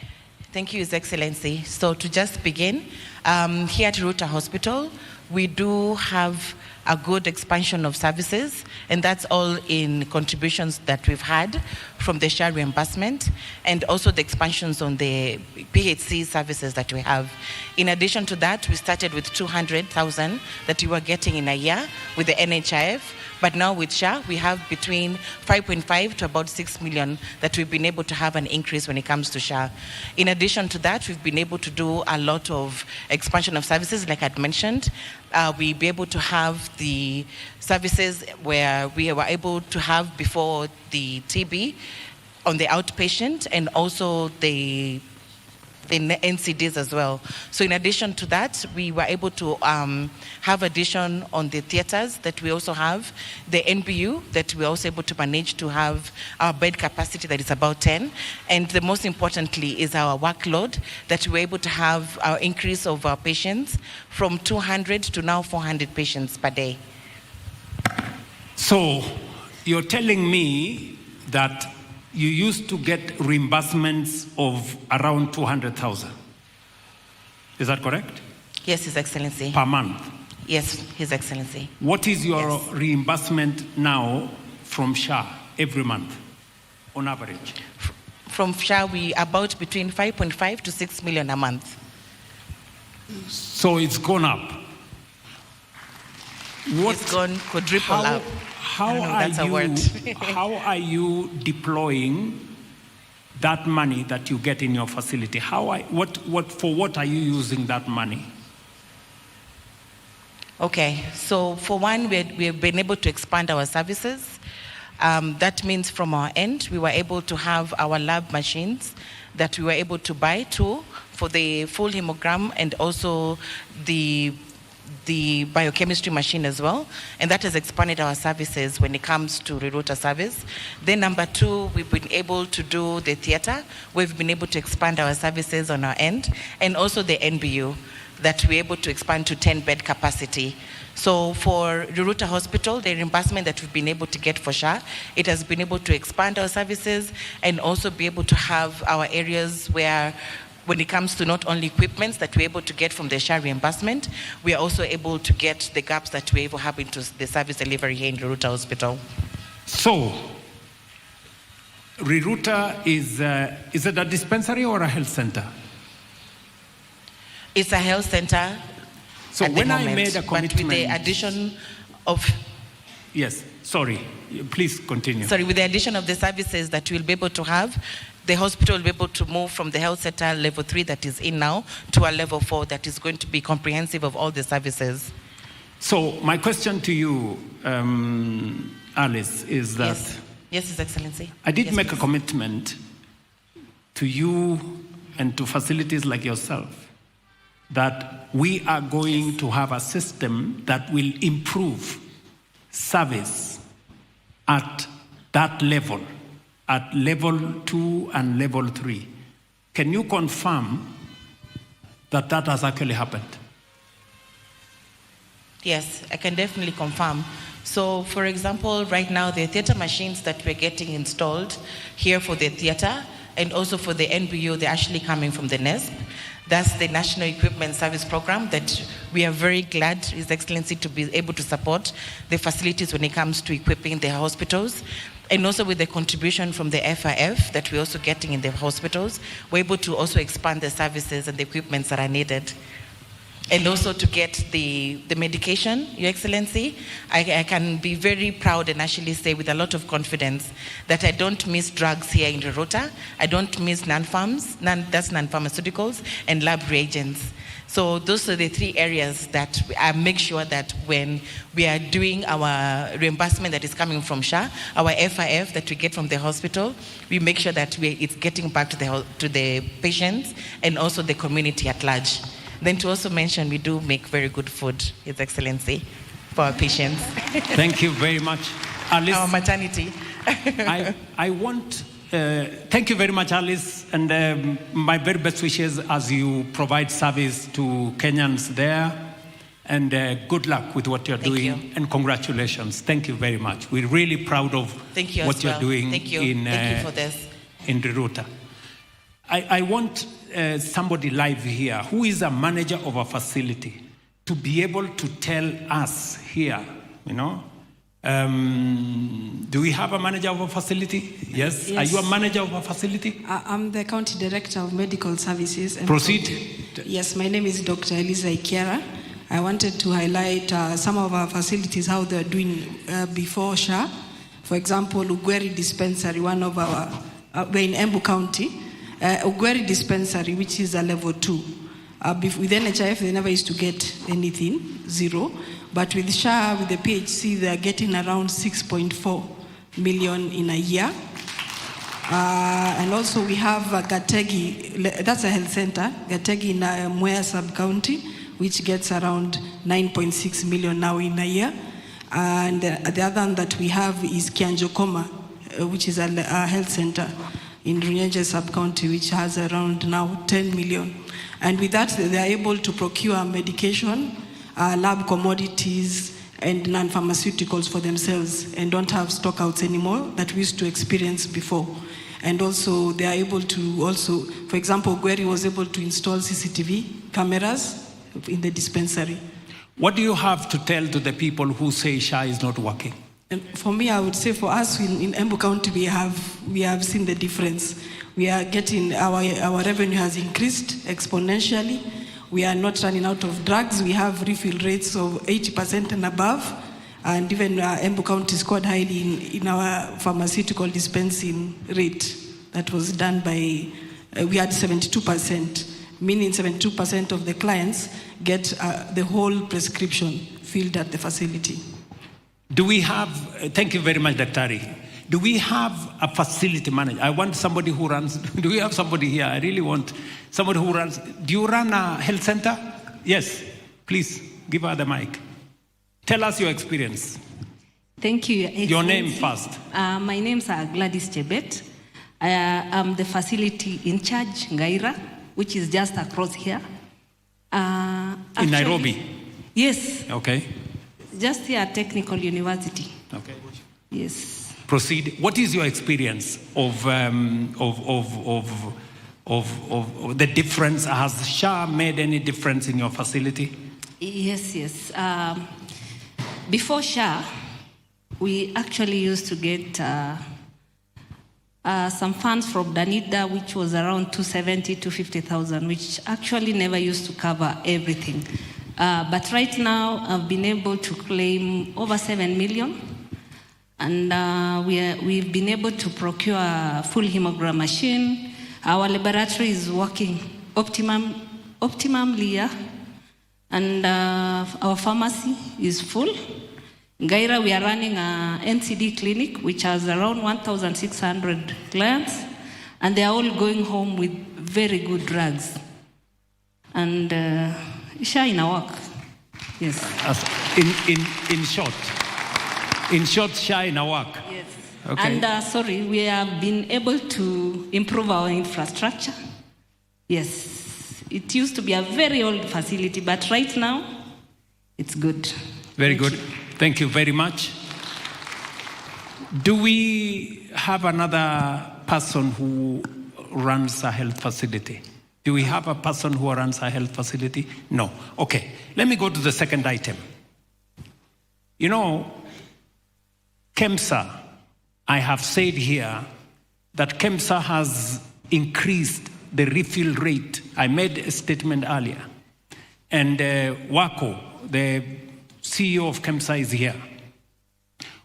Thank you, His Excellency. So to just begin, here at Riruta Hospital, we do have a good expansion of services, and that's all in contributions that we've had from the SHA reimbursement, and also the expansions on the PHC services that we have. In addition to that, we started with 200,000 that we were getting in a year with the NHIF, but now with SHA, we have between 5.5 to about 6 million that we've been able to have an increase when it comes to SHA. In addition to that, we've been able to do a lot of expansion of services, like I'd mentioned. We be able to have the services where we were able to have before the TB on the outpatient, and also the NCDs as well. So in addition to that, we were able to have addition on the theaters that we also have, the NBU that we're also able to manage to have our bed capacity that is about 10. And the most importantly is our workload, that we're able to have our increase of our patients from 200 to now 400 patients per day. So you're telling me that you used to get reimbursements of around 200,000. Is that correct? Yes, His Excellency. Per month? Yes, His Excellency. What is your reimbursement now from SHA every month, on average? From SHA, we about between 5.5 to 6 million a month. So it's gone up. It's gone quadruple up. How are you deploying that money that you get in your facility? For what are you using that money? Okay, so for one, we've been able to expand our services. That means from our end, we were able to have our lab machines that we were able to buy too for the full hemogram, and also the biochemistry machine as well, and that has expanded our services when it comes to Riruta service. Then number two, we've been able to do the theater. We've been able to expand our services on our end, and also the NBU. that we're able to expand to 10-bed capacity. So for Ruruta Hospital, the reimbursement that we've been able to get for SHA, it has been able to expand our services and also be able to have our areas where, when it comes to not only equipments that we're able to get from the SHA reimbursement, we are also able to get the gaps that we're able to have into the service delivery here in Ruruta Hospital. So, Ruruta is it a dispensary or a health center? It's a health center. So when I made a commitment, but with the addition of... Yes, sorry, please continue. Sorry, with the addition of the services that we'll be able to have, the hospital will be able to move from the health center level 3 that is in now to a level 4 that is going to be comprehensive of all the services. So my question to you, Alice, is that... Yes, His Excellency. I did make a commitment to you and to facilities like yourself that we are going to have a system that will improve service at that level, at level 2 and level 3. Can you confirm that that has actually happened? Yes, I can definitely confirm. So, for example, right now, the theater machines that we're getting installed here for the theater and also for the NBU, they're actually coming from the NESP. That's the National Equipment Service Program that we are very glad, His Excellency, to be able to support the facilities when it comes to equipping the hospitals. And also with the contribution from the FIF that we're also getting in the hospitals, we're able to also expand the services and the equipments that are needed. And also to get the medication, Your Excellency, I can be very proud and actually say with a lot of confidence that I don't miss drugs here in Ruruta. I don't miss non-pharmaceuticals and lab reagents. So those are the 3 areas that I make sure that when we are doing our reimbursement that is coming from SHA, our FIF that we get from the hospital, we make sure that it's getting back to the patients and also the community at large. Then to also mention, we do make very good food, His Excellency, for our patients. Thank you very much, Alice. Our maternity. I want, thank you very much, Alice, and my very best wishes as you provide service to Kenyans there, and good luck with what you're doing, and congratulations. Thank you very much. We're really proud of what you're doing Thank you for this. In Ruruta. I want somebody live here who is a manager of a facility to be able to tell us here, you know, do we have a manager of a facility? Yes. Are you a manager of a facility? I'm the County Director of Medical Services. And Proceed. Yes, my name is Dr. Eliza Ikiara. I wanted to highlight some of our facilities, how they're doing before SHA. For example, Ugweri Dispensary, one of our, we're in Embu County. Ugweri Dispensary, which is a level 2. With NHIF, they never used to get anything, 0. But with SHA, with the PHC, they are getting around 6.4 million in a year. And also we have Gategi, that's a health center, Gategi in Mwea sub-county, which gets around 9.6 million now in a year. And the other one that we have is Kianjokoma, which is a health center in Runyenje sub-county, which has around now 10 million. And with that, they are able to procure medication, lab commodities, and non-pharmaceuticals for themselves and don't have stockouts anymore that we used to experience before. And also, they are able to also, for example, Gweri was able to install CCTV cameras in the dispensary. What do you have to tell to the people who say SHA is not working? And for me, I would say for us in Embu County, we have seen the difference. We are getting, our revenue has increased exponentially. We are not running out of drugs. We have refill rates of 80% and above. And even Embu County scored highly in our pharmaceutical dispensing rate that was done by, we had 72%, meaning 72% of the clients get the whole prescription filled at the facility. Do we have, thank you very much, Daktari. Do we have a facility manager? I want somebody who runs, do we have somebody here? I really want somebody who runs, do you run a health center? Yes, please, give her the mic. Tell us your experience. Thank you. Your name first. My name is Gladys Chebet. I'm the facility in charge, Ngaira, which is just across here. Actually, in Nairobi? Yes. Okay. Just here at Technical University. Okay. Yes. Proceed. What is your experience of the difference? Has SHA made any difference in your facility? Yes. Before SHA, we actually used to get some funds from Danida, which was around 270 to 50,000, which actually never used to cover everything. But right now, I've been able to claim over 7 million, and we've been able to procure a full hemogram machine. Our laboratory is working optimally, and our pharmacy is full. In Gaira, we are running a NCD clinic, which has around 1,600 clients, and they are all going home with very good drugs. And SHA in our work, yes. In short, SHA in our work. Yes. Okay. And we have been able to improve our infrastructure. Yes, it used to be a very old facility, but right now, it's good. Very good. Thank you very much. Do we have another person who runs a health facility? Do we have a person who runs a health facility? No. Okay. Let me go to the second item. You know, KEMSA, I have said here that KEMSA has increased the refill rate. I made a statement earlier. And Wako, the CEO of KEMSA, is here.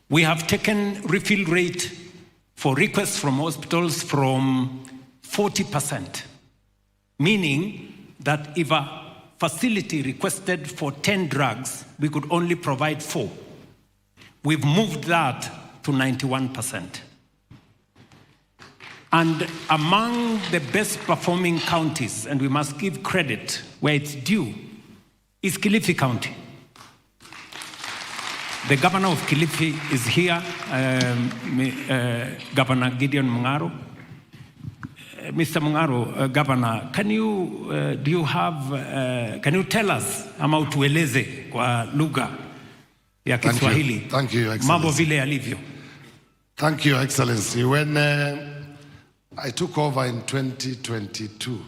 We have taken refill rate for requests from hospitals from 40%, meaning that if a facility requested for 10 drugs, we could only provide 4. We've moved that to 91%. And among the best performing counties, and we must give credit where it's due, is Kilifi County. The governor of Kilifi is here, Governor Gideon Mungaro. Mr. Mungaro, Governor, can you tell us ama utueleze kwa lugha ya Kiswahili? Thank you, Excellency. Mambo vile yalivyo. Thank you, Excellency. When I took over in 2022,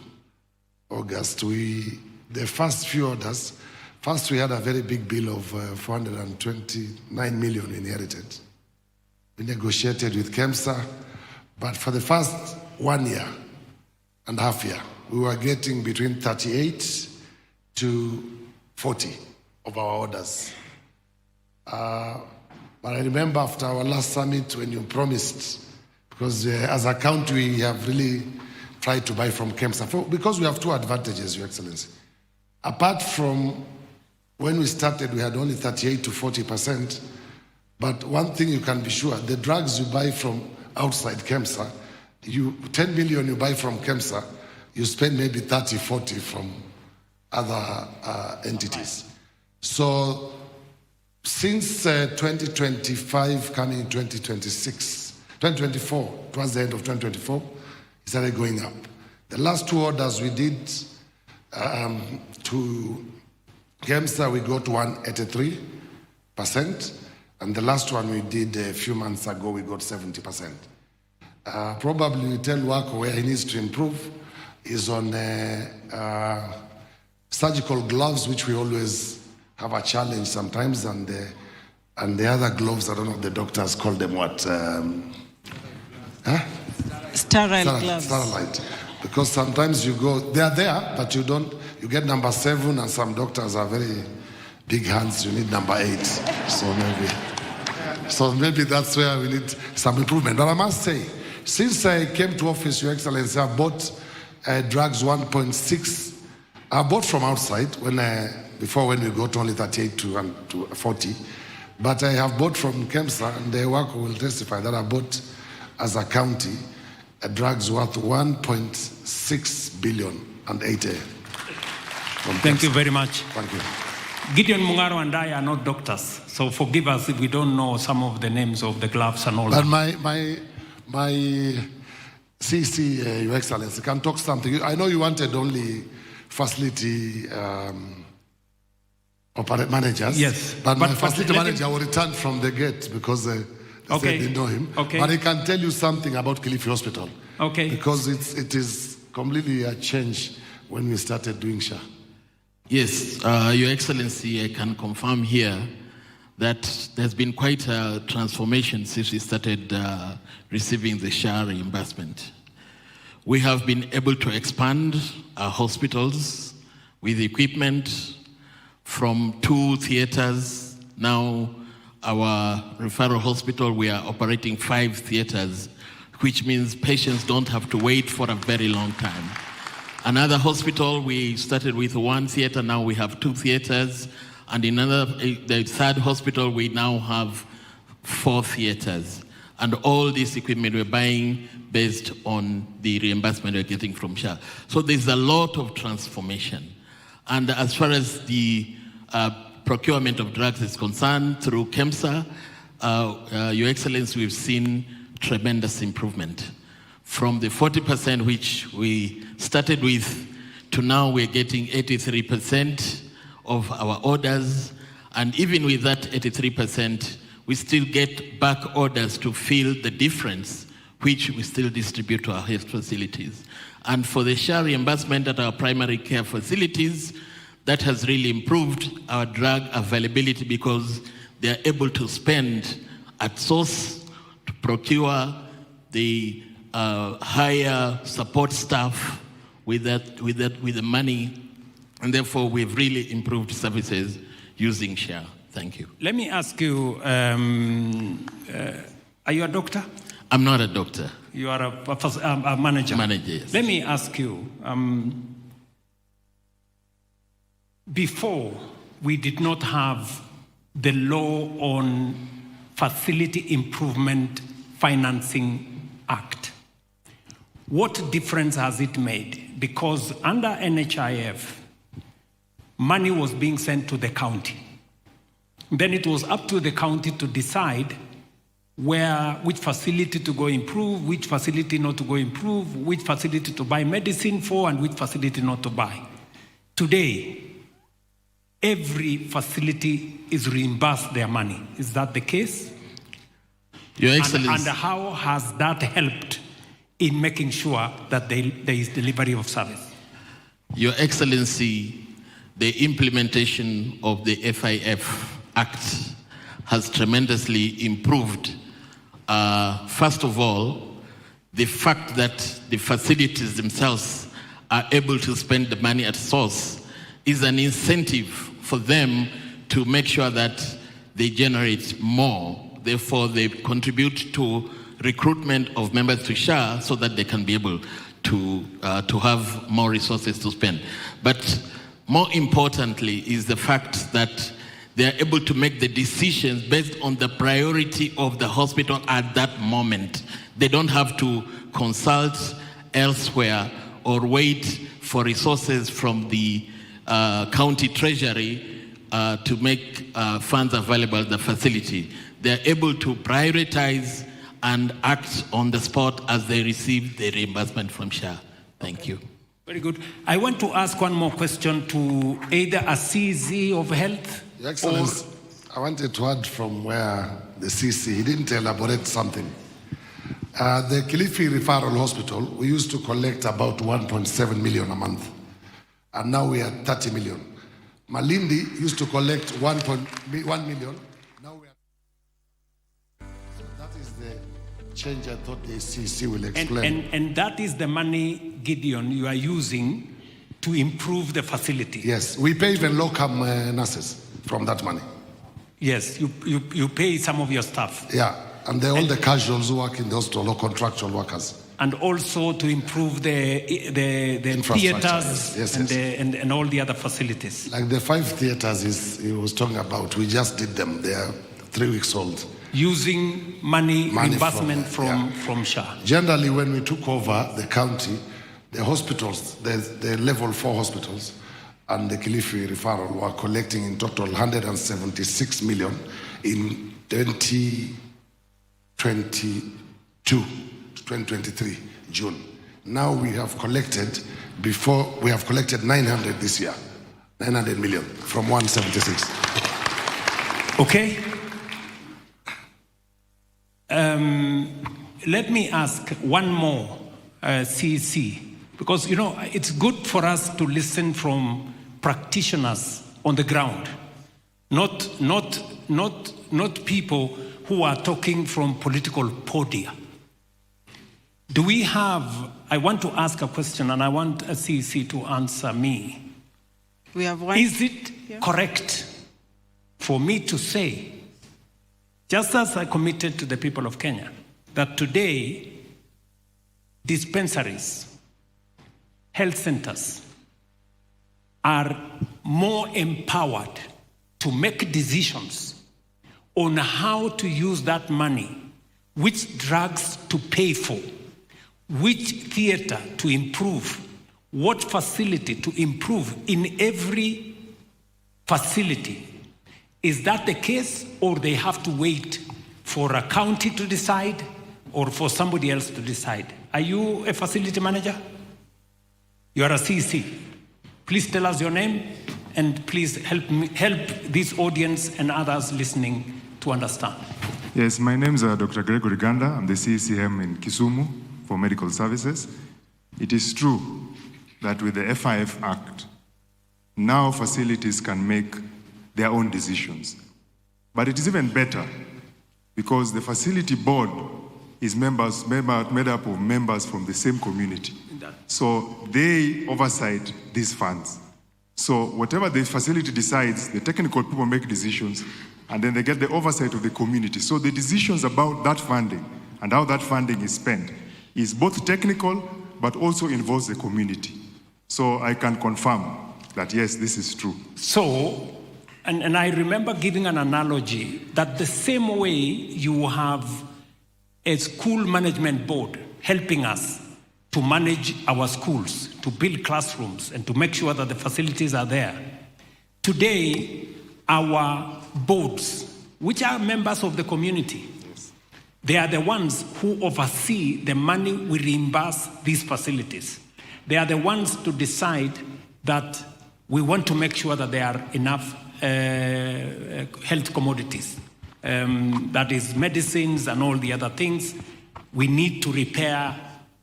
August, the first few orders, first we had a very big bill of 429 million inherited. We negotiated with KEMSA, but for the first 1 year and a half year, we were getting between 38 to 40 of our orders. But I remember after our last summit when you promised, because as a county we have really tried to buy from KEMSA, because we have two advantages, Your Excellency. Apart from when we started, we had only 38 to 40%, but one thing you can be sure, the drugs you buy from outside KEMSA, 10 million you buy from KEMSA, you spend maybe 30, 40 from other entities. So since 2025 coming in 2024, towards the end of 2024, it started going up. The last two orders we did to KEMSA, we got 183%, and the last one we did a few months ago, we got 70%. Probably we tell Wako where he needs to improve is on surgical gloves, which we always have a challenge sometimes, and the other gloves, I don't know if the doctors call them what? Sterile gloves. Sterilite. Because sometimes you go, they are there, but you get number 7, and some doctors are very big hands, you need number 8. So maybe that's where we need some improvement. But I must say, since I came to office, Your Excellency, I bought drugs 1.6. I bought from outside before when we got only 38 to 40. But I have bought from KEMSA, and the worker will testify that I bought as a county drugs worth 1.6 billion and 80. Thank you very much. Thank you. Gideon Mungaro and I are not doctors, so forgive us if we don't know some of the names of the gloves and all that. But my CC, Your Excellency, can talk something. I know you wanted only facility managers. Yes. But my facility manager will return from the gate because they said they know him. Okay. But he can tell you something about Kilifi Hospital. Okay. Because it is completely a change when we started doing SHA. Yes, Your Excellency, I can confirm here that there's been quite a transformation since we started receiving the SHA reimbursement. We have been able to expand our hospitals with equipment from 2 theaters. Now our referral hospital, we are operating 5 theaters, which means patients don't have to wait for a very long time. Another hospital, we started with 1 theater, now we have 2 theaters. And in the 3rd hospital, we now have 4 theaters. And all this equipment we're buying based on the reimbursement we're getting from SHA. So there's a lot of transformation. And as far as the procurement of drugs is concerned, through KEMSA, Your Excellency, we've seen tremendous improvement. From the 40% which we started with to now we're getting 83% of our orders. And even with that 83%, we still get back orders to fill the difference, which we still distribute to our health facilities. And for the SHA reimbursement at our primary care facilities, that has really improved our drug availability because they are able to spend at source to procure the higher support staff with the money, and therefore we've really improved services using SHA. Thank you. Let me ask you, are you a doctor? I'm not a doctor. You are a manager? Manager, yes. Let me ask you, before we did not have the law on Facility Improvement Financing Act. What difference has it made? Because under NHIF, money was being sent to the county. Then it was up to the county to decide which facility to go improve, which facility not to go improve, which facility to buy medicine for, and which facility not to buy. Today, every facility is reimbursed their money. Is that the case? Your Excellency. And how has that helped in making sure that there is delivery of service? Your Excellency, the implementation of the FIF Act has tremendously improved. First of all, the fact that the facilities themselves are able to spend the money at source is an incentive for them to make sure that they generate more. Therefore, they contribute to recruitment of members to SHA so that they can be able to have more resources to spend. But more importantly is the fact that they are able to make the decisions based on the priority of the hospital at that moment. They don't have to consult elsewhere or wait for resources from the county treasury to make funds available at the facility. They're able to prioritize and act on the spot as they receive the reimbursement from SHA. Thank you. Very good. I want to ask one more question to either a CZ of health. Your Excellency, I wanted to add from where the CC, he didn't elaborate something. The Kilifi Referral Hospital, we used to collect about 1.7 million a month. And now we are 30 million. Malindi used to collect 1 million. Now we are... So that is the change I thought the CC will explain. And that is the money, Gideon, you are using to improve the facility. Yes, we pay even locum nurses from that money. Yes, you pay some of your staff. Yeah, and all the casuals who work in the hospital or contractual workers. And also to improve the theaters and all the other facilities. Like the 5 theaters he was talking about, we just did them. They are 3 weeks old. Using money reimbursement from SHA. Generally, when we took over the county, the hospitals, the level 4 hospitals, and the Kilifi referral were collecting in total 176 million in 2023, June. Now we have collected 900 this year, 900 million from 176. Okay. Let me ask one more, CC, because it's good for us to listen from practitioners on the ground, not people who are talking from political podia. Do we have? I want to ask a question, and I want a CC to answer me. We have one. Is it correct for me to say, just as I committed to the people of Kenya, that today dispensaries, health centers are more empowered to make decisions on how to use that money, which drugs to pay for, which theater to improve, what facility to improve in every facility? Is that the case, or they have to wait for a county to decide or for somebody else to decide? Are you a facility manager? You are a CC. Please tell us your name, and please help this audience and others listening to understand. Yes, my name is Dr. Gregory Ganda. I'm the CECM in Kisumu for medical services. It is true that with the FIF Act, now facilities can make their own decisions. But it is even better because the facility board is made up of members from the same community. So they oversight these funds. So whatever the facility decides, the technical people make decisions, and then they get the oversight of the community. So the decisions about that funding and how that funding is spent is both technical, but also involves the community. So I can confirm that, yes, this is true. So, and I remember giving an analogy that the same way you have a school management board helping us to manage our schools, to build classrooms, and to make sure that the facilities are there. Today, our boards, which are members of the community, they are the ones who oversee the money we reimburse these facilities. They are the ones to decide that we want to make sure that there are enough health commodities. That is medicines and all the other things. We need to repair,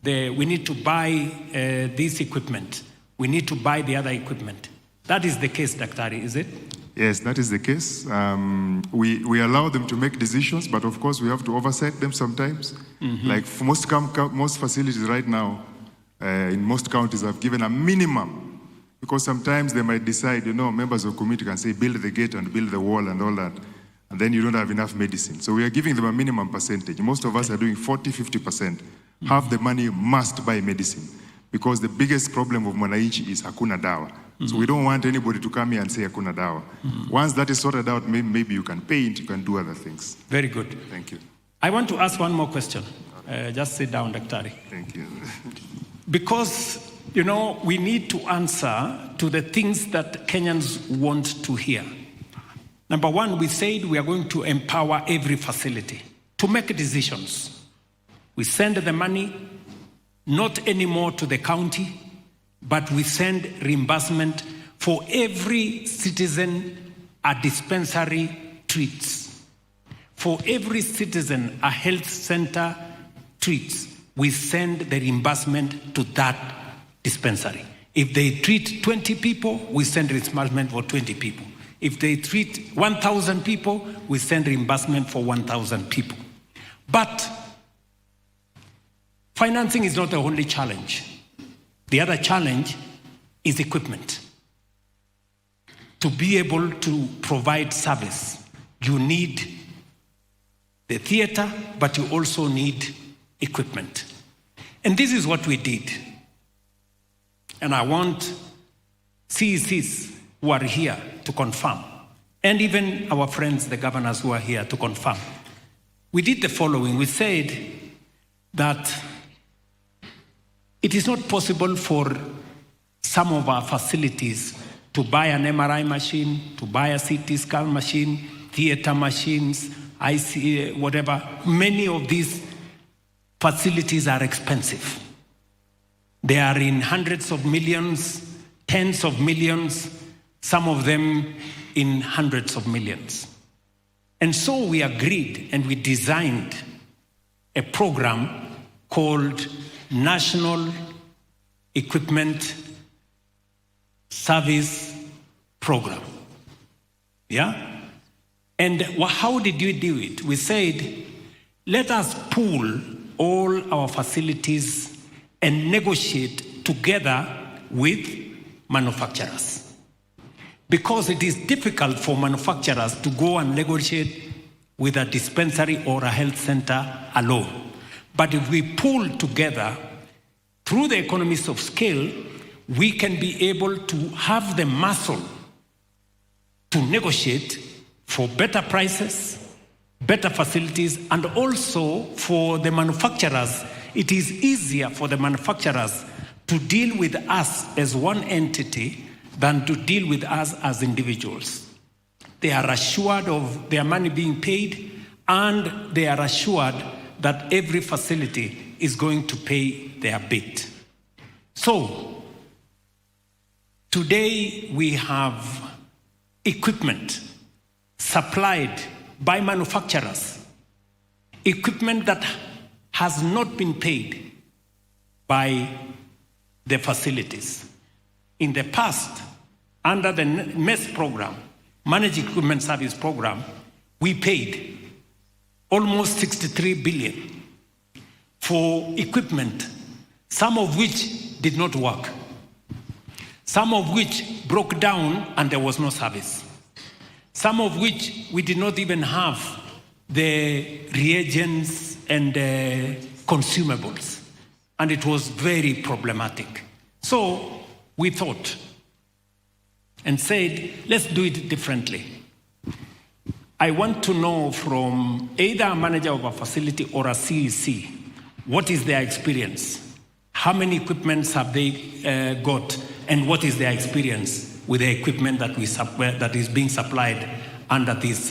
we need to buy this equipment. We need to buy the other equipment. That is the case, Daktari, is it? Yes, that is the case. We allow them to make decisions, but of course we have to oversight them sometimes. Mm-hmm. Like for most facilities right now, in most counties have given a minimum, because sometimes they might decide, members of the community can say, build the gate and build the wall and all that, and then you don't have enough medicine. So we are giving them a minimum percentage. Most of us are doing 40, 50%. Half the money must buy medicine, because the biggest problem of Mwananchi is hakuna dawa. So we don't want anybody to come here and say hakuna dawa. Once that is sorted out, maybe you can paint, you can do other things. Very good. Thank you. I want to ask one more question. Just sit down, Daktari. Thank you. Because, we need to answer to the things that Kenyans want to hear. Number one, we said we are going to empower every facility to make decisions. We send the money, not anymore to the county, but we send reimbursement for every citizen a dispensary treats. For every citizen a health center treats. We send the reimbursement to that dispensary. If they treat 20 people, we send reimbursement for 20 people. If they treat 1,000 people, we send reimbursement for 1,000 people. But financing is not the only challenge. The other challenge is equipment. To be able to provide service, you need the theater, but you also need equipment. And this is what we did. And I want CECs who are here to confirm, and even our friends, the governors who are here to confirm. We did the following. We said that it is not possible for some of our facilities to buy an MRI machine, to buy a CT scan machine, theater machines, IC, whatever. Many of these facilities are expensive. They are in hundreds of millions, tens of millions, some of them in hundreds of millions. And so we agreed and we designed a program called National Equipment Service Program. Yeah? And how did we do it? We said, let us pool all our facilities and negotiate together with manufacturers. Because it is difficult for manufacturers to go and negotiate with a dispensary or a health center alone. But if we pool together, through the economies of scale, we can be able to have the muscle to negotiate for better prices, better facilities, and also for the manufacturers. It is easier for the manufacturers to deal with us as one entity than to deal with us as individuals. They are assured of their money being paid, and they are assured that every facility is going to pay their bit. So, today we have equipment supplied by manufacturers, equipment that has not been paid by the facilities. In the past, under the MES program, Managed Equipment Service Program, we paid almost 63 billion for equipment, some of which did not work, some of which broke down and there was no service, some of which we did not even have the reagents and consumables, and it was very problematic. So we thought and said, let's do it differently. I want to know from either a manager of a facility or a CEC, what is their experience? How many equipments have they got? And what is their experience with the equipment that is being supplied under this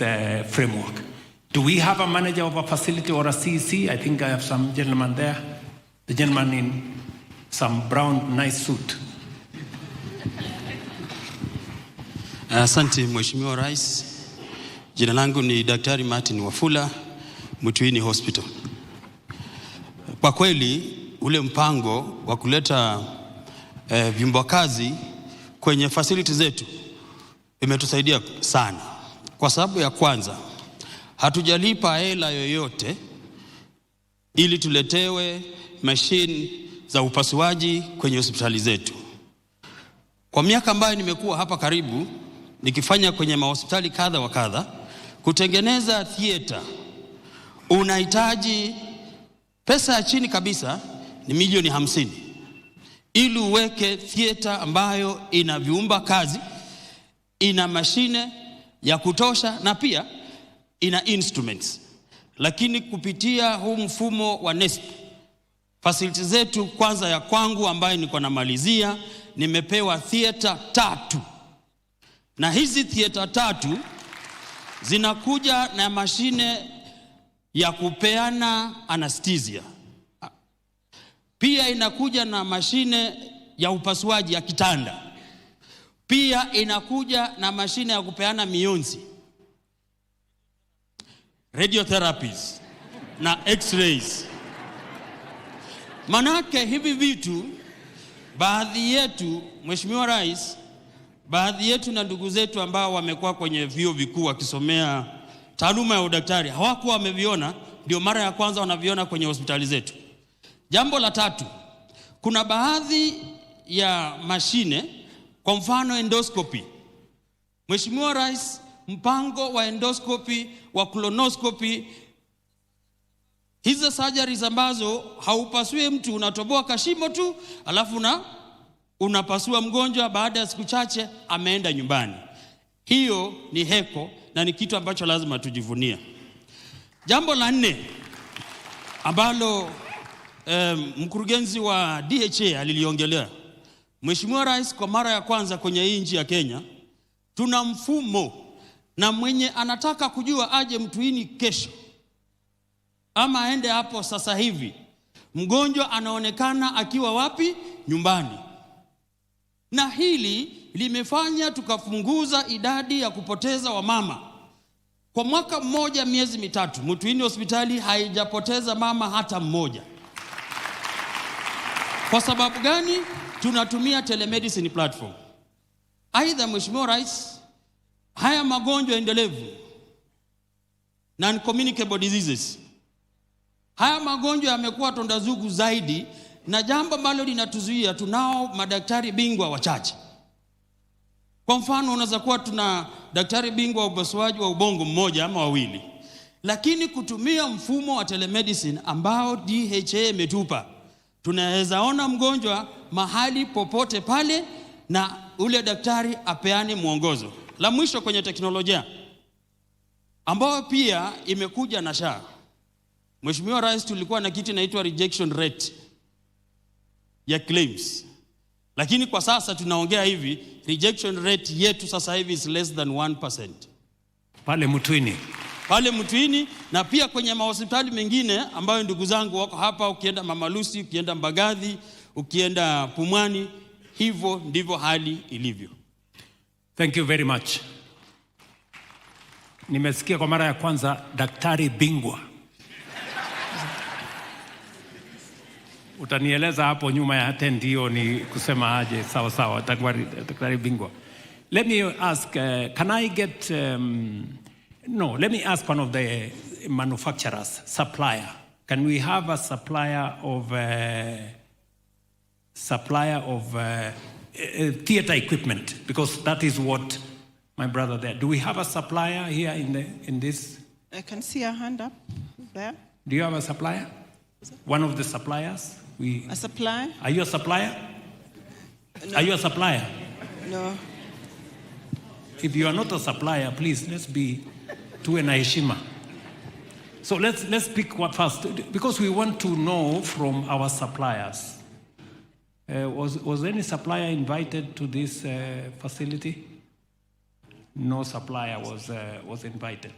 framework? Do we have a manager of a facility or a CEC? I think I have some gentleman there. The gentleman in some brown, nice suit. Asante Mheshimiwa Rais. Jina langu ni Daktari Martin Wafula, Mutuini Hospital. Kwa kweli ule mpango wa kuleta vyumba kazi kwenye facility zetu imetusaidia sana. Kwa sababu ya kwanza, hatujalipa hela yoyote ili tuletewe machine za upasuaji kwenye hospitali zetu. Kwa miaka ambayo nimekuwa hapa karibu nikifanya kwenye mahospitali kadha wa kadha, kutengeneza theater unahitaji pesa ya chini kabisa ni milioni 50 ili uweke theater ambayo ina vyumba kazi, ina mashine ya kutosha na pia ina instruments. Lakini kupitia huu mfumo wa NESP, facility zetu kwanza ya kwangu ambayo niko namalizia, nimepewa theater 3. Na hizi theater 3 zinakuja na mashine ya kupeana anesthesia. Pia inakuja na mashine ya upasuaji ya kitanda. Pia inakuja na mashine ya kupeana mionzi, radiotherapies na x-rays. Manake hivi vitu baadhi yetu, Mheshimiwa Rais, baadhi yetu na ndugu zetu ambao wamekuwa kwenye vyuo vikuu wakisomea taaluma ya udaktari hawakuwa wameviona, ndio mara ya kwanza wanaviona kwenye hospitali zetu. Jambo la tatu, kuna baadhi ya mashine, kwa mfano endoscopy. Mheshimiwa Rais, mpango wa endoscopy, wa colonoscopy, hizo surgeries ambazo haupasui mtu, unatoboa kashimo tu alafu unapasua mgonjwa, baada ya siku chache ameenda nyumbani. Hiyo ni heko na ni kitu ambacho lazima tujivunia. Jambo la 4 ambalo mkurugenzi wa DHA aliliongelea, Mheshimiwa Rais, kwa mara ya kwanza kwenye hii nchi ya Kenya tuna mfumo, na mwenye anataka kujua aje Mtuini kesho ama aende hapo sasa hivi, Mgonjwa anaonekana akiwa wapi? Nyumbani. Na hili limefanya tukapunguza idadi ya kupoteza wamama. Kwa mwaka mmoja miezi mitatu, Mutuini hospitali haijapoteza mama hata mmoja. Kwa sababu gani? Tunatumia telemedicine platform. Aidha, Mheshimiwa Rais, haya magonjwa endelevu, non-communicable diseases, haya magonjwa yamekuwa tondazugu zaidi, na jambo ambalo linatuzuia, tunao madaktari bingwa wachache. Kwa mfano, unaweza kuwa tuna daktari bingwa wa upasuaji wa ubongo mmoja ama wawili, lakini kutumia mfumo wa telemedicine ambao DHA imetupa, tunaweza ona mgonjwa mahali popote pale na ule daktari apeane mwongozo. La mwisho kwenye teknolojia ambao pia imekuja na SHA. Mheshimiwa Rais, tulikuwa na kitu inaitwa rejection rate ya claims. Lakini kwa sasa tunaongea hivi, rejection rate yetu sasa hivi is less than 1%. Pale Mutuini. Pale Mutuini, na pia kwenye mahospitali mengine ambayo ndugu zangu wako hapa, ukienda Mama Lucy, ukienda Mbagathi, ukienda Pumwani, hivyo ndivyo hali ilivyo. Thank you very much. Nimesikia kwa mara ya kwanza daktari bingwa. Utanieleza hapo nyuma ya attend hiyo ni kusema aje? Sawa sawa, daktari bingwa. Let me ask, can I get let me ask one of the manufacturers, supplier. Can we have a supplier of theater equipment? Because that is what my brother there. Do we have a supplier here in this? I can see a hand up there. Do you have a supplier? One of the suppliers? A supplier? Are you a supplier? No. Are you a supplier? No. If you are not a supplier, please, let's be tuwe na heshima. So let's pick what first, because we want to know from our suppliers. Was any supplier invited to this facility? No supplier was invited.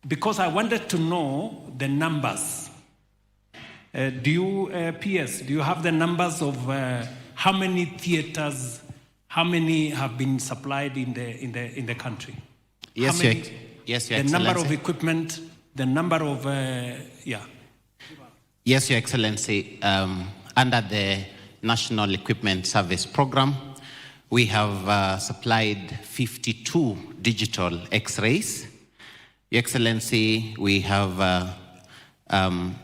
Because I wanted to know the numbers. Do you, PS, do you have the numbers of how many theaters, how many have been supplied in the country? Yes, Your Excellency. The number of equipment, the number of, Yes, Your Excellency. Under the National Equipment Service Program, we have supplied 52 digital X-rays. Your Excellency, we have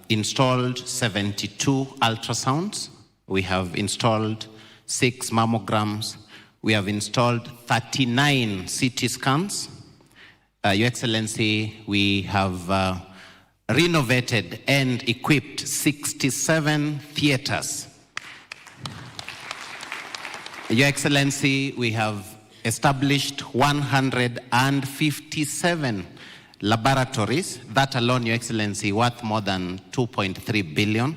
installed 72 ultrasounds. We have installed 6 mammograms. We have installed 39 CT scans. Your Excellency, we have renovated and equipped 67 theaters. Your Excellency, we have established 157 laboratories. That alone, Your Excellency, worth more than 2.3 billion.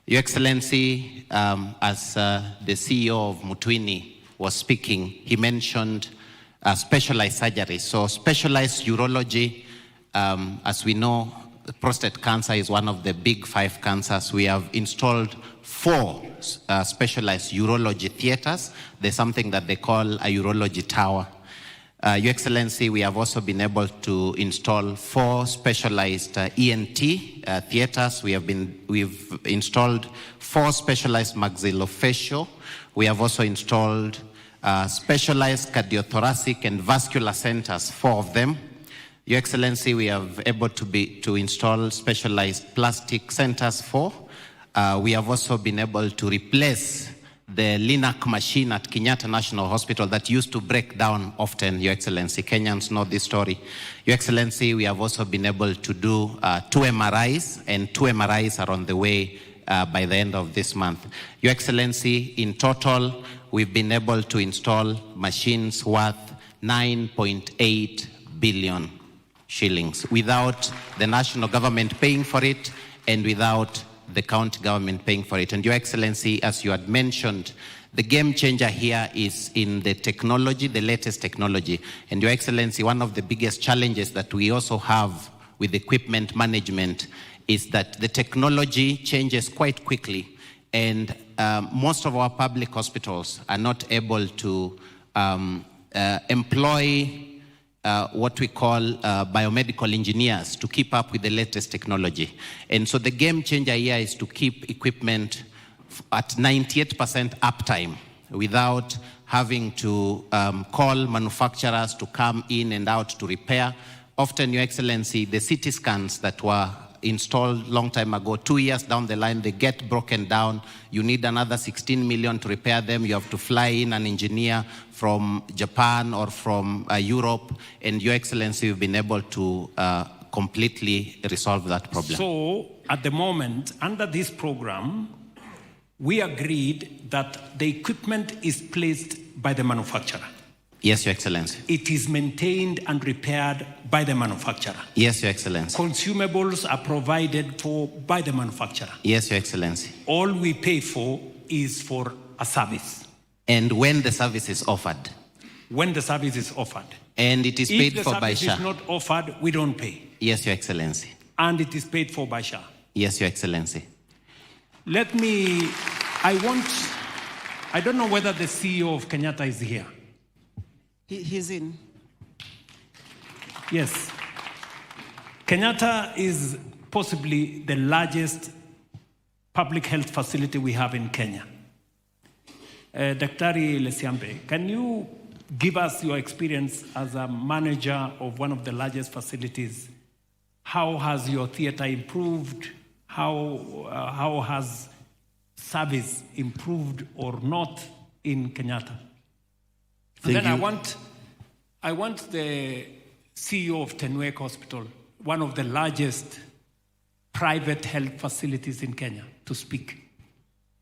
Your Excellency, as the CEO of Mutuini was speaking, he mentioned specialized surgery. So specialized urology, as we know, prostate cancer is one of the big 5 cancers. We have installed 4 specialized urology theaters. There's something that they call a urology tower. Your Excellency, we have also been able to install 4 specialized ENT theaters. We've installed 4 specialized maxillofacial. We have also installed specialized cardiothoracic and vascular centers, 4 of them. Your Excellency, we have able to install specialized plastic centers, 4. We have also been able to replace the LINAC machine at Kenyatta National Hospital that used to break down often, Your Excellency. Kenyans know this story. Your Excellency, we have also been able to do 2 MRIs, and 2 MRIs are on the way by the end of this month. Your Excellency, in total, we've been able to install machines worth 9.8 billion shillings without the national government paying for it and without the county government paying for it. And Your Excellency, as you had mentioned, the game changer here is in the technology, the latest technology. And Your Excellency, one of the biggest challenges that we also have with equipment management is that the technology changes quite quickly, and most of our public hospitals are not able to employ what we call biomedical engineers to keep up with the latest technology. And so the game changer here is to keep equipment at 98% uptime without having to call manufacturers to come in and out to repair. Often, Your Excellency, the CT scans that were installed long time ago, 2 years down the line, they get broken down. You need another 16 million to repair them. You have to fly in an engineer from Japan or from Europe. And Your Excellency, you've been able to completely resolve that problem. So, at the moment, under this program, we agreed that the equipment is placed by the manufacturer. Yes, Your Excellency. It is maintained and repaired by the manufacturer. Yes, Your Excellency. Consumables are provided for by the manufacturer. Yes, Your Excellency. All we pay for is for a service. And when the service is offered. When the service is offered. And it is paid for by SHA. If the service is not offered, we don't pay. Yes, Your Excellency. And it is paid for by SHA. Yes, Your Excellency. I don't know whether the CEO of Kenyatta is here. He's in. Yes. Kenyatta is possibly the largest public health facility we have in Kenya. Dr. Lesiambe, can you give us your experience as a manager of one of the largest facilities? How has your theater improved? How has service improved or not in Kenyatta? And then I want the CEO of Tenwek Hospital, one of the largest private health facilities in Kenya, to speak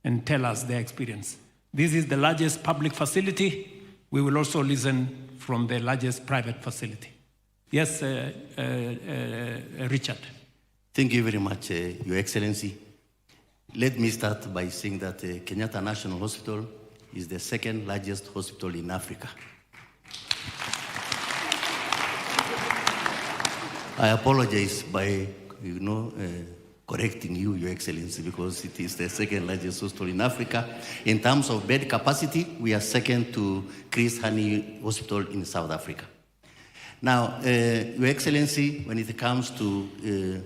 and tell us their experience. This is the largest public facility. We will also listen from the largest private facility. Yes, Richard. Thank you very much, Your Excellency. Let me start by saying that Kenyatta National Hospital is the second largest hospital in Africa. I apologize by, correcting you, Your Excellency, because it is the second largest hospital in Africa. In terms of bed capacity, we are second to Chris Hani Hospital in South Africa. Now, Your Excellency, when it comes to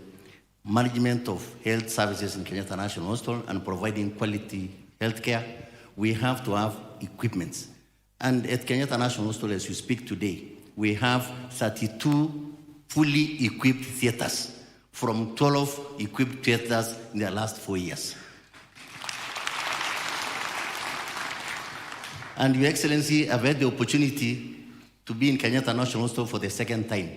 management of health services in Kenyatta National Hospital and providing quality healthcare, we have to have equipment. And at Kenyatta National Hospital, as we speak today, we have 32 fully equipped theaters from 12 equipped theaters in the last 4 years. And Your Excellency, I've had the opportunity to be in Kenyatta National Hospital for the second time.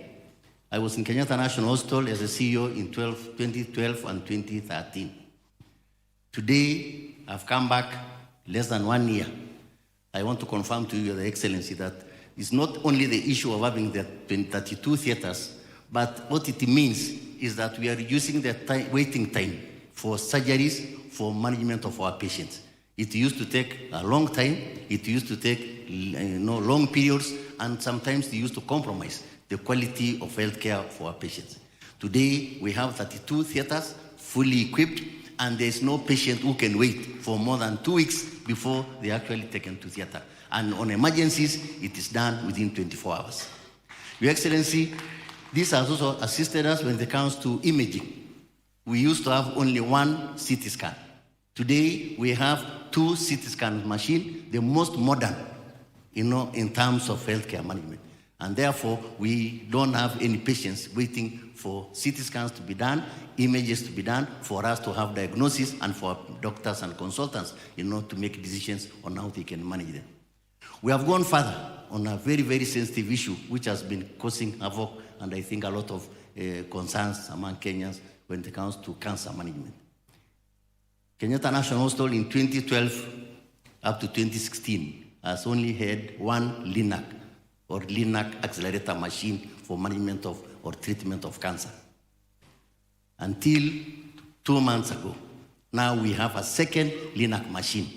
I was in Kenyatta National Hospital as a CEO in 2012 and 2013. Today, I've come back less than 1 year. I want to confirm to you, Your Excellency, that it's not only the issue of having the 32 theaters, but what it means is that we are reducing the waiting time for surgeries, for management of our patients. It used to take a long time, it used to take long periods, and sometimes they used to compromise the quality of healthcare for our patients. Today, we have 32 theaters fully equipped, and there's no patient who can wait for more than 2 weeks before they're actually taken to theater. And on emergencies, it is done within 24 hours. Your Excellency, this has also assisted us when it comes to imaging. We used to have only one CT scan. Today, we have 2 CT scan machines, the most modern, in terms of healthcare management. And therefore, we don't have any patients waiting for CT scans to be done, images to be done, for us to have diagnosis, and for doctors and consultants, to make decisions on how they can manage them. We have gone further on a very, very sensitive issue, which has been causing havoc, and I think a lot of concerns among Kenyans when it comes to cancer management. Kenyatta National Hospital in 2012 up to 2016 has only had one LINAC, or LINAC accelerator machine for management of or treatment of cancer. Until 2 months ago, now we have a second LINAC machine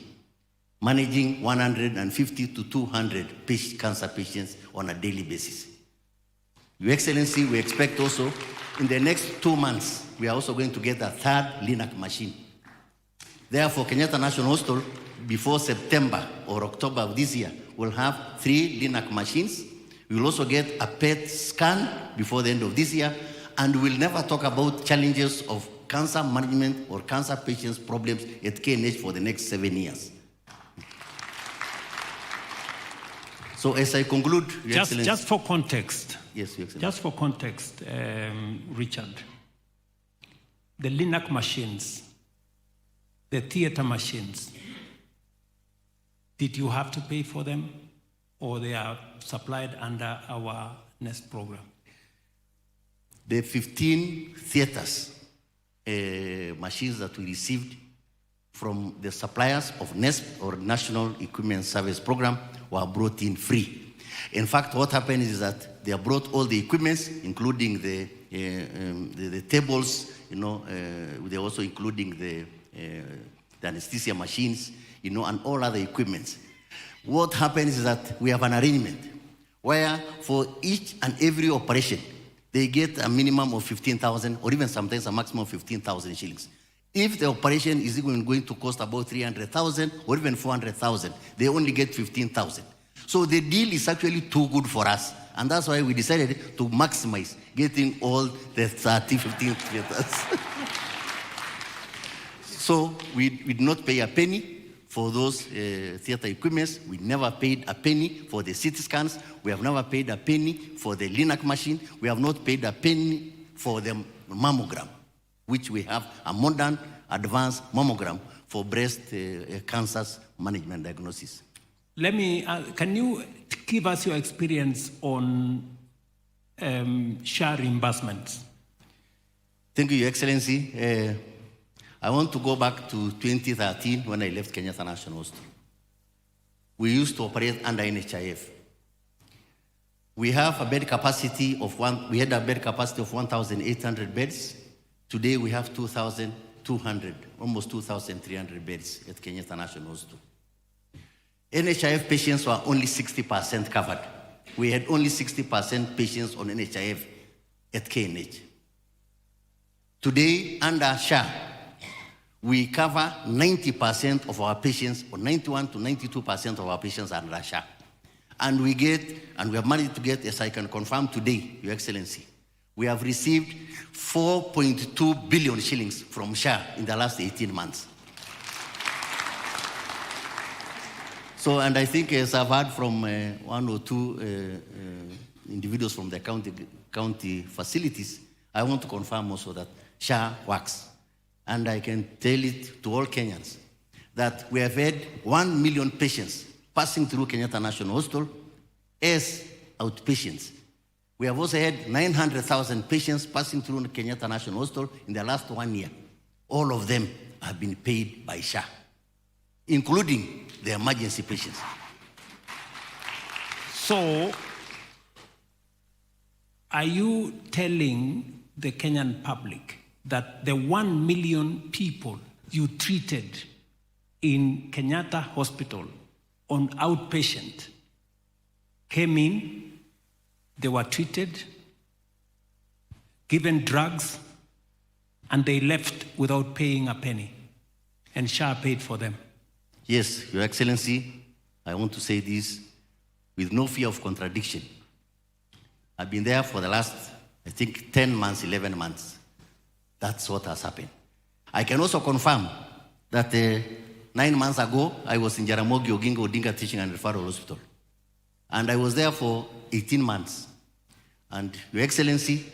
managing 150 to 200 cancer patients on a daily basis. Your Excellency, we expect also in the next 2 months, we are also going to get a third LINAC machine. Therefore, Kenyatta National Hospital, before September or October of this year, will have 3 LINAC machines. We will also get a PET scan before the end of this year, and we'll never talk about challenges of cancer management or cancer patients' problems at KNH for the next 7 years. So as I conclude, Your Excellency. Just for context. Yes, Your Excellency. Just for context, Richard. The LINAC machines, the theater machines, did you have to pay for them, or they are supplied under our NEST program? The 15 theaters machines that we received from the suppliers of NEST or National Equipment Service Program were brought in free. In fact, what happened is that they brought all the equipments, including the tables, they're also including the anesthesia machines, and all other equipments. What happens is that we have an arrangement where for each and every operation, they get a minimum of 15,000 or even sometimes a maximum of 15,000 shillings. If the operation is even going to cost about 300,000 or even 400,000, they only get 15,000. So the deal is actually too good for us. And that's why we decided to maximize getting all the 15 theaters. So we did not pay a penny for those theater equipments. We never paid a penny for the CT scans. We have never paid a penny for the LINAC machine. We have not paid a penny for the mammogram, which we have a modern, advanced mammogram for breast cancers management diagnosis. Can you give us your experience on share reimbursements? Thank you, Your Excellency. I want to go back to 2013 when I left Kenyatta National Hospital. We used to operate under NHIF. We have a bed capacity of we had a bed capacity of 1,800 beds. Today we have 2,200, almost 2,300 beds at Kenyatta National Hospital. NHIF patients were only 60% covered. We had only 60% patients on NHIF at KNH. Today, under SHA, we cover 90% of our patients, or 91 to 92% of our patients are under SHA. And we have managed to get, as I can confirm today, Your Excellency, we have received 4.2 billion shillings from SHA in the last 18 months. So, and I think as I've heard from one or two individuals from the county facilities, I want to confirm also that SHA works. And I can tell it to all Kenyans that we have had 1 million patients passing through Kenyatta National Hospital as outpatients. We have also had 900,000 patients passing through Kenyatta National Hospital in the last 1 year. All of them have been paid by SHA, including the emergency patients. So, are you telling the Kenyan public that the 1 million people you treated in Kenyatta Hospital on outpatient came in, they were treated, given drugs, and they left without paying a penny, and SHA paid for them? Yes, Your Excellency, I want to say this with no fear of contradiction. I've been there for the last, I think, 10 months, 11 months. That's what has happened. I can also confirm that 9 months ago, I was in Jaramogi Oginga Odinga Teaching and Referral Hospital. And I was there for 18 months. And Your Excellency,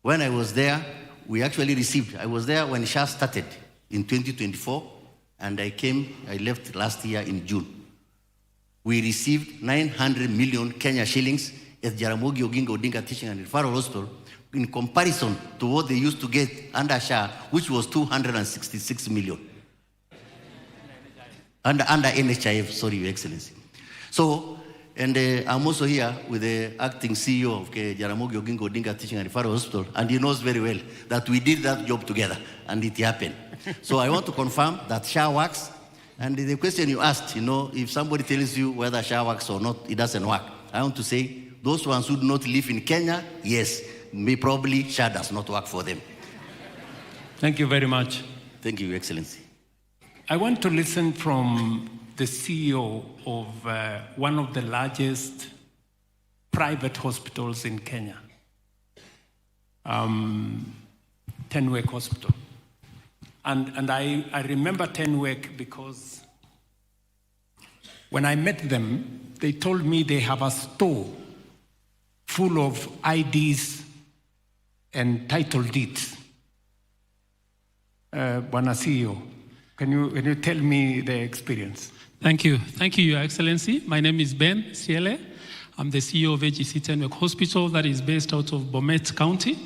when I was there, we actually received, I was there when SHA started in 2024, and I left last year in June. We received 900 million Kenya shillings at Jaramogi Oginga Odinga Teaching and Referral Hospital in comparison to what they used to get under SHA, which was 266 million. Under NHIF, sorry, Your Excellency. So, and I'm also here with the acting CEO of Jaramogi Oginga Odinga Teaching and Referral Hospital, and he knows very well that we did that job together, and it happened. So I want to confirm that SHA works, and the question you asked, if somebody tells you whether SHA works or not, it doesn't work. I want to say Those ones who do not live in Kenya, yes, may probably SHA does not work for them. Thank you very much. Thank you, Your Excellency. I want to listen from the CEO of one of the largest private hospitals in Kenya, Tenwek Hospital. And I remember Tenwek because when I met them, they told me they have a store full of IDs and title deeds. Bwana CEO, can you tell me the experience? Thank you. Thank you, Your Excellency. My name is Ben Siele. I'm the CEO of AGC Tenwek Hospital that is based out of Bomet County.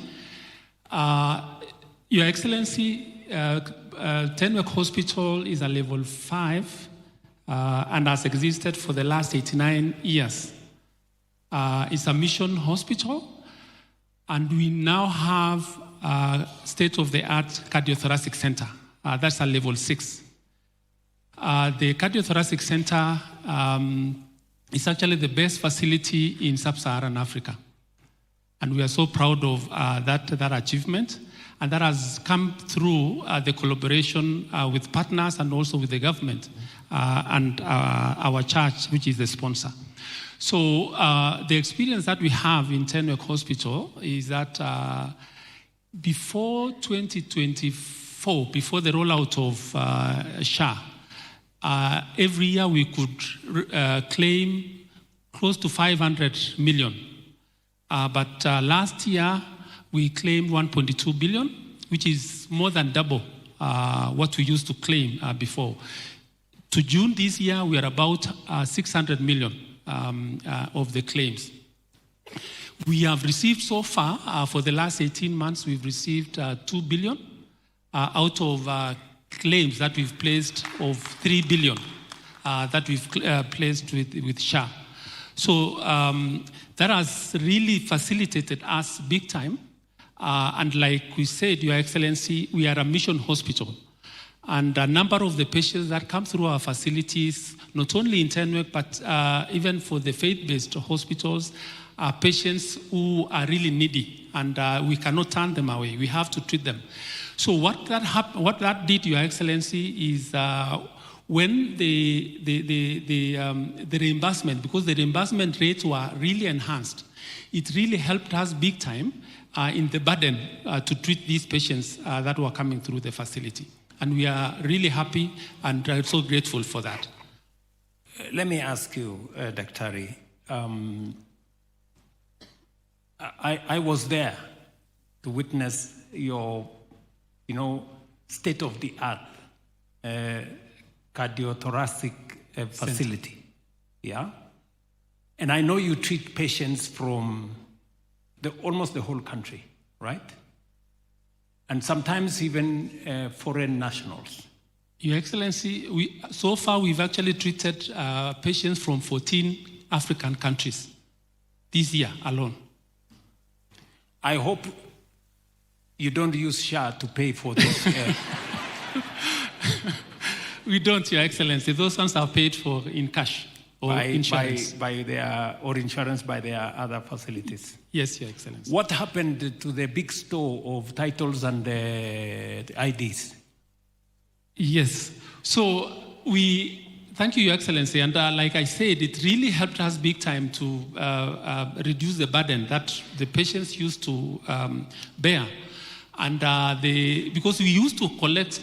Your Excellency, Tenwek Hospital is a level 5 and has existed for the last 89 years. It's a mission hospital, and we now have a state-of-the-art cardiothoracic center. That's a level 6. The cardiothoracic center is actually the best facility in sub-Saharan Africa. And we are so proud of that achievement. And that has come through the collaboration with partners and also with the government and our church, which is the sponsor. So the experience that we have in Tenwek Hospital is that before 2024, before the rollout of SHA, every year we could claim close to 500 million. But last year, we claimed 1.2 billion, which is more than double what we used to claim before. To June this year, we are about 600 million of the claims. We have received so far, for the last 18 months, we've received 2 billion out of claims that we've placed of 3 billion that we've placed with SHA. So that has really facilitated us big time. And like we said, Your Excellency, we are a mission hospital. And a number of the patients that come through our facilities, not only in Tenwek, but even for the faith-based hospitals, are patients who are really needy, and we cannot turn them away. We have to treat them. So what that did, Your Excellency, is when the reimbursement, because the reimbursement rates were really enhanced, it really helped us big time in the burden to treat these patients that were coming through the facility. And we are really happy and so grateful for that. Let me ask you, Daktari, I was there to witness your, state-of-the-art cardiothoracic facility, yeah? And I know you treat patients from almost the whole country, right? And sometimes even foreign nationals. Your Excellency, so far we've actually treated patients from 14 African countries this year alone. I hope you don't use SHA to pay for this. We don't, Your Excellency. Those ones are paid for in cash or insurance. Or insurance by their other facilities. Yes, Your Excellency. What happened to the big store of titles and the IDs? Yes. So thank you, Your Excellency. And like I said, it really helped us big time to reduce the burden that the patients used to bear. And because we used to collect,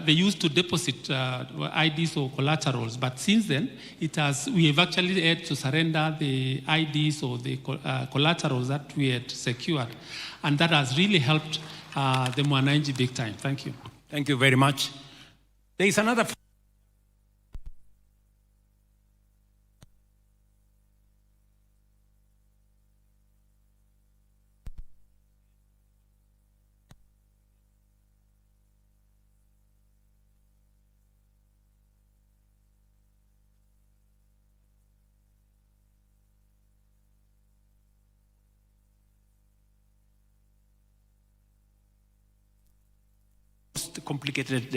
they used to deposit IDs or collaterals, but since then, we have actually had to surrender the IDs or the collaterals that we had secured. And that has really helped the Mwananchi big time. Thank you. Thank you very much. There is another. Complicated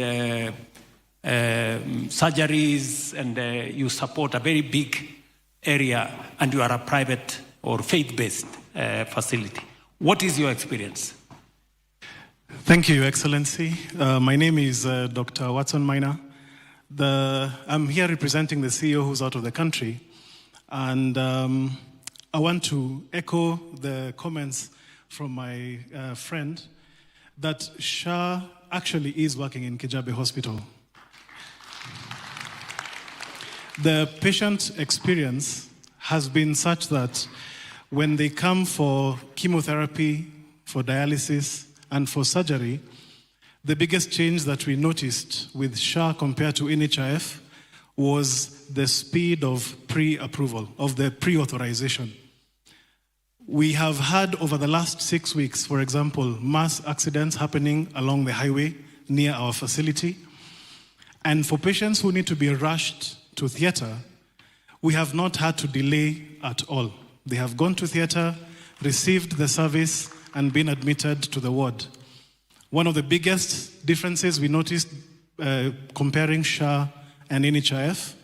surgeries, and you support a very big area, and you are a private or faith-based facility. What is your experience? Thank you, Your Excellency. My name is Dr. Watson Minor. I'm here representing the CEO who's out of the country, and I want to echo the comments from my friend that SHA actually is working in Kijabe Hospital. The patient experience has been such that when they come for chemotherapy, for dialysis, and for surgery, the biggest change that we noticed with SHA compared to NHIF was the speed of pre-approval, of the pre-authorization. We have had over the last 6 weeks, for example, mass accidents happening along the highway near our facility. And for patients who need to be rushed to theater, we have not had to delay at all. They have gone to theater, received the service, and been admitted to the ward. One of the biggest differences we noticed comparing SHA and NHIF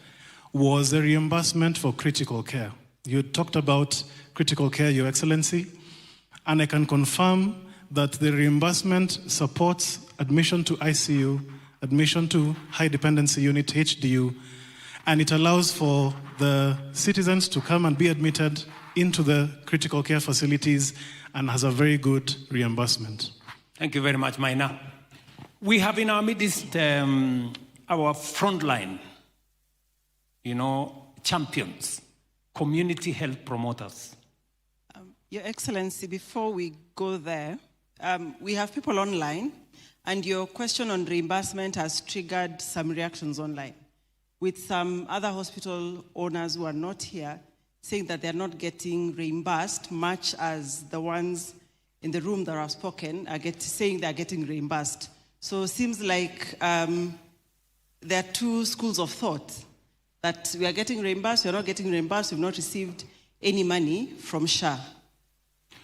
was the reimbursement for critical care. You talked about critical care, Your Excellency, and I can confirm that the reimbursement supports admission to ICU, admission to high dependency unit, HDU, and it allows for the citizens to come and be admitted into the critical care facilities and has a very good reimbursement. Thank you very much, Maina. We have in our midst our frontline, champions, community health promoters. Your Excellency, before we go there, we have people online, and your question on reimbursement has triggered some reactions online, with some other hospital owners who are not here saying that they're not getting reimbursed, much as the ones in the room that have spoken are saying they're getting reimbursed. So it seems like there are two schools of thought, that we are getting reimbursed, we're not getting reimbursed, we've not received any money from SHA.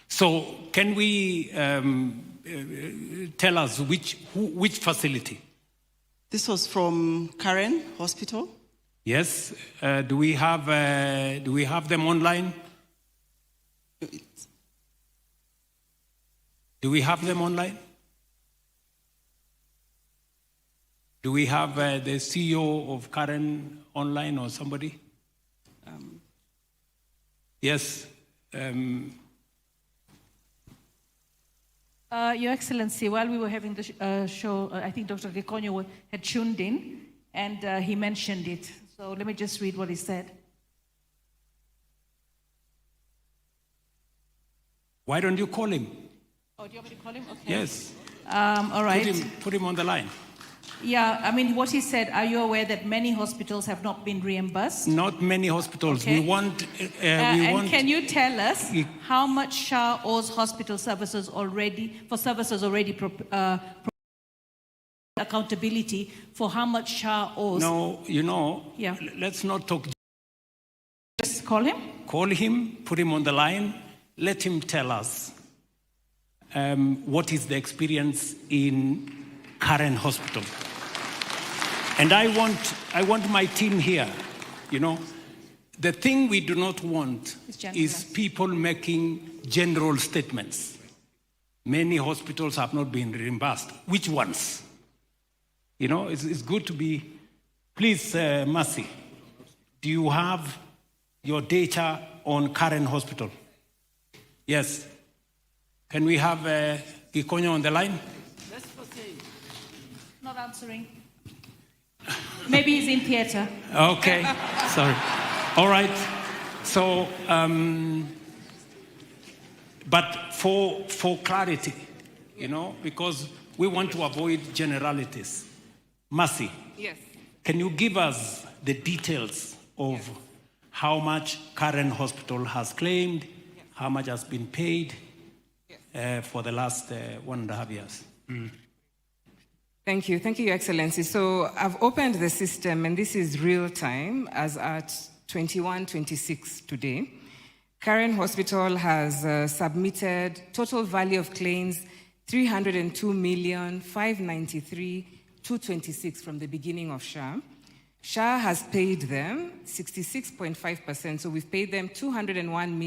So can we tell us which facility? This was from Karen Hospital. Yes. Do we have them online? Do we have them online? Do we have the CEO of Karen online or somebody? Yes. Your Excellency, while we were having the show, I think Dr. Gikonyo had tuned in, and he mentioned it. So let me just read what he said. Why don't you call him? Oh, do you want me to call him? Okay. Yes. All right. Put him on the line. Yeah, I mean, what he said, are you aware that many hospitals have not been reimbursed? Not many hospitals. Okay. We want... and can you tell us how much SHA owes hospital services already, for services already accountability for how much SHA owes? No, yeah. Let's not talk... Just call him? Call him, put him on the line, let him tell us what is the experience in Karen Hospital. And I want my team here, The thing we do not want is people making general statements. Many hospitals have not been reimbursed. Which ones? It's good to be... Please, Mercy, do you have your data on Karen Hospital? Yes. Can we have Gikonyo on the line? Not answering. Maybe he's in theater. Okay, sorry. All right. So, but for clarity, because we want to avoid generalities. Mercy. Yes. Can you give us the details of how much Karen Hospital has claimed, how much has been paid for the last 1.5 years? Thank you, Your Excellency. So I've opened the system, and this is real time, as at 21:26 today. Karen Hospital has submitted total value of claims 302,593,226 from the beginning of SHA. SHA has paid them 66.5%, so we've paid them 201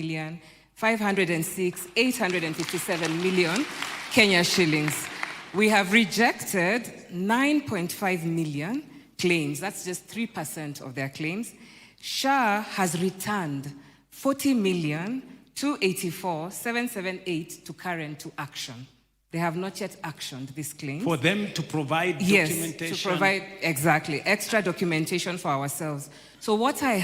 506,857 million Kenya shillings. We have rejected 9.5 million claims. That's just 3% of their claims. SHA has returned 40,284,778 to current to action. They have not yet actioned these claims. For them to provide documentation? Yes, to provide, exactly, extra documentation for ourselves. So what I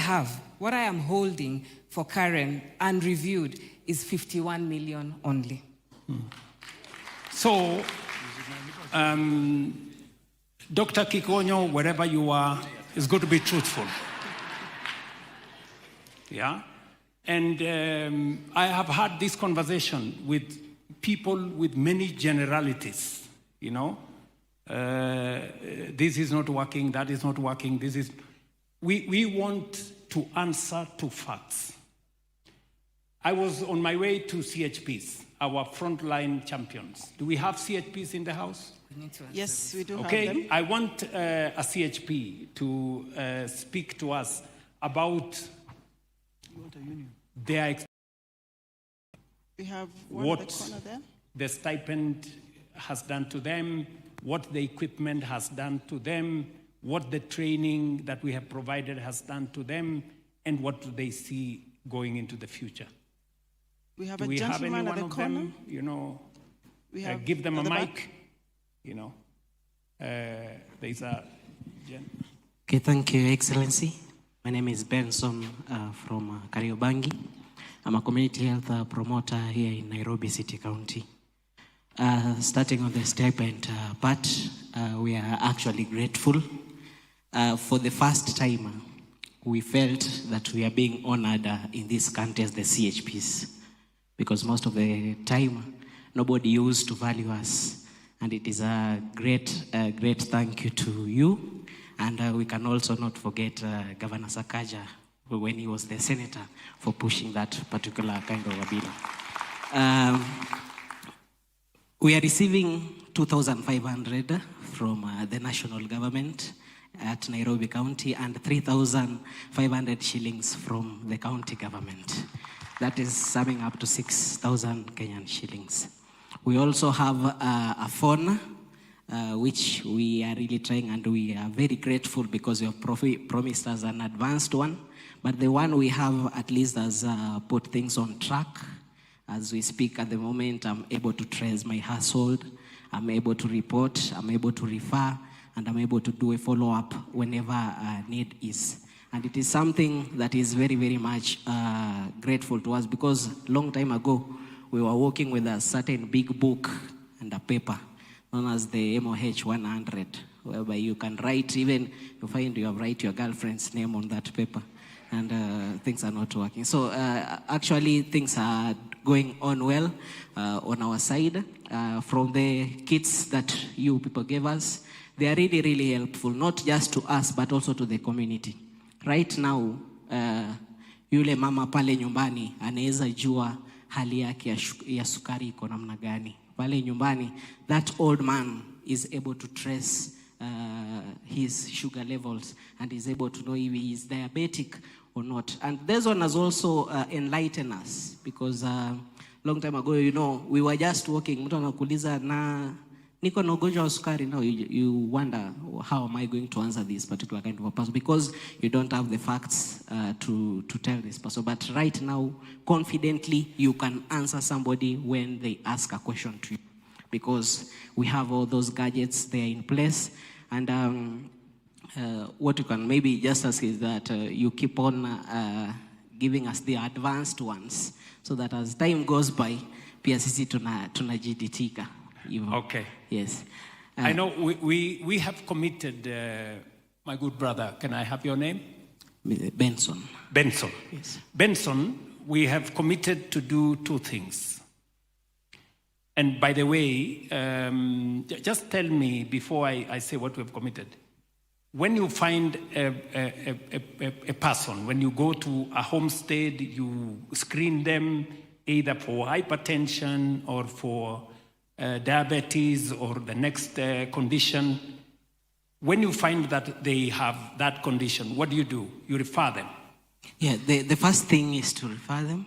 am holding for Karen unreviewed is 51 million only. So, Dr. Kikonyo, wherever you are, is going to be truthful. Yeah? And I have had this conversation with people with many generalities, you know. This is not working, that is not working, this is... We want to answer to facts. I was on my way to CHPs, our frontline champions. Do we have CHPs in the house? Yes, we do have Okay, them. I want a CHP to speak to us about their We have one what at the corner there. the stipend has done to them, what the equipment has done to them, what the training that we have provided has done to them, and what do they see going into the future. We have Do a we have any gentleman at one the of corner. them, you know, We have give them a at the mic, back. you know. There's a... Okay, thank you, Excellency. My name is Benson from Kariobangi. I'm a community health promoter here in Nairobi City County. Starting on the stipend part, we are actually grateful. For the first time, we felt that we are being honored in this country as the CHPs, because most of the time, nobody used to value us. And it is a great thank you to you. And we can also not forget Governor Sakaja, when he was the senator, for pushing that particular kind of a bill. We are receiving 2,500 from the national government at Nairobi County and 3,500 shillings from the county government. That is summing up to 6,000 Kenyan shillings. We also have a phone, which we are really trying, and we are very grateful because you have promised us an advanced one. But the one we have at least has put things on track. As we speak at the moment, I'm able to trace my household, I'm able to report, I'm able to refer, and I'm able to do a follow-up whenever need is. And it is something that is very, very much grateful to us, because long time ago, we were working with a certain big book and a paper known as the MOH 100, whereby you can write, even you find you have write your girlfriend's name on that paper, and things are not working. So actually things are going on well on our side. From the kits that you people gave us, they are really, really helpful, not just to us, but also to the community. Right now, yule mama pale nyumbani anaweza jua hali yake ya sukari iko namna gani. Pale nyumbani, that old man is able to trace his sugar levels and is able to know if he is diabetic or not. And this one has also enlightened us, because long time ago, you know, we were just walking, mtu anakuuliza na niko na ugonjwa wa sukari. Now you wonder, how am I going to answer this particular kind of a person, because you don't have the facts to tell this person. But right now, confidently, you can answer somebody when they ask a question to you, because we have all those gadgets there in place. And what you can maybe just ask is that you keep on giving us the advanced ones, so that as time goes by, pia sisi tunajiditika. Okay. Yes. I know we have committed, my good brother, can I have your name? Benson. Benson. Yes. Benson, we have committed to do two things. And by the way, just tell me before I say what we have committed. When you find a person, when you go to a homestead, you screen them either for hypertension or for diabetes or the next condition. When you find that they have that condition, what do? You refer them? Yeah, the first thing is to refer them.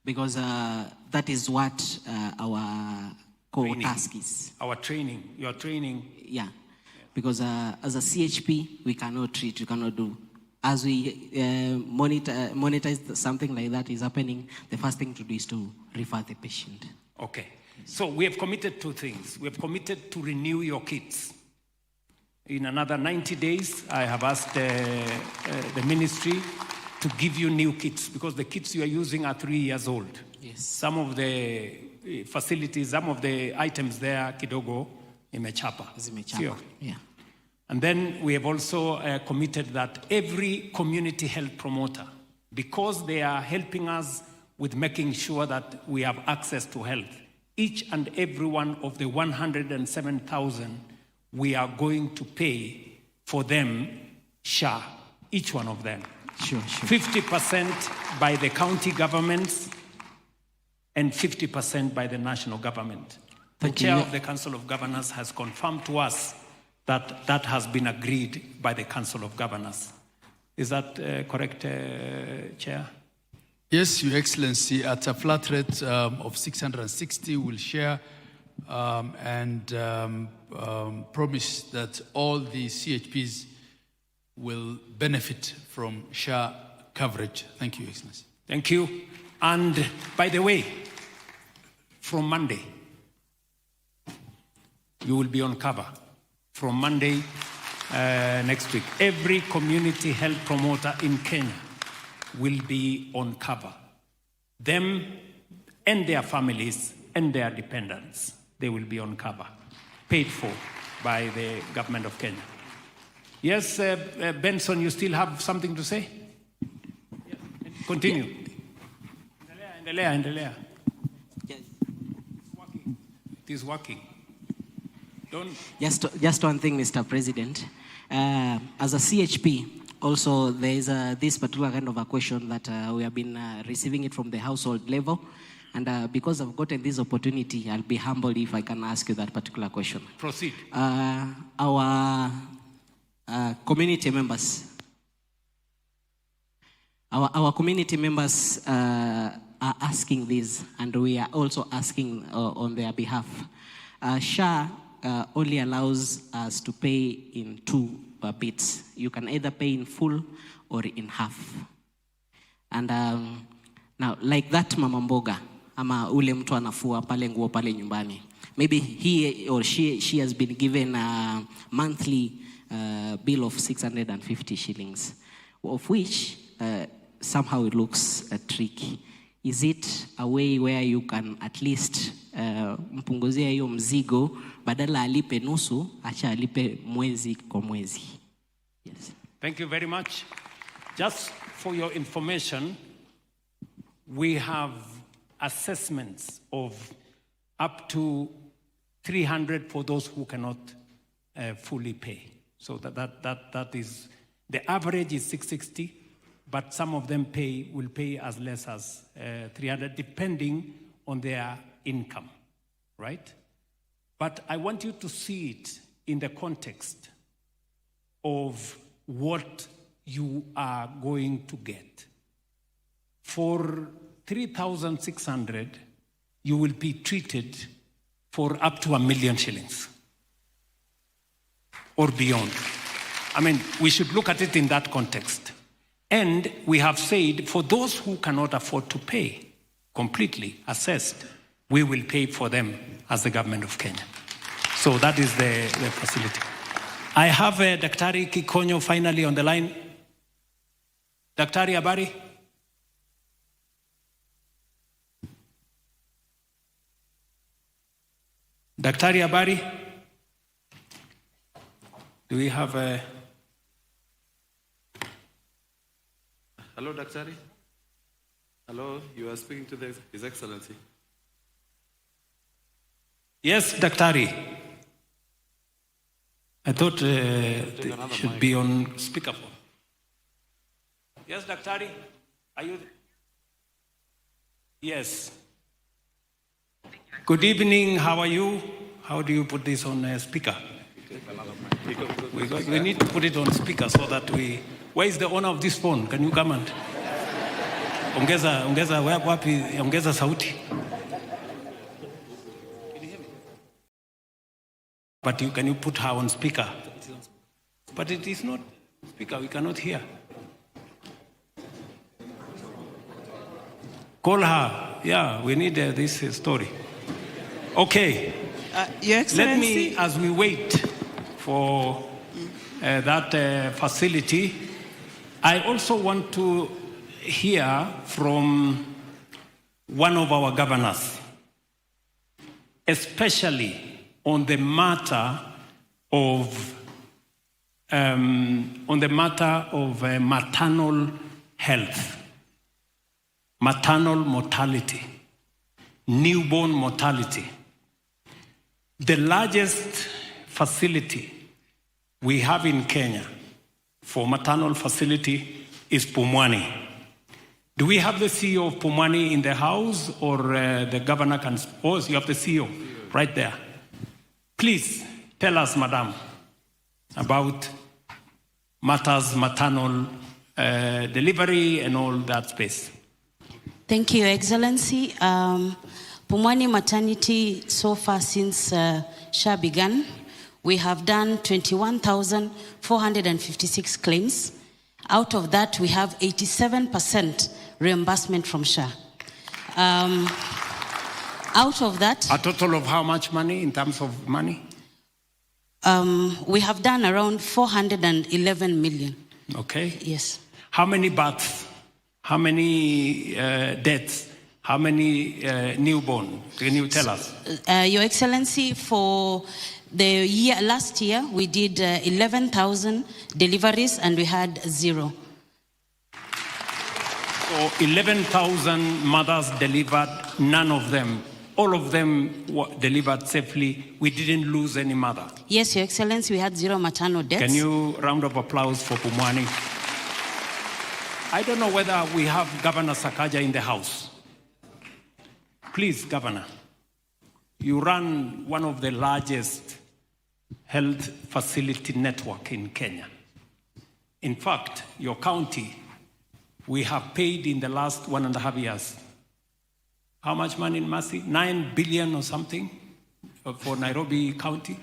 because that is what our core task is. Our training, your training. Yeah, because as a CHP, we cannot treat, we cannot do. As we monetize something like that is happening, the first thing to do is to refer the patient. Okay, so we have committed 2 things. We have committed to renew your kits. In another 90 days, I have asked the ministry to give you new kits, because the kits you are using are 3 years old. Yes. Some of the facilities, some of the items there, kidogo, imechapa. Zimechapa, yeah. And then we have also committed that every community health promoter, because they are helping us with making sure that we have access to health, each and every one of the 107,000, we are going to pay for them SHA, each one of them. Sure, sure. 50% by the county governments and 50% by the national government. The chair of the Council of Governors has confirmed to us that that has been agreed by the Council of Governors. Is that correct, Chair? Yes, Your Excellency, at a flat rate of 660, we'll share and promise that all the CHPs will benefit from SHA coverage. Thank you, Your Excellency. Thank you. And by the way, from Monday, you will be on cover. From Monday next week, every community health promoter in Kenya will be on cover. Them and their families and their dependents, they will be on cover, paid for by the government of Kenya. Yes, Benson, you still have something to say? Continue. Endelea. It is working. Don't. Just one thing, Mr. President. As a CHP, also there is this particular kind of a question that we have been receiving it from the household level. And because I've gotten this opportunity, I'll be humbled if I can ask you that particular question. Proceed. Our community members, our community members are asking this, and we are also asking on their behalf. SHA only allows us to pay in 2 bits. You can either pay in full or in half. And now, like that mama mboga, ama ule mtu anafua pale nguo pale nyumbani, maybe he or she has been given a monthly bill of 650 shillings, of which somehow it looks tricky. Is it a way where you can at least mpunguzia hiyo mzigo, badala alipe nusu, acha alipe mwezi kwa mwezi? Yes. Thank you very much. Just for your information, we have assessments of up to 300 for those who cannot fully pay. So that is, the average is 660, but some of them will pay as less as 300, depending on their income, right? But I want you to see it in the context of what you are going to get. For 3,600, you will be treated for up to 1 million shillings or beyond. I mean, we should look at it in that context. And we have said, for those who cannot afford to pay, completely assessed, we will pay for them as the government of Kenya. So that is the facility. I have Daktari Kikonyo finally on the line. Daktari, habari? Daktari, habari? Do we have a... Hello, Daktari. Hello, you are speaking to His Excellency. Yes, Daktari. I thought it should be on speakerphone. Yes, Daktari. Are you? Yes. Good evening. How are you? How do you put this on speaker? We need to put it on speaker so that we... Where is the owner of this phone? Can you come and... ongeza sauti. But can you put her on speaker? But it is not speaker, we cannot hear. Call her. Yeah, we need this story. Okay. Your Excellency. Let me, as we wait for that facility, I also want to hear from one of our governors, especially on the matter of maternal health, maternal mortality, newborn mortality. The largest facility we have in Kenya for maternal facility is Pumwani. Do we have the CEO of Pumwani in the house, or the governor can? Oh, you have the CEO right there. Please tell us, madam, about maternal delivery and all that space. Thank you, Your Excellency. Pumwani Maternity, so far since SHA began, we have done 21,456 claims. Out of that, we have 87% reimbursement from SHA. Out of that... A total of how much money in terms of money? We have done around 411 million. Okay. Yes. How many births? How many deaths? How many newborn? Can you tell us? Your Excellency, for the last year, we did 11,000 deliveries and we had 0. So 11,000 mothers delivered, none of them, all of them were delivered safely. We didn't lose any mother. Yes, Your Excellency, we had 0 maternal deaths. Can you round of applause for Pumwani? I don't know whether we have Governor Sakaja in the house. Please, Governor, you run one of the largest health facility network in Kenya. In fact, your county, we have paid in the last 1.5 years. How much money in Mercy? 9 billion or something for Nairobi County?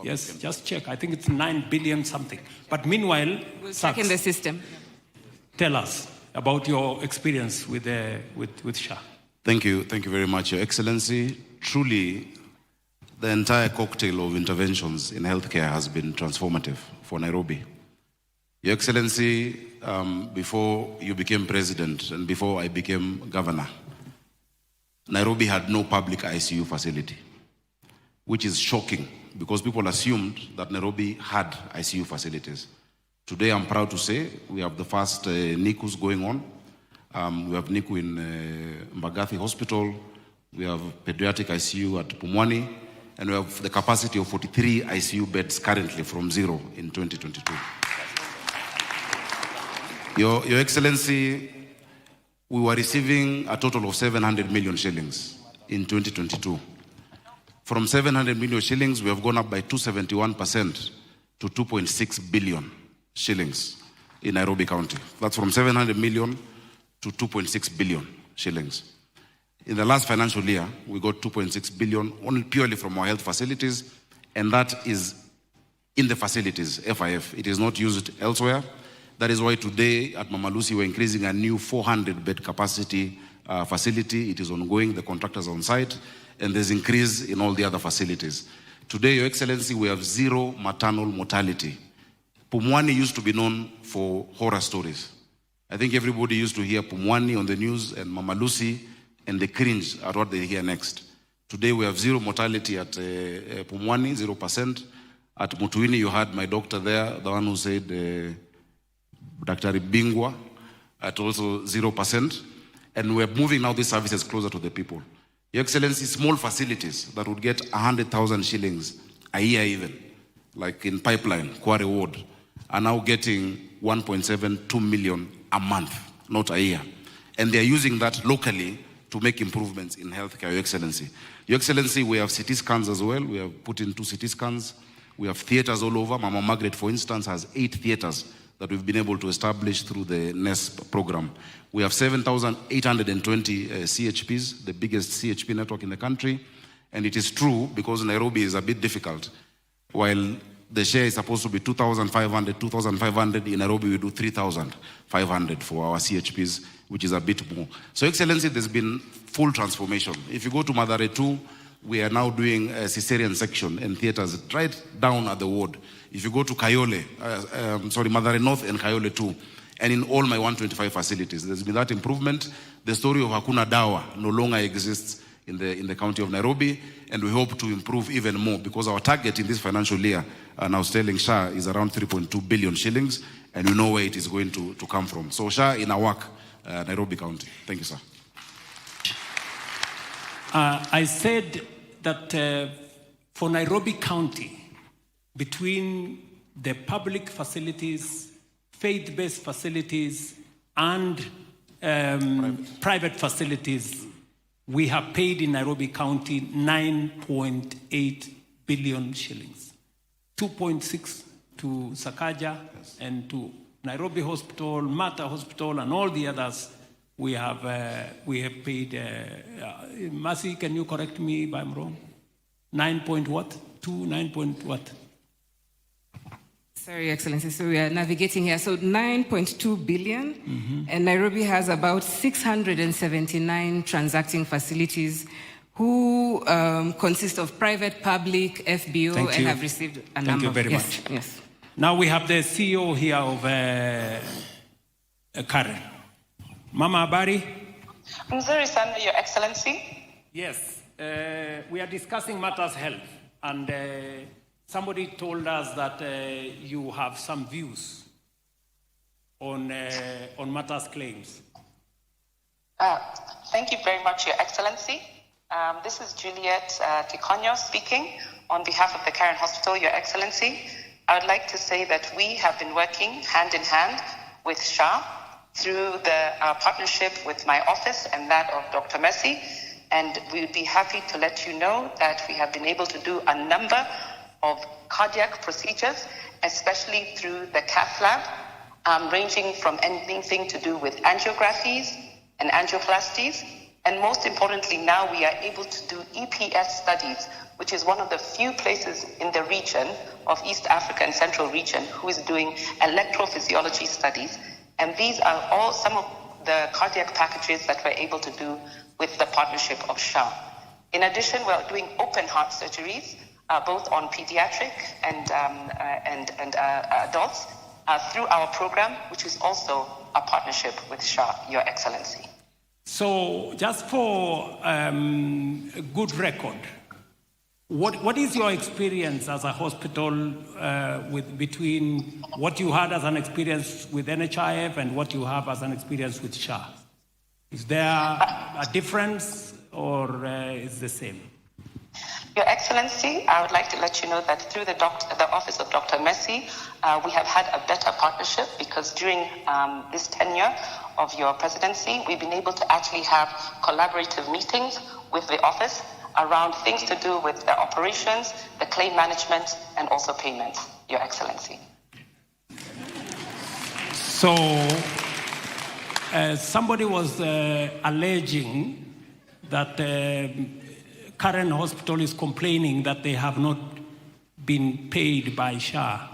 Yes, just check. I think it's 9 billion something. But meanwhile, we'll check in the system. Tell us about your experience with SHA. Thank you very much, Your Excellency. Truly, the entire cocktail of interventions in healthcare has been transformative for Nairobi. Your Excellency, before you became president and before I became governor, Nairobi had no public ICU facility, which is shocking because people assumed that Nairobi had ICU facilities. Today, I'm proud to say we have the first NICUs going on. We have NICU in Mbagathi Hospital. We have pediatric ICU at Pumwani. And we have the capacity of 43 ICU beds currently from 0 in 2022. Your Excellency, we were receiving a total of 700 million shillings in 2022. From 700 million shillings, we have gone up by 271% to 2.6 billion shillings in Nairobi County. That's from 700 million to 2.6 billion shillings. In the last financial year, we got 2.6 billion only purely from our health facilities, and that is in the facilities, FIF. It is not used elsewhere. That is why today at Mama Lucy, we're increasing a new 400-bed capacity facility. It is ongoing, the contractors are on site, and there's increase in all the other facilities. Today, Your Excellency, we have 0 maternal mortality. Pumwani used to be known for horror stories. I think everybody used to hear Pumwani on the news and Mama Lucy, and they cringe at what they hear next. Today we have 0 mortality at Pumwani, 0%. At Mutuini, you had my doctor there, the one who said, Dr. Bingwa, at also 0%. And we're moving now these services closer to the people. Your Excellency, small facilities that would get 100,000 shillings a year even, like in Pipeline, Quarry Ward, are now getting 1.72 million a month, not a year. And they're using that locally to make improvements in healthcare, Your Excellency. Your Excellency, we have CT scans as well. We have put in 2 CT scans. We have theaters all over. Mama Margaret, for instance, has 8 theaters that we've been able to establish through the NESP program. We have 7,820 CHPs, the biggest CHP network in the country. And it is true, because Nairobi is a bit difficult. While the share is supposed to be 2,500, in Nairobi we do 3,500 for our CHPs, which is a bit more. So, Excellency, there's been full transformation. If you go to Mathare 2, we are now doing a cesarean section in theaters right down at the ward. If you go to Kayole, Mathare North and Kayole 2, and in all my 125 facilities, there's been that improvement. The story of Hakuna Dawa no longer exists in the county of Nairobi, and we hope to improve even more, because our target in this financial year, now telling SHA, is around 3.2 billion shillings, and we know where it is going to come from. So SHA in our work, Nairobi County. Thank you, sir. I said that for Nairobi County, between the public facilities, faith-based facilities, and private facilities, we have paid in Nairobi County 9.8 billion shillings. 2.6 to Sakaja, and to Nairobi Hospital, Mata Hospital, and all the others. We have paid. Mercy, can you correct me if I'm wrong? 9 point what? 9 point what? Sorry, Excellency. So we are navigating here. So 9.2 billion, and Nairobi has about 679 transacting facilities who consist of private, public, FBO, and have received a number. Thank you very much. Yes. Now we have the CEO here of Karen. Mama Abari. Mzuri sana, Your Excellency. Yes, we are discussing matters health, and somebody told us that you have some views on matters claims. Thank you very much, Your Excellency. This is Juliet Ticonio speaking on behalf of the Karen Hospital, Your Excellency. I would like to say that we have been working hand in hand with SHA through the partnership with my office and that of Dr. Messi, and we would be happy to let you know that we have been able to do a number of cardiac procedures, especially through the cath lab, ranging from anything to do with angiographies and angioplasties. And most importantly, now we are able to do EPS studies, which is one of the few places in the region of East Africa and Central region who is doing electrophysiology studies. And these are all some of the cardiac packages that we're able to do with the partnership of SHA. In addition, we're doing open heart surgeries, both on pediatric and adults, through our program, which is also a partnership with SHA, Your Excellency. So, just for a good record, what is your experience as a hospital between what you had as an experience with NHIF and what you have as an experience with SHA? Is there a difference, or is the same? Your Excellency, I would like to let you know that through the office of Dr. Messi, we have had a better partnership, because during this tenure of your presidency, we've been able to actually have collaborative meetings with the office around things to do with the operations, the claim management, and also payments, Your Excellency. So, somebody was alleging that Karen Hospital is complaining that they have not been paid by SHA.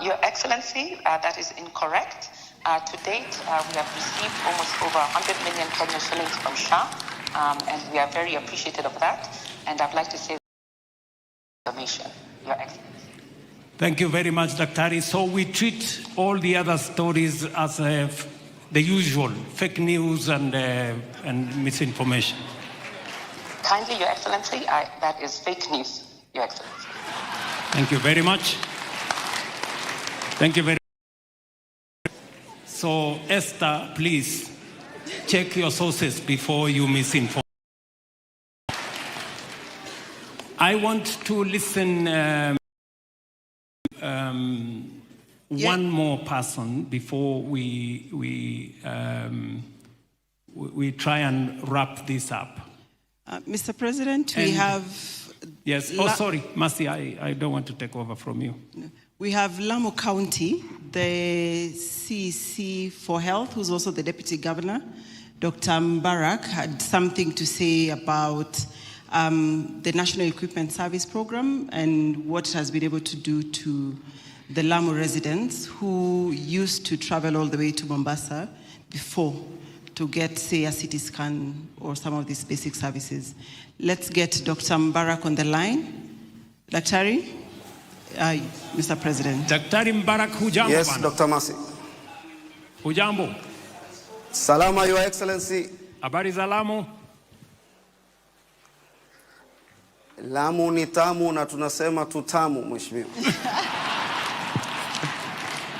Your Excellency, that is incorrect. To date, we have received almost over 100 million Kenyan shillings from SHA, and we are very appreciative of that. And I'd like to say information, Your Excellency. Thank you very much, Dr. So we treat all the other stories as the usual, fake news and misinformation. Kindly, Your Excellency, that is fake news, Your Excellency. Thank you very much. Thank you very much. So, Esther, please check your sources before you misinform. I want to listen one more person before we try and wrap this up. Mr. President, we have... Yes. Oh, sorry, Mercy, I don't want to take over from you. We have Lamu County, the CEC for Health, who's also the Deputy Governor. Dr. Mbarak had something to say about the National Equipment Service Program and what it has been able to do to the Lamu residents who used to travel all the way to Mombasa before to get, say, a CT scan or some of these basic services. Let's get Dr. Mbarak on the line. Daktari, Mr. President. Daktari Mbarak, hujambo? Yes, Dr. Masi. Hujambo? Salama, Your Excellency. Habari za Lamu? Lamu ni tamu na tunasema tutamu, mheshimiwa.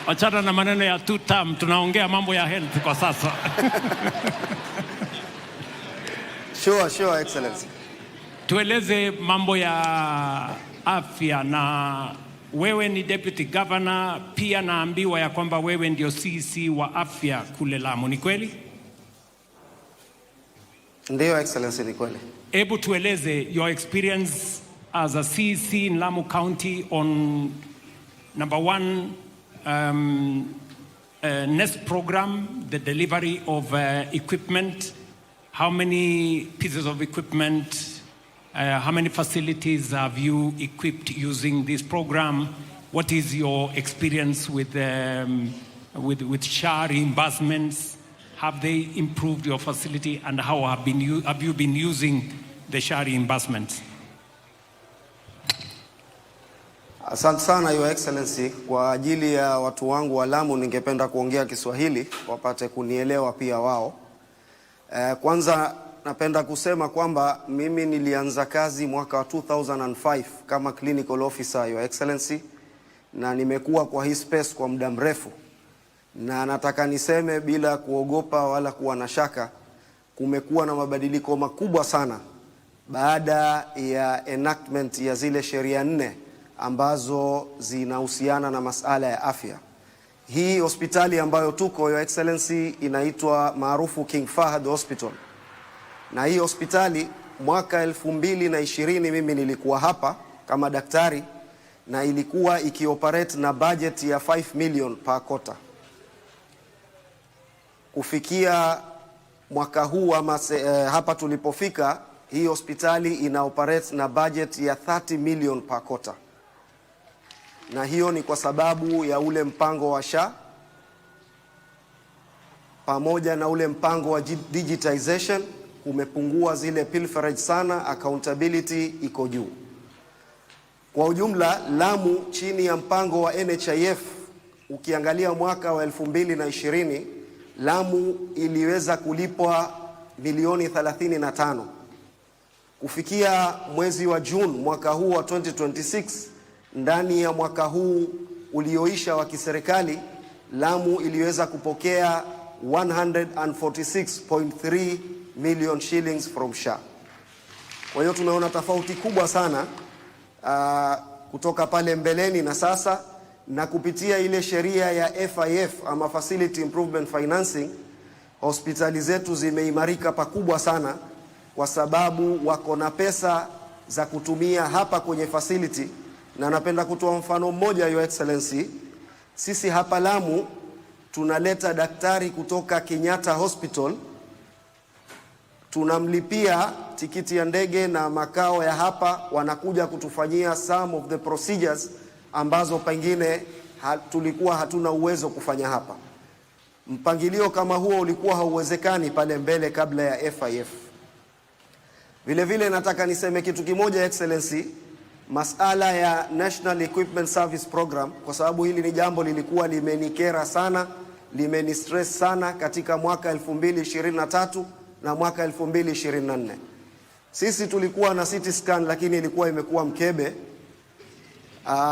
Achana na maneno ya tutam, tunaongea mambo ya health kwa sasa. Sure, Excellency. Tueleze mambo ya afya, na wewe ni Deputy Governor, pia naambiwa ya kwamba wewe ndio CC wa afya kule Lamu, ni kweli? Ndio, Excellency, ni kweli. Hebu tueleze your experience as a CC in Lamu County on number one, NEST program, the delivery of equipment. How many pieces of equipment, how many facilities have you equipped using this program? What is your experience with SHA reimbursements? Have they improved your facility, and how have you been using the SHA reimbursements? Asante sana, Your Excellency. Kwa ajili ya watu wangu wa Lamu ningependa kuongea Kiswahili wapate kunielewa pia wao. Kwanza napenda kusema kwamba mimi nilianza kazi mwaka wa 2005 kama clinical officer, Your Excellency, na nimekuwa kwa hii space kwa muda mrefu, na nataka niseme bila kuogopa wala kuwa na shaka, kumekuwa na mabadiliko makubwa sana baada ya enactment ya zile sheria 4 ambazo zinahusiana na masala ya afya. Hii hospitali ambayo tuko, Your Excellency, inaitwa maarufu King Fahad Hospital. Na hii hospitali mwaka 2020 mimi nilikuwa hapa kama daktari, na ilikuwa ikioperate na budget ya 5 million per quarter. Kufikia mwaka huu hapa tulipofika, hii hospitali ina operate na budget ya 30 million per quarter. Na hiyo ni kwa sababu ya ule mpango wa SHA pamoja na ule mpango wa digitization. Umepungua zile pilferage sana, accountability iko juu. Kwa ujumla, Lamu chini ya mpango wa NHIF, ukiangalia mwaka wa 2020, Lamu iliweza kulipwa milioni 35. Kufikia mwezi wa June mwaka huu wa 2026, ndani ya mwaka huu ulioisha wa kiserikali, Lamu iliweza kupokea 146.3 million shillings from SHA. Kwa hiyo tumeona tofauti kubwa sana kutoka pale mbeleni na sasa, na kupitia ile sheria ya FIF ama Facility Improvement Financing, hospitali zetu zimeimarika pakubwa sana, kwa sababu wako na pesa za kutumia hapa kwenye facility. Na napenda kutoa mfano mmoja, Your Excellency. Sisi hapa Lamu tunaleta daktari kutoka Kenyatta Hospital, tunamlipia tikiti ya ndege na makao ya hapa, wanakuja kutufanyia some of the procedures ambazo pengine tulikuwa hatuna uwezo kufanya hapa. Mpangilio kama huo ulikuwa hauwezekani pale mbele kabla ya FIF. Vile vile nataka niseme kitu kimoja, Excellency, masala ya National Equipment Service Program, kwa sababu hili ni jambo lilikuwa limenikera sana, limenistress sana katika mwaka 2023 na mwaka 2024. Sisi tulikuwa na CT scan lakini ilikuwa imekuwa mkebe.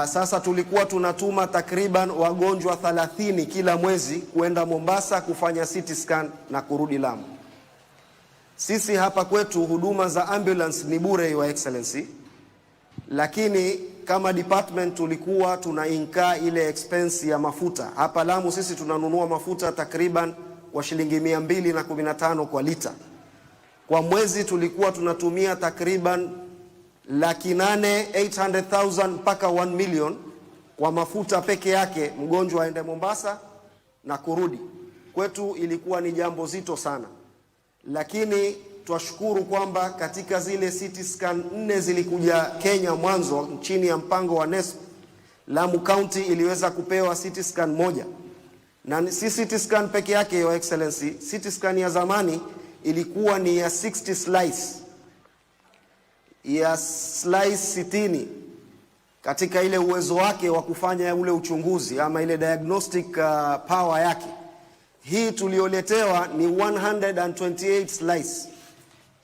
Sasa tulikuwa tunatuma takriban wagonjwa 30 kila mwezi kuenda Mombasa kufanya CT scan na kurudi Lamu. Sisi hapa kwetu huduma za ambulance ni bure, Your Excellency, lakini kama department tulikuwa tuna incur ile expense ya mafuta. Hapa Lamu sisi tunanunua mafuta takriban kwa shilingi 215 kwa lita. Kwa mwezi tulikuwa tunatumia takriban 800,000 mpaka 1 million kwa mafuta peke yake mgonjwa aende Mombasa na kurudi. Kwetu ilikuwa ni jambo zito sana, lakini twashukuru kwamba katika zile CT scan 4 zilikuja Kenya mwanzo chini ya mpango wa NESP, Lamu County iliweza kupewa CT scan moja, na si CT scan peke yake, Your Excellency. CT scan ya zamani ilikuwa ni ya 60 slice, ya slice 60 katika ile uwezo wake wa kufanya ule uchunguzi ama ile diagnostic power yake. Hii tulioletewa ni 128 slice,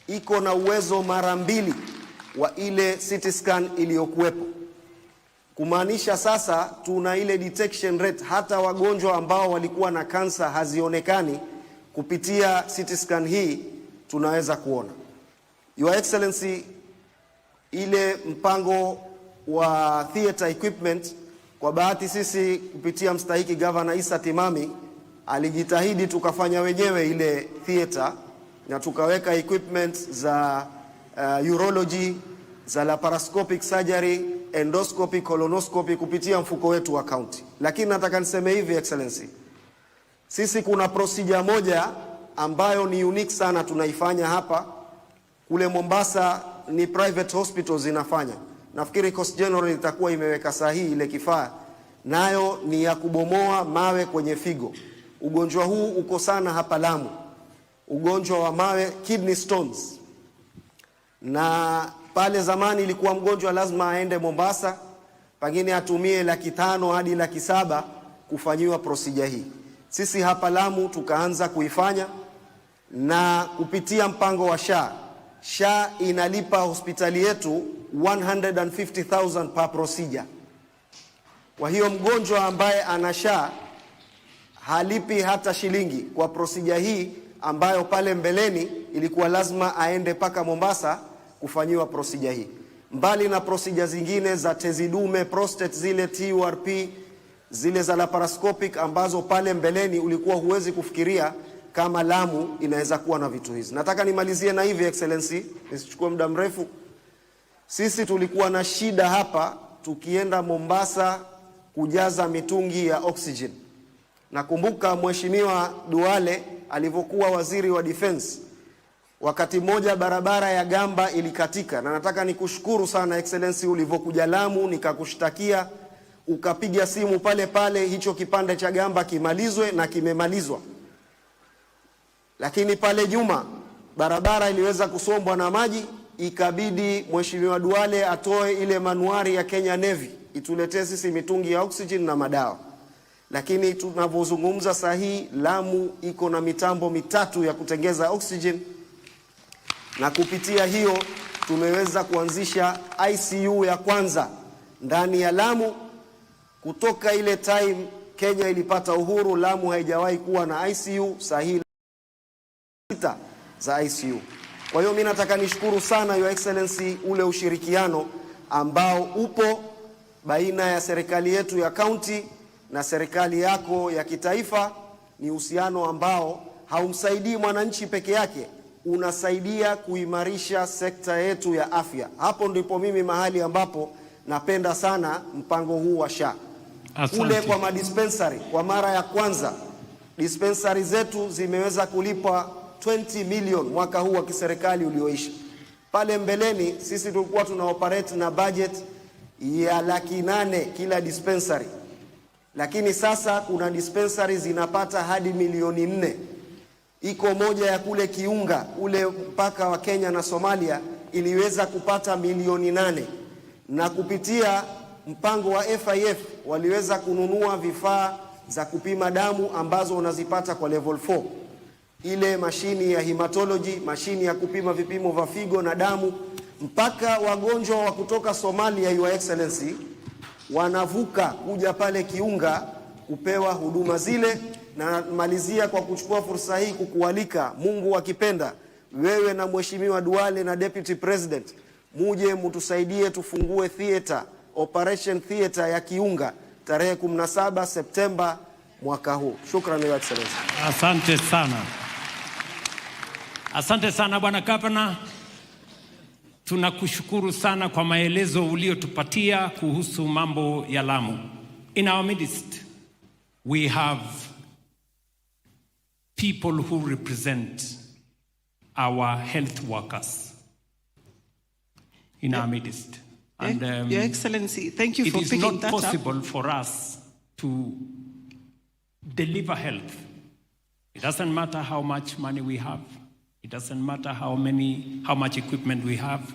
iko na uwezo mara 2 wa ile CT scan iliyokuwepo, kumaanisha sasa tuna ile detection rate, hata wagonjwa ambao walikuwa na kansa hazionekani, kupitia CT scan hii tunaweza kuona. Your Excellency, ile mpango wa theater equipment, kwa bahati sisi kupitia mstahiki Governor Isa Timami alijitahidi tukafanya wenyewe ile theater na tukaweka equipment za urology, za laparoscopic surgery, endoscopy, colonoscopy kupitia mfuko wetu wa county. Lakini nataka niseme hivi Excellency, sisi kuna procedure moja ambayo ni unique sana tunaifanya hapa. Kule Mombasa ni private hospitals zinafanya. Nafikiri Coast General itakuwa imeweka sahihi ile kifaa, nayo ni ya kubomoa mawe kwenye figo. Ugonjwa huu uko sana hapa Lamu, ugonjwa wa mawe, kidney stones. Na pale zamani ilikuwa mgonjwa lazima aende Mombasa, pengine atumie 500,000 hadi 700,000 kufanyiwa procedure hii. Sisi hapa Lamu tukaanza kuifanya, na kupitia mpango wa SHA inalipa hospitali yetu 150,000 per procedure. Kwa hiyo mgonjwa ambaye ana SHA halipi hata shilingi kwa procedure hii, ambayo pale mbeleni ilikuwa lazima aende paka Mombasa kufanyiwa procedure hii. Mbali na procedure zingine za tezi dume, prostate, zile TURP, zile za laparoscopic ambazo pale mbeleni ulikuwa huwezi kufikiria kama Lamu inaweza kuwa na vitu hizi. Nataka nimalizie na hivi Excellency, nisichukue muda mrefu. Sisi tulikuwa na shida hapa tukienda Mombasa kujaza mitungi ya oxygen. Nakumbuka Mheshimiwa Duale alivyokuwa waziri wa defense, wakati mmoja barabara ya Gamba ilikatika, na nataka nikushukuru sana Excellency ulivyokuja Lamu nikakushtakia, ukapiga simu pale pale hicho kipande cha Gamba kimalizwe, na kimemalizwa. Lakini pale Juma barabara iliweza kusombwa na maji, ikabidi Mheshimiwa Duale atoe ile manuari ya Kenya Navy ituletee sisi mitungi ya oxygen na madawa. Lakini tunavyozungumza sahihi, Lamu iko na mitambo 3 ya kutengeza oxygen, na kupitia hiyo tumeweza kuanzisha ICU ya kwanza ndani ya Lamu. Kutoka ile time Kenya ilipata uhuru, Lamu haijawahi kuwa na ICU, sahihi 6 za ICU. Kwa hiyo mimi nataka nishukuru sana Your Excellency ule ushirikiano ambao upo baina ya serikali yetu ya county na serikali yako ya kitaifa. Ni uhusiano ambao haumsaidii mwananchi peke yake, unasaidia kuimarisha sekta yetu ya afya. Hapo ndipo mimi mahali ambapo napenda sana mpango huu wa SHA. Kule kwa madispensary, kwa mara ya kwanza dispensary zetu zimeweza kulipa 20 million mwaka huu wa kiserikali ulioisha. Pale mbeleni sisi tulikuwa tuna operate na budget ya 800,000 kila dispensary, lakini sasa kuna dispensary zinapata hadi 4,000,000. Iko moja ya kule Kiunga, ule mpaka wa Kenya na Somalia, iliweza kupata 8,000,000, na kupitia mpango wa FIF waliweza kununua vifaa za kupima damu ambazo unazipata kwa level 4, ile mashini ya hematology, mashini ya kupima vipimo vya figo na damu, mpaka wagonjwa wa kutoka Somalia, Your Excellency, wanavuka kuja pale Kiunga kupewa huduma zile. Na malizia kwa kuchukua fursa hii kukualika, Mungu akipenda, wewe na Mheshimiwa Duale na Deputy President muje mtusaidie tufungue theater, operation theater ya Kiunga tarehe 17 Septemba mwaka huu. Shukrani Your Excellency. Asante sana. Asante sana Bwana Gavana. Tunakushukuru sana kwa maelezo uliotupatia kuhusu mambo ya Lamu. In our midst, we have people who represent our health workers in our midst. And Your Excellency, thank you for picking that up. It is not possible for us to deliver health. It doesn't matter how much money we have. It doesn't matter how much equipment we have.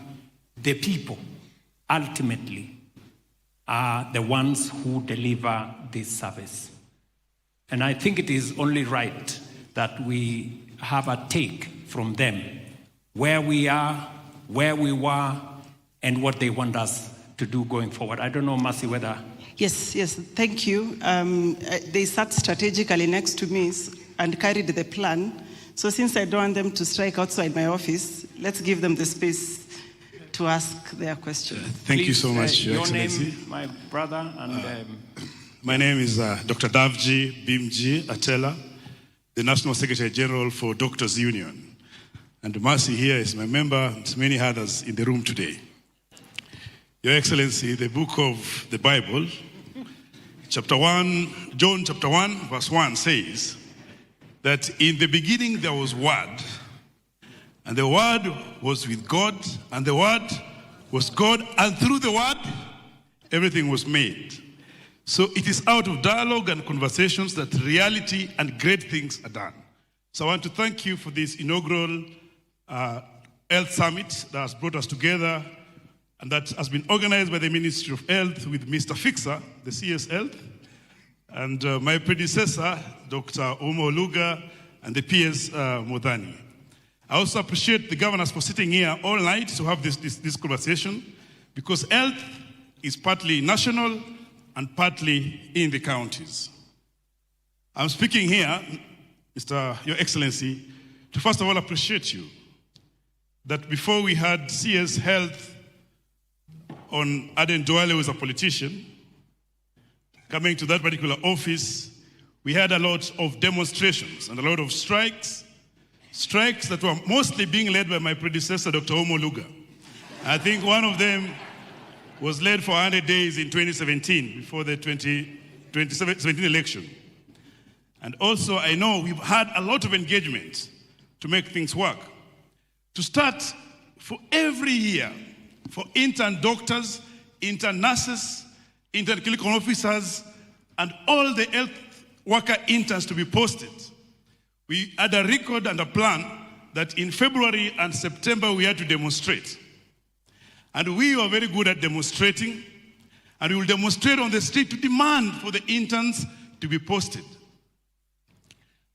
The people ultimately are the ones who deliver this service. And I think it is only right that we have a take from them where we are, where we were, and what they want us to do going forward. I don't know, Mercy, whether... Yes, thank you. They sat strategically next to me and carried the plan. So since I don't want them to strike outside my office, let's give them the space to ask their question. Thank you so much, Your Excellency. Name, my brother, and... My name is Dr. Davji Bimji Atela, the National Secretary General for Doctors Union. And Mercy here is my member, and many others in the room today. Your Excellency, the book of the Bible, chapter 1, John chapter 1, verse 1 says that in the beginning there was Word, and the Word was with God, and the Word was God, and through the Word, everything was made. So it is out of dialogue and conversations that reality and great things are done. So I want to thank you for this inaugural Health Summit that has brought us together and that has been organized by the Ministry of Health with Mr. Fixer, the CS Health, and my predecessor, Dr. Omo Luga, and the PS Modani. I also appreciate the governors for sitting here all night to have this conversation, because health is partly national and partly in the counties. I'm speaking here, Your Excellency, to first of all appreciate you that before we had CS Health on Aden Duale, who was a politician, coming to that particular office, we had a lot of demonstrations and a lot of strikes that were mostly being led by my predecessor, Dr. Omo Luga. I think one of them was led for 100 days in 2017, before the 2017 election. And also, I know we've had a lot of engagement to make things work. To start, for every year, for intern doctors, intern nurses, intern clinical officers, and all the health worker interns to be posted. We had a record and a plan that in February and September we had to demonstrate. And we were very good at demonstrating, and we will demonstrate on the street to demand for the interns to be posted.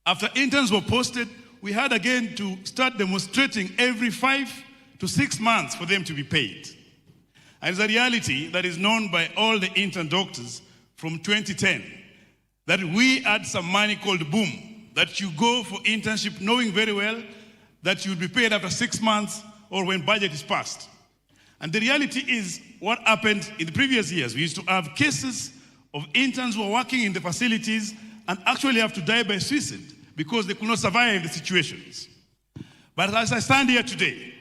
After interns were posted, we had again to start demonstrating every 5 to 6 months for them to be paid. And it's a reality that is known by all the intern doctors from 2010, that we had some money called boom, that you go for internship knowing very well that you'll be paid after 6 months or when budget is passed. And the reality is what happened in the previous years. We used to have cases of interns who were working in the facilities and actually have to die by suicide because they could not survive the situations. But as I stand here today,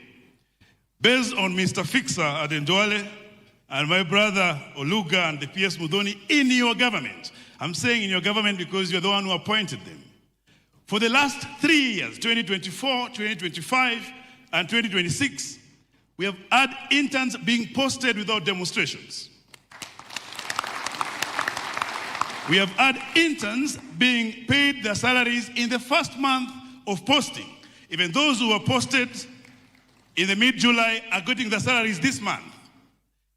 based on Mr. Fixer Adendwale and my brother Oluga and the PS Mudhoni in your government, I'm saying in your government because you're the one who appointed them. For the last 3 years, 2024, 2025, and 2026, we have had interns being posted without demonstrations. We have had interns being paid their salaries in the first month of posting. Even those who were posted in the mid-July are getting their salaries this month.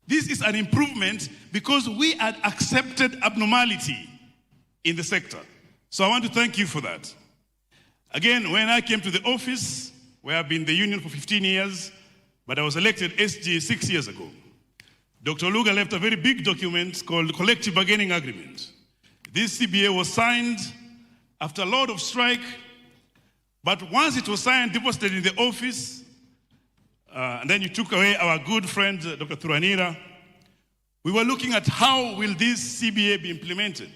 This is an improvement because we had accepted abnormality in the sector. So I want to thank you for that. Again, when I came to the office, where I've been in the union for 15 years, but I was elected SG 6 years ago, Dr. Luga left a very big document called Collective Bargaining Agreement. This CBA was signed after a lot of strike, but once it was signed, deposited in the office, and then you took away our good friend, Dr. Thuranira, we were looking at how will this CBA be implemented.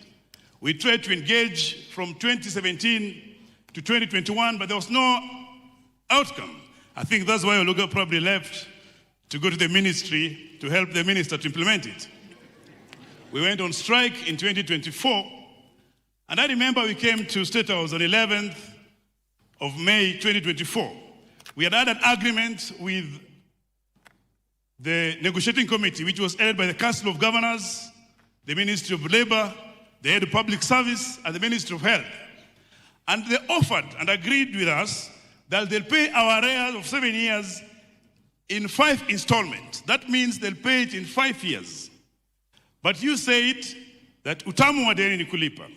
We tried to engage from 2017 to 2021, but there was no outcome. I think that's why Oluga probably left to go to the ministry to help the minister to implement it. We went on strike in 2024. And I remember we came to State House on 11th of May 2024. We had an agreement with the negotiating committee, which was headed by the Council of Governors, the Ministry of Labor, the Head of Public Service, and the Ministry of Health. And they offered and agreed with us that they'll pay our arrears of 7 years in 5 installments. That means they'll pay it in 5 years. But you said that utamu wa deni ni kulipa.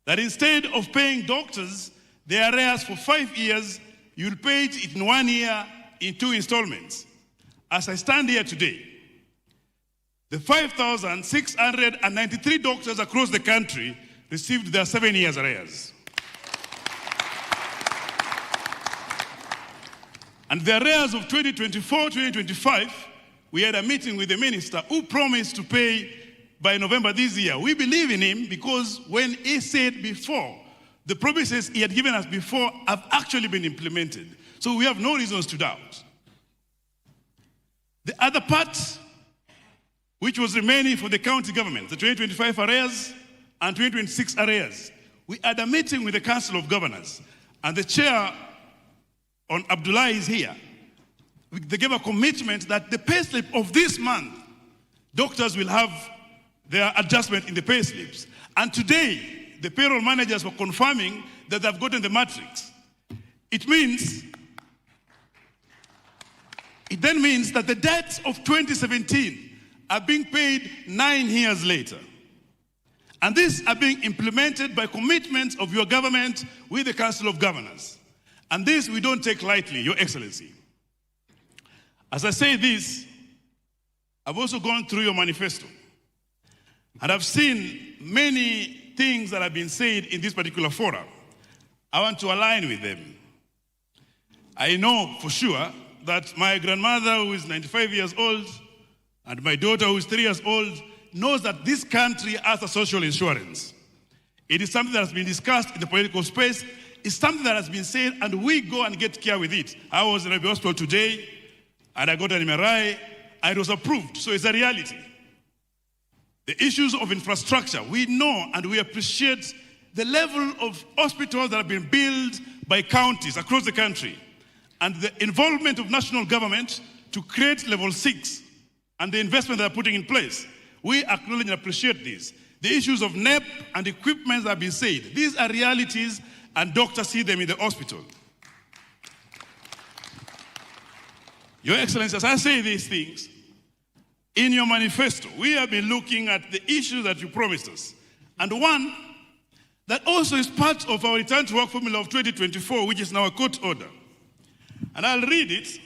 That instead of paying doctors their arrears for 5 years, you'll pay it in 1 year in 2 installments. As I stand here today, the 5,693 doctors across the country received their 7 years arrears. And the arrears of 2024-2025, we had a meeting with the minister who promised to pay by November this year. We believe in him because when he said before, the promises he had given us before have actually been implemented. So we have no reasons to doubt. The other part, which was remaining for the county government, the 2025 arrears and 2026 arrears, we had a meeting with the Council of Governors, and the chair on Abdullah is here. They gave a commitment that the payslip of this month, doctors will have their adjustment in the payslips. And today, the payroll managers were confirming that they've gotten the matrix. It then means that the debts of 2017 are being paid 9 years later. And these are being implemented by commitments of your government with the Council of Governors. And this we don't take lightly, Your Excellency. As I say this, I've also gone through your manifesto. And I've seen many things that have been said in this particular forum. I want to align with them. I know for sure that my grandmother, who is 95 years old, and my daughter, who is 3 years old, knows that this country has a social insurance. It is something that has been discussed in the political space. It's something that has been said, and we go and get care with it. I was in a hospital today, and I got an MRI, and it was approved. So it's a reality. The issues of infrastructure, we know and we appreciate the level of hospitals that have been built by counties across the country, and the involvement of national government to create level 6 and the investment they're putting in place. We acknowledge and appreciate this. The issues of NEP and equipment that have been said, these are realities, and doctors see them in the hospital. Your Excellency, as I say these things, in your manifesto, we have been looking at the issues that you promised us. And one that also is part of our return to work formula of 2024, which is now a court order. And I'll read it,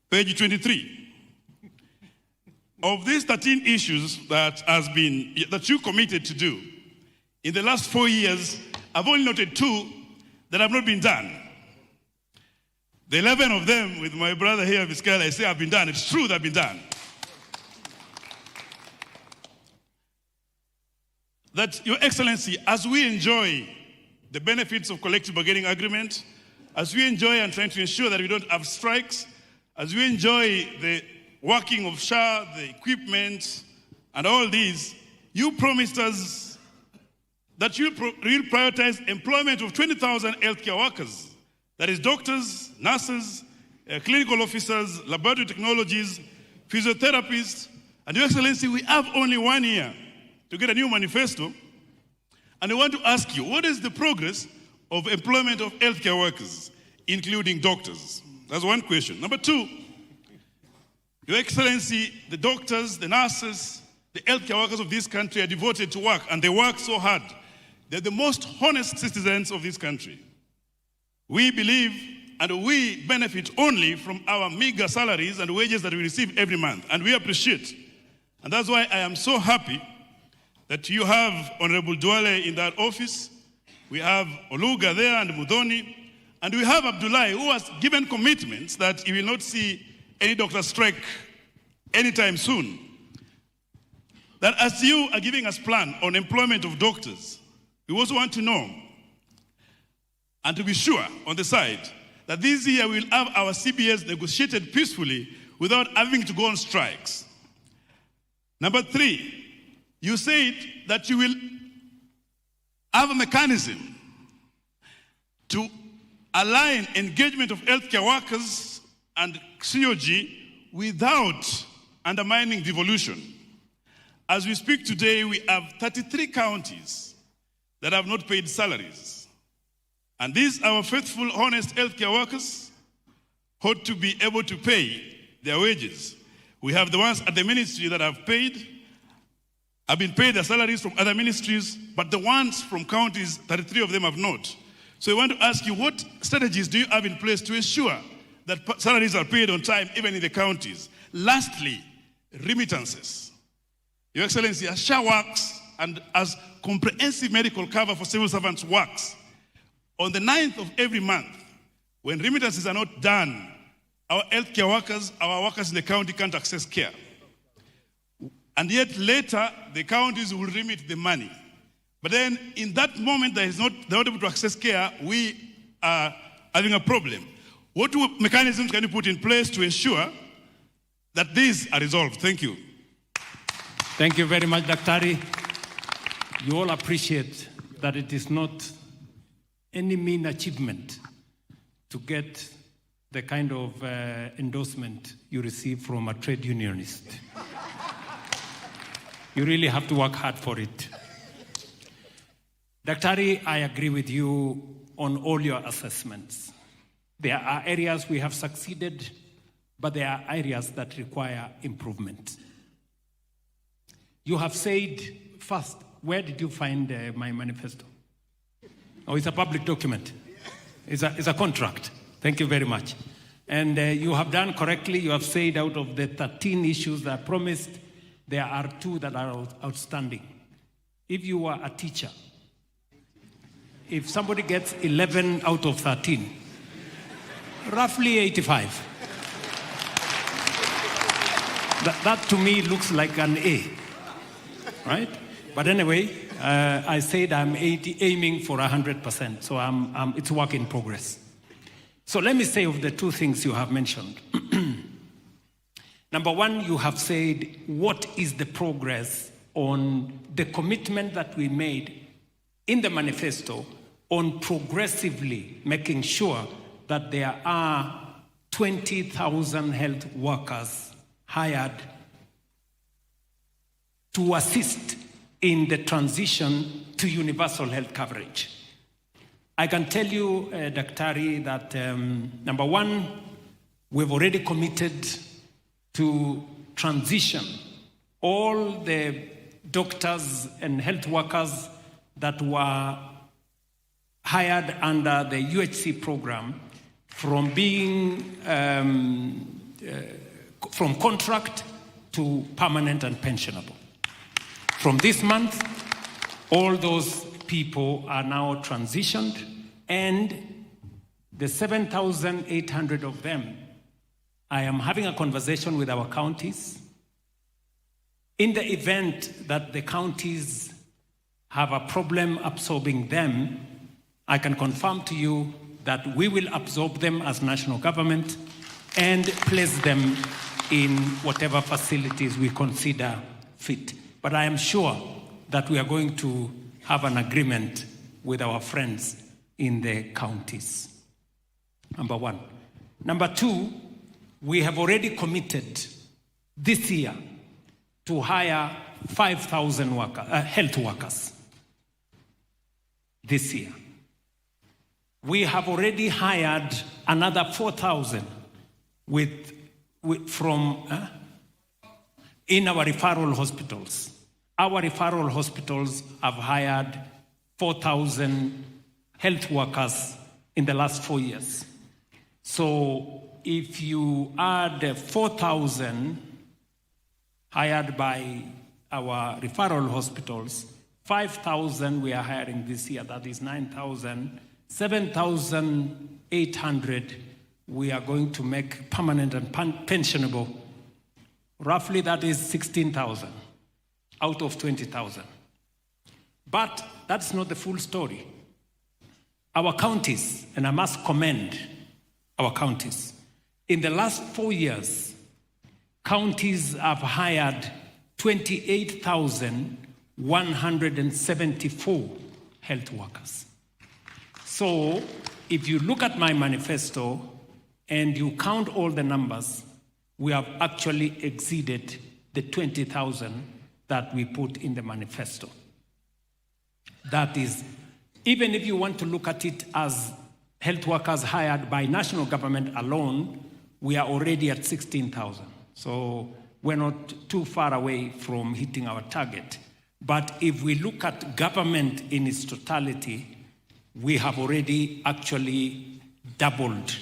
page 23. Of these 13 issues that you committed to do, in the last 4 years, I've only noted 2 that have not been done. The 11 of them, with my brother here, Vizcaya, I say have been done. It's true they've been done. That, Your Excellency, as we enjoy the benefits of collective bargaining agreement, as we enjoy and trying to ensure that we don't have strikes, as we enjoy the working of SHA, the equipment, and all these, you promised us that you'll prioritize employment of 20,000 healthcare workers. That is doctors, nurses, clinical officers, laboratory technologies, physiotherapists. And Your Excellency, we have only 1 year to get a new manifesto. And I want to ask you, what is the progress of employment of healthcare workers, including doctors? That's one question. Number 2, Your Excellency, the doctors, the nurses, the healthcare workers of this country are devoted to work, and they work so hard. They're the most honest citizens of this country. We believe and we benefit only from our meager salaries and wages that we receive every month, and we appreciate. And that's why I am so happy that you have Honorable Duale in that office. We have Oluga there and Mudhoni, and we have Abdullah, who has given commitments that he will not see any doctor strike anytime soon. That as you are giving us plan on employment of doctors, we also want to know and to be sure on the side that this year we'll have our CBS negotiated peacefully without having to go on strikes. Number 3, You said that you will have a mechanism to align engagement of healthcare workers and COG without undermining devolution. As we speak today, we have 33 counties that have not paid salaries. And these, our faithful, honest healthcare workers, ought to be able to pay their wages. We have the ones at the ministry that have been paid their salaries from other ministries, but the ones from counties, 33 of them have not. So I want to ask you, what strategies do you have in place to ensure that salaries are paid on time, even in the counties? Lastly, remittances. Your Excellency, as SHA works and as comprehensive medical cover for civil servants works, on the 9th of every month, when remittances are not done, our healthcare workers, our workers in the county can't access care. And yet later, the counties will remit the money. But then in that moment, they're not able to access care, we are having a problem. What mechanisms can you put in place to ensure that these are resolved? Thank you. Thank you very much, Daktari. You all appreciate that it is not any mean achievement to get the kind of endorsement you receive from a trade unionist. You really have to work hard for it. Daktari, I agree with you on all your assessments. There are areas we have succeeded, but there are areas that require improvement. You have said, first, where did you find my manifesto? Oh, it's a public document. It's a contract. Thank you very much. And you have done correctly. You have said out of the 13 issues that I promised, there are 2 that are outstanding. If you are a teacher, if somebody gets 11 out of 13, roughly 85. That to me looks like an A, right? But anyway, I said I'm aiming for 100%, so it's work in progress. So let me say of the 2 things you have mentioned. Number 1, you have said, what is the progress on the commitment that we made in the manifesto on progressively making sure that there are 20,000 health workers hired to assist in the transition to universal health coverage. I can tell you, Daktari, that number 1, we've already committed to transition all the doctors and health workers that were hired under the UHC program from being from contract to permanent and pensionable. From this month, all those people are now transitioned, and the 7,800 of them, I am having a conversation with our counties. In the event that the counties have a problem absorbing them, I can confirm to you that we will absorb them as national government and place them in whatever facilities we consider fit. But I am sure that we are going to have an agreement with our friends in the counties. Number 1. Number 2, we have already committed this year to hire 5,000 health workers this year. We have already hired another 4,000 from in our referral hospitals. Our referral hospitals have hired 4,000 health workers in the last 4 years. So if you add 4,000 hired by our referral hospitals, 5,000 we are hiring this year, that is 9,000, 7,800 we are going to make permanent and pensionable. Roughly that is 16,000 out of 20,000. But that's not the full story. Our counties, and I must commend our counties, in the last 4 years, counties have hired 28,000 174 health workers. So if you look at my manifesto and you count all the numbers, we have actually exceeded the 20,000 that we put in the manifesto. That is, even if you want to look at it as health workers hired by national government alone, we are already at 16,000. So we're not too far away from hitting our target. But if we look at government in its totality, we have already actually doubled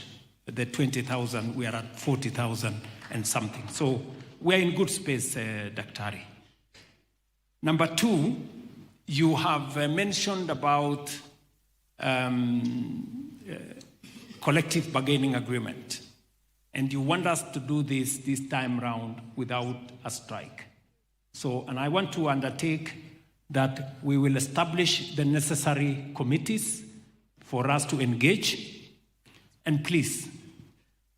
the 20,000. We are at 40,000 and something. So we're in good space, Daktari. Number two, you have mentioned about collective bargaining agreement. And you want us to do this time round without a strike. So, and I want to undertake that we will establish the necessary committees for us to engage. And please,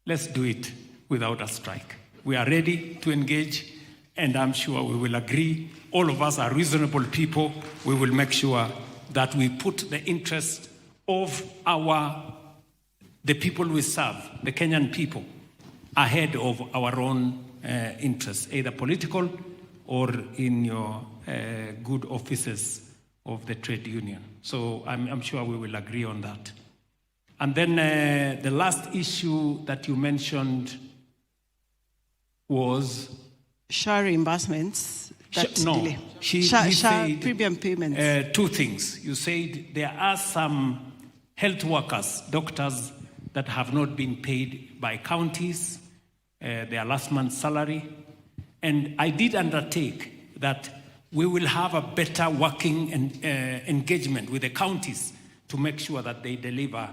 let's do it without a strike. We are ready to engage, and I'm sure we will agree. All of us are reasonable people. We will make sure that we put the interest of the people we serve, the Kenyan people, ahead of our own interests, either political or in your good offices of the trade union. So I'm sure we will agree on that. And then the last issue that you mentioned was SHA reimbursements. SHA premium payments. Two things. You said there are some health workers, doctors, that have not been paid by counties their last month's salary. And I did undertake that we will have a better working and engagement with the counties to make sure that they deliver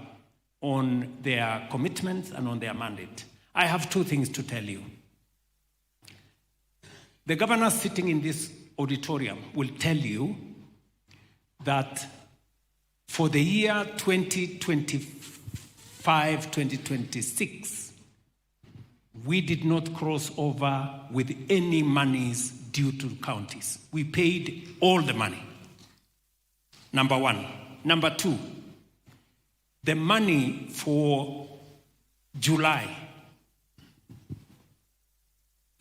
on their commitments and on their mandate. I have two things to tell you. The governor sitting in this auditorium will tell you that for the year 2025-2026, we did not cross over with any monies due to counties. We paid all the money. Number one. Number two, the money for July,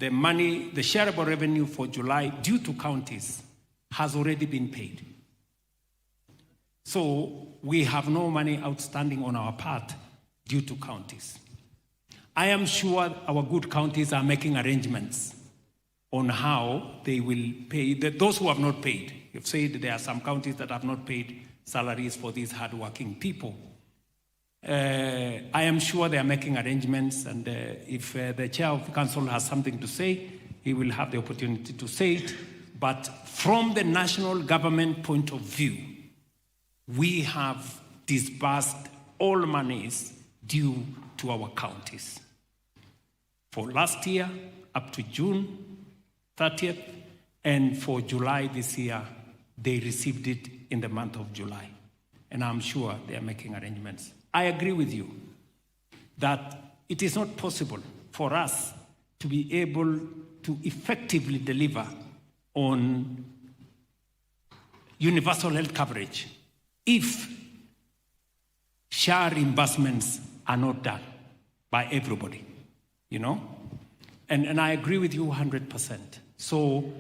the shareable revenue for July due to counties has already been paid. So we have no money outstanding on our part due to counties. I am sure our good counties are making arrangements on how they will pay those who have not paid. You've said there are some counties that have not paid salaries for these hardworking people. I am sure they are making arrangements, and if the chair of the council has something to say, he will have the opportunity to say it. But from the national government point of view, we have disbursed all monies due to our counties. For last year, up to June 30th, and for July this year, they received it in the month of July. And I'm sure they are making arrangements. I agree with you that it is not possible for us to be able to effectively deliver on universal health coverage if SHA reimbursements are not done by everybody, you know? And I agree with you 100%. So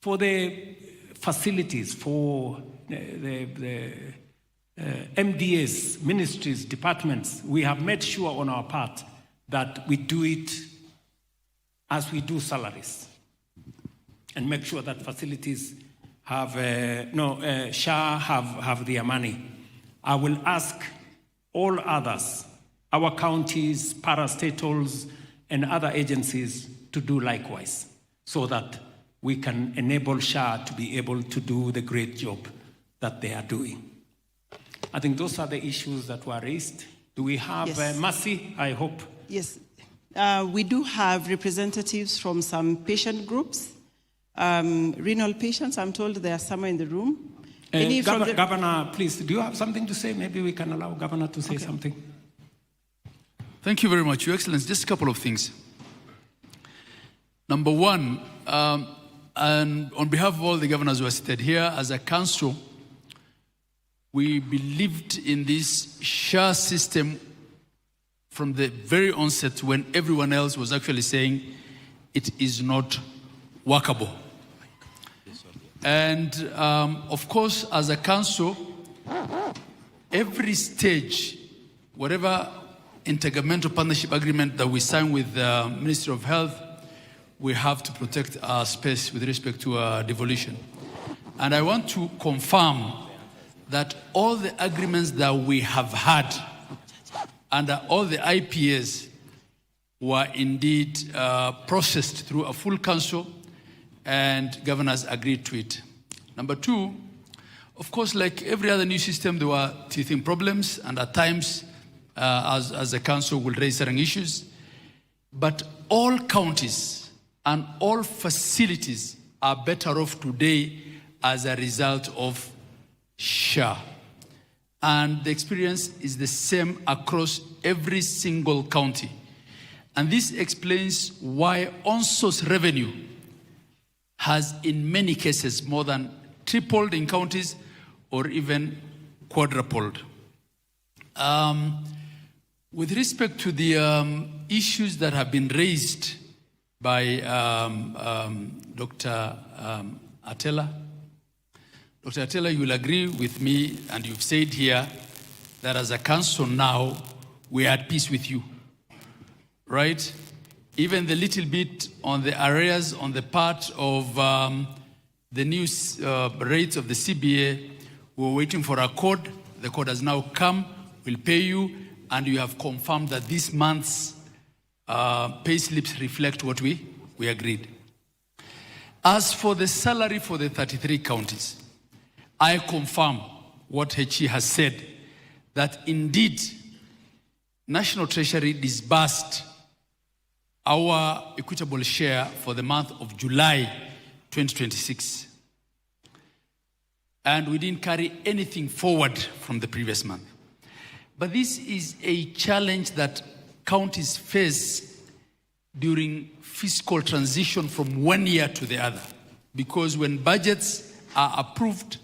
for the facilities, for the MDAs, ministries, departments, we have made sure on our part that we do it as we do salaries and make sure that facilities have, SHA have their money. I will ask all others, our counties, parastatals, and other agencies to do likewise so that we can enable SHA to be able to do the great job that they are doing. I think those are the issues that were raised. Do we have Mercy, I hope? Yes. We do have representatives from some patient groups, renal patients. I'm told they are somewhere in the room. Governor, please, do you have something to say? Maybe we can allow Governor to say something. Thank you very much, Your Excellency. Just a couple of things. Number one, And on behalf of all the governors who are seated here, as a council, we believed in this SHA system from the very onset when everyone else was actually saying it is not workable. And of course, as a council, every stage, whatever intergovernmental partnership agreement that we sign with the Ministry of Health, we have to protect our space with respect to devolution. And I want to confirm that all the agreements that we have had under all the IPAs were indeed processed through a full council, and governors agreed to it. Number two, of course, like every other new system, there were teething problems, and at times, as a council, will raise certain issues. But all counties and all facilities are better off today as a result of SHA. And the experience is the same across every single county. And this explains why on-source revenue has, in many cases, more than tripled in counties or even quadrupled. With respect to the issues that have been raised by Dr. Atela, Dr. Atela, you will agree with me, and you've said here, that as a council now, we are at peace with you, right? Even the little bit on the areas on the part of the new rates of the CBA, we're waiting for a code. The code has now come, we'll pay you, and you have confirmed that this month's pay slips reflect what we agreed. As for the salary for the 33 counties, I confirm what HE has said, that indeed National Treasury disbursed our equitable share for the month of July 2026. And we didn't carry anything forward from the previous month. But this is a challenge that counties face during fiscal transition from one year to the other. Because when budgets are approved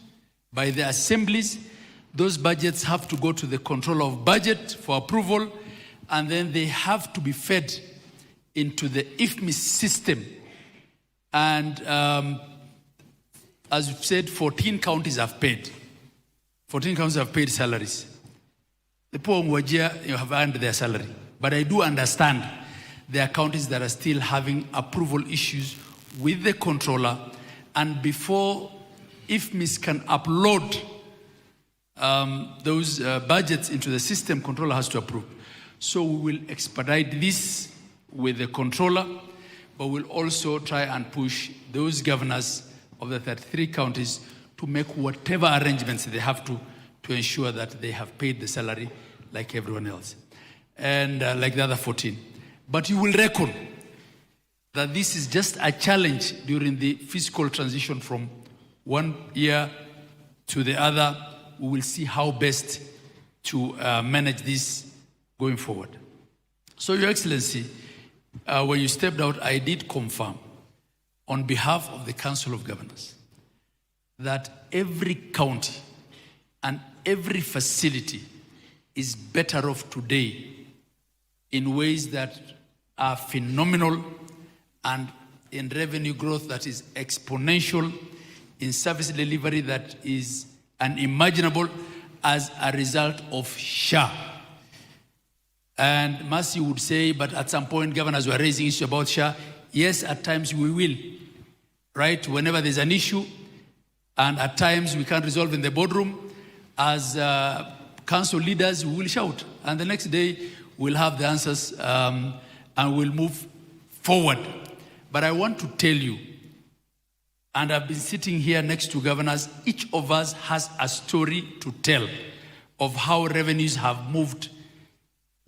by the assemblies, those budgets have to go to the controller of budget for approval, and then they have to be fed into the IFMIS system. And as you've said, 14 counties have paid. 14 counties have paid salaries. The poor Mwajia have earned their salary. But I do understand there are counties that are still having approval issues with the controller, and before IFMIS can upload those budgets into the system, controller has to approve. So we will expedite this with the controller, but we'll also try and push those governors of the 33 counties to make whatever arrangements they have to ensure that they have paid the salary like everyone else, and like the other 14. But you will reckon that this is just a challenge during the fiscal transition from one year to the other. We will see how best to manage this going forward. So, Your Excellency, when you stepped out, I did confirm on behalf of the Council of Governors that every county and every facility is better off today in ways that are phenomenal, and in revenue growth that is exponential, in service delivery that is unimaginable as a result of SHA. And Mercy would say, but at some point governors were raising issues about SHA. Yes, at times we will, right? Whenever there's an issue, and at times we can't resolve in the boardroom, as council leaders, we will shout. And the next day, we'll have the answers and we'll move forward. But I want to tell you, and I've been sitting here next to governors, each of us has a story to tell of how revenues have moved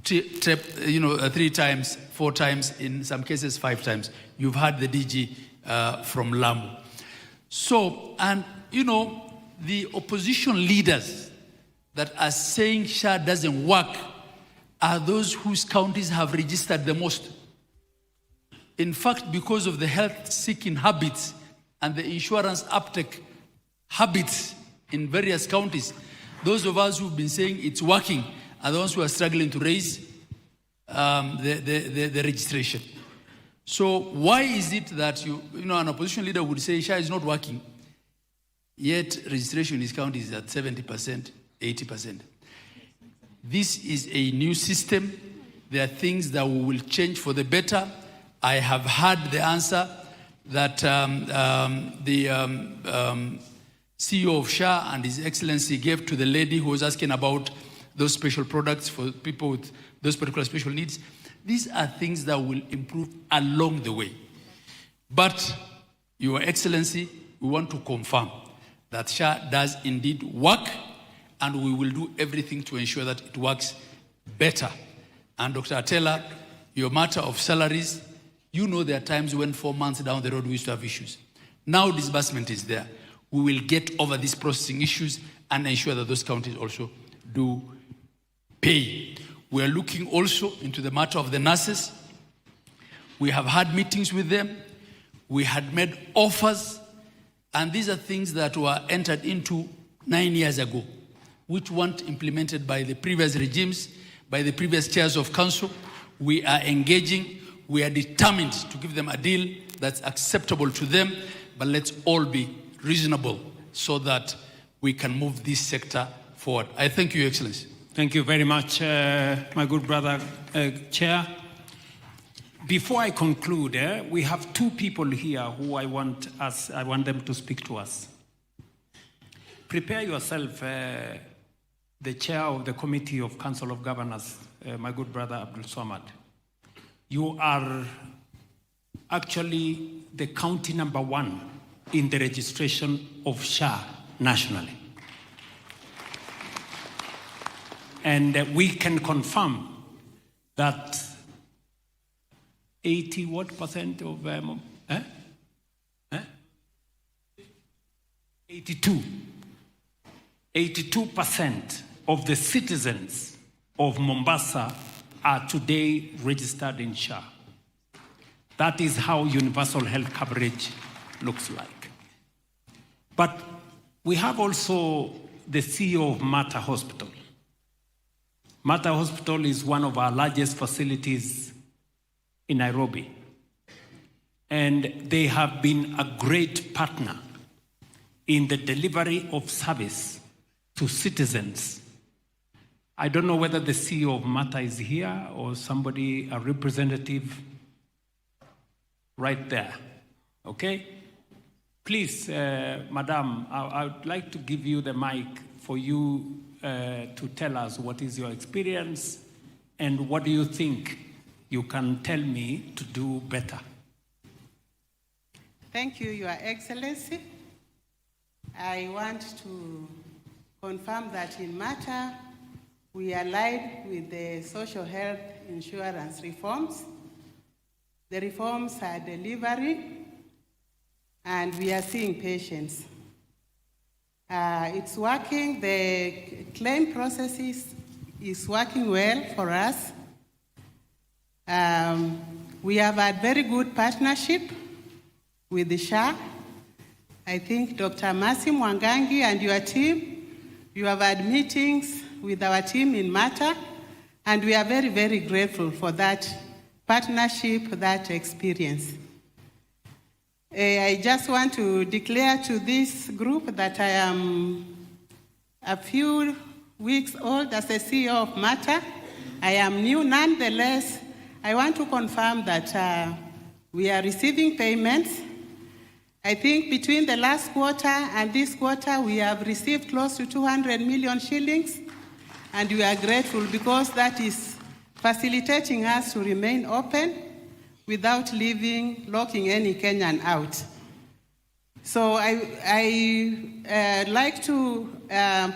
3 times, 4 times, in some cases 5 times. You've heard the DG from Lamu. So, and the opposition leaders that are saying SHA doesn't work are those whose counties have registered the most. In fact, because of the health-seeking habits and the insurance uptake habits in various counties, those of us who've been saying it's working are the ones who are struggling to raise the registration. So why is it that an opposition leader would say SHA is not working, yet registration in his county is at 70%, 80%? This is a new system. There are things that we will change for the better. I have heard the answer that the CEO of SHA and His Excellency gave to the lady who was asking about those special products for people with those particular special needs. These are things that will improve along the way. But, Your Excellency, we want to confirm that SHA does indeed work, and we will do everything to ensure that it works better. And Dr. Atela, your matter of salaries, you know there are times when 4 months down the road we used to have issues. Now disbursement is there. We will get over these processing issues and ensure that those counties also do pay. We are looking also into the matter of the nurses. We have had meetings with them. We had made offers, and these are things that were entered into 9 years ago, which weren't implemented by the previous regimes, by the previous chairs of council. We are engaging. We are determined to give them a deal that's acceptable to them, but let's all be reasonable so that we can move this sector forward. I thank you, Your Excellency. Thank you very much, my good brother, Chair. Before I conclude, we have two people here who I want them to speak to us. Prepare yourself, the chair of the Committee of Council of Governors, my good brother Abdul Swamad. You are actually the county #1 in the registration of SHA nationally. And we can confirm that 82% of the citizens of Mombasa are today registered in SHA. That is how universal health coverage looks like. But we have also the CEO of Mater Hospital. Mater Hospital is one of our largest facilities in Nairobi. And they have been a great partner in the delivery of service to citizens. I don't know whether the CEO of Mater is here or somebody, a representative right there. Okay? Please, Madam, I would like to give you the mic for you to tell us what is your experience and what do you think you can tell me to do better. Thank you, Your Excellency. I want to confirm that in Mater, we allied with the social health insurance reforms. The reforms are delivering, and we are seeing patients. It's working. The claim processes is working well for us. We have had very good partnership with the SHA. I think Dr. Mercy Mwangangi and your team, you have had meetings with our team in Mater, and we are very, very grateful for that partnership, that experience. I just want to declare to this group that I am a few weeks old as a CEO of Mater. I am new. Nonetheless, I want to confirm that we are receiving payments. I think between the last quarter and this quarter, we have received close to 200 million shillings, and we are grateful because that is facilitating us to remain open without locking any Kenyan out. So I like to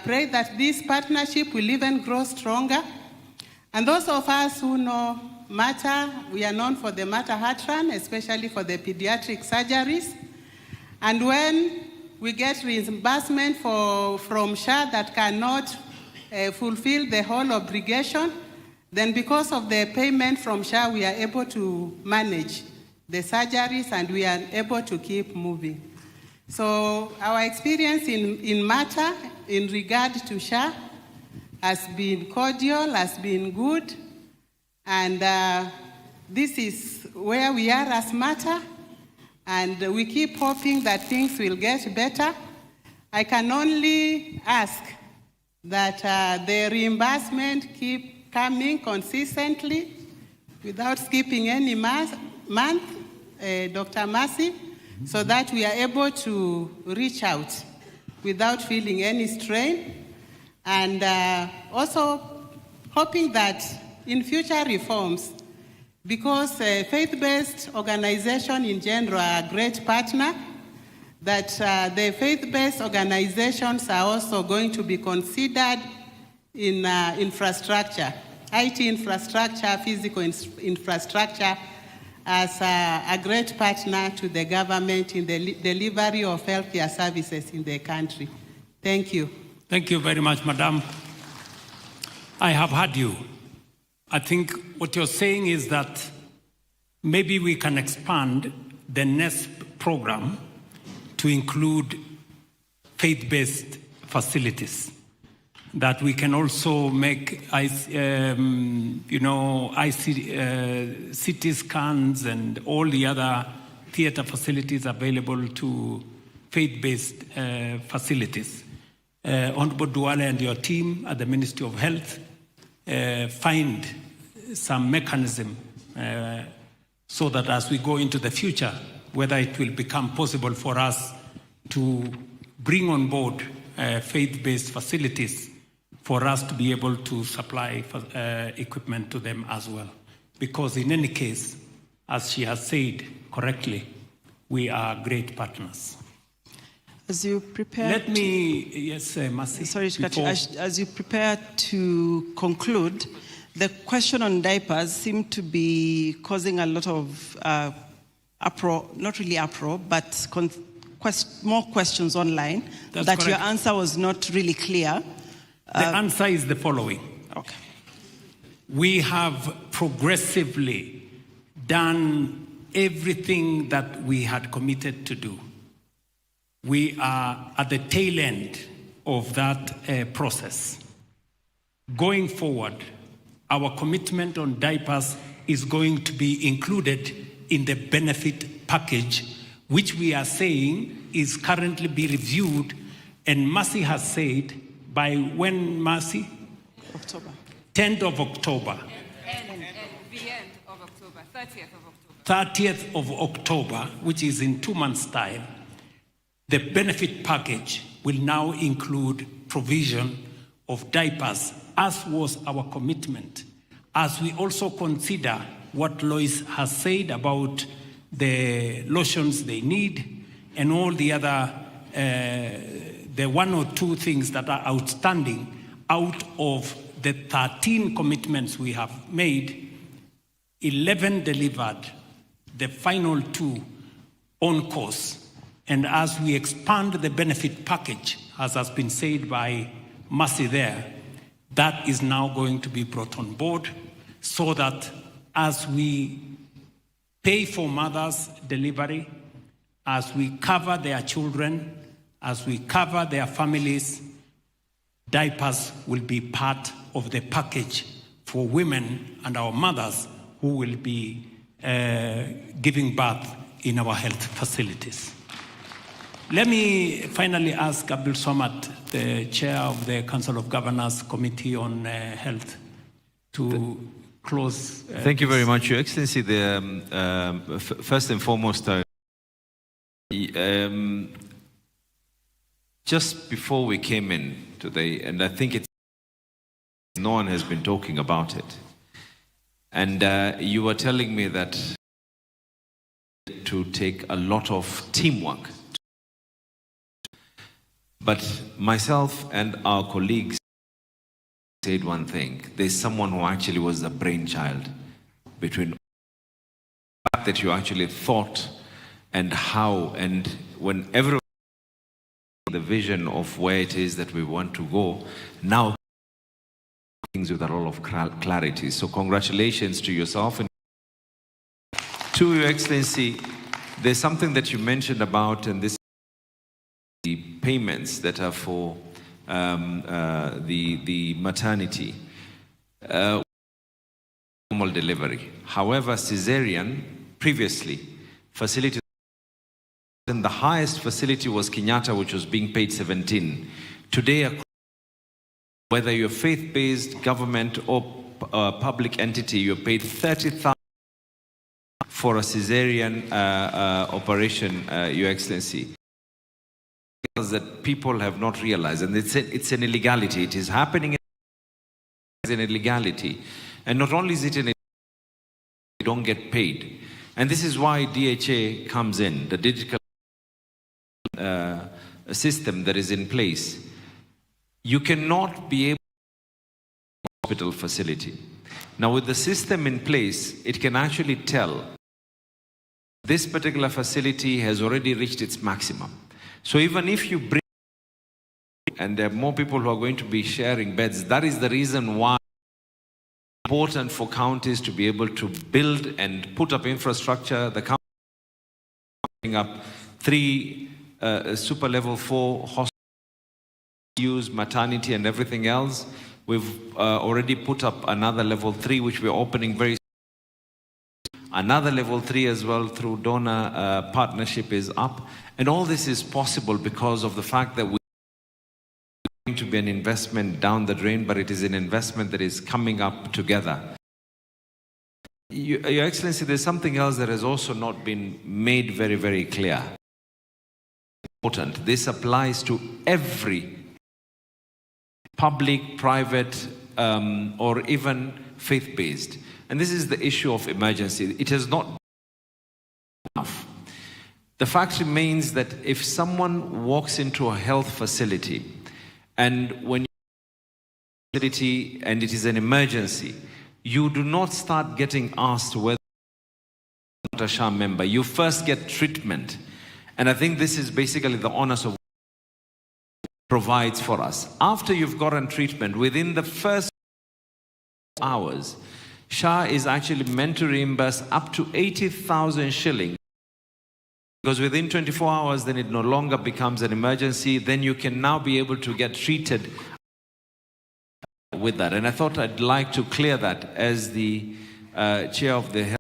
pray that this partnership will even grow stronger. And those of us who know Mater, we are known for the Mater Heart Run, especially for the pediatric surgeries. And when we get reimbursement from SHA that cannot fulfill the whole obligation, then because of the payment from SHA, we are able to manage the surgeries and we are able to keep moving. So our experience in matter in regard to SHA has been cordial, has been good, and this is where we are as matter, and we keep hoping that things will get better. I can only ask that the reimbursement keep coming consistently without skipping any month, Dr. Mercy, so that we are able to reach out without feeling any strain. And also hoping that in future reforms, because faith-based organizations in general are a great partner, that the faith-based organizations are also going to be considered in infrastructure, IT infrastructure, physical infrastructure, as a great partner to the government in the delivery of healthcare services in the country. Thank you. Thank you very much, Madam. I have heard you. I think what you're saying is that maybe we can expand the next program to include faith-based facilities, that we can also make CT scans and all the other theater facilities available to faith-based facilities. Honorable Duale and your team at the Ministry of Health find some mechanism so that as we go into the future, whether it will become possible for us to bring on board faith-based facilities for us to be able to supply equipment to them as well. Because in any case, as she has said correctly, we are great partners. As you prepare... Let me, yes, Mercy. Sorry to cut you. As you prepare to conclude, the question on diapers seemed to be causing a lot of uproar, not really uproar, but more questions online. That's that correct. Your answer was not really clear. The answer is the following. Okay. We have progressively done everything that we had committed to do. We are at the tail end of that process. Going forward, our commitment on diapers is going to be included in the benefit package, which we are saying is currently being reviewed, and Mercy has said by when, Mercy? October. 10th of October. And the end of October, 30th of October. 30th of October, which is in 2 months' time, the benefit package will now include provision of diapers, as was our commitment, as we also consider what Lois has said about the lotions they need and all the other, the 1 or 2 things that are outstanding out of the 13 commitments we have made. 11 delivered, the final 2 on course. And as we expand the benefit package, as has been said by Mercy there, that is now going to be brought on board so that as we pay for mothers' delivery, as we cover their children, as we cover their families, diapers will be part of the package for women and our mothers who will be giving birth in our health facilities. Let me finally ask Abdul Samad, the chair of the Council of Governors Committee on Health, to close. Thank you very much, Your Excellency. First and foremost, just before we came in today, and I think no one has been talking about it, and you were telling me that to take a lot of teamwork. But myself and our colleagues said one thing. There's someone who actually was the brainchild between the fact that you actually thought and how, and when everyone the vision of where it is that we want to go, now things with a lot of clarity. So congratulations to yourself. And to Your Excellency, there's something that you mentioned about, and this the payments that are for the maternity, normal delivery. However, cesarean previously facility, and the highest facility was Kenyatta, which was being paid 17. Today, whether you're faith-based, government or public entity, you're paid 30,000 for a cesarean operation, Your Excellency. That people have not realized, and it's an illegality. It is happening as an illegality, and not only is it an illegality, you don't get paid, and this is why DHA comes in, the digital system that is in place. You cannot be able to hospital facility. Now, with the system in place, it can actually tell this particular facility has already reached its maximum. So even if you bring, and there are more people who are going to be sharing beds, that is the reason why it's important for counties to be able to build and put up infrastructure. The county is putting up 3 super level 4 hospitals, maternity and everything else. We've already put up another level 3, which we're opening very soon. Another level 3 as well through donor partnership is up. And all this is possible because of the fact that we're going to be an investment down the drain, but it is an investment that is coming up together. Your Excellency, there's something else that has also not been made very, very clear. Important. This applies to every public, private, or even faith-based. And this is the issue of emergency. It has not been enough. The fact remains that if someone walks into a health facility, and when you're in a facility and it is an emergency, you do not start getting asked whether you're a SHA member. You first get treatment. And I think this is basically the onus of provides for us. After you've gotten treatment, within the first hours, SHA is actually meant to reimburse up to 80,000 shillings. Because within 24 hours, then it no longer becomes an emergency. Then you can now be able to get treated with that. And I thought I'd like to clear that as the chair of the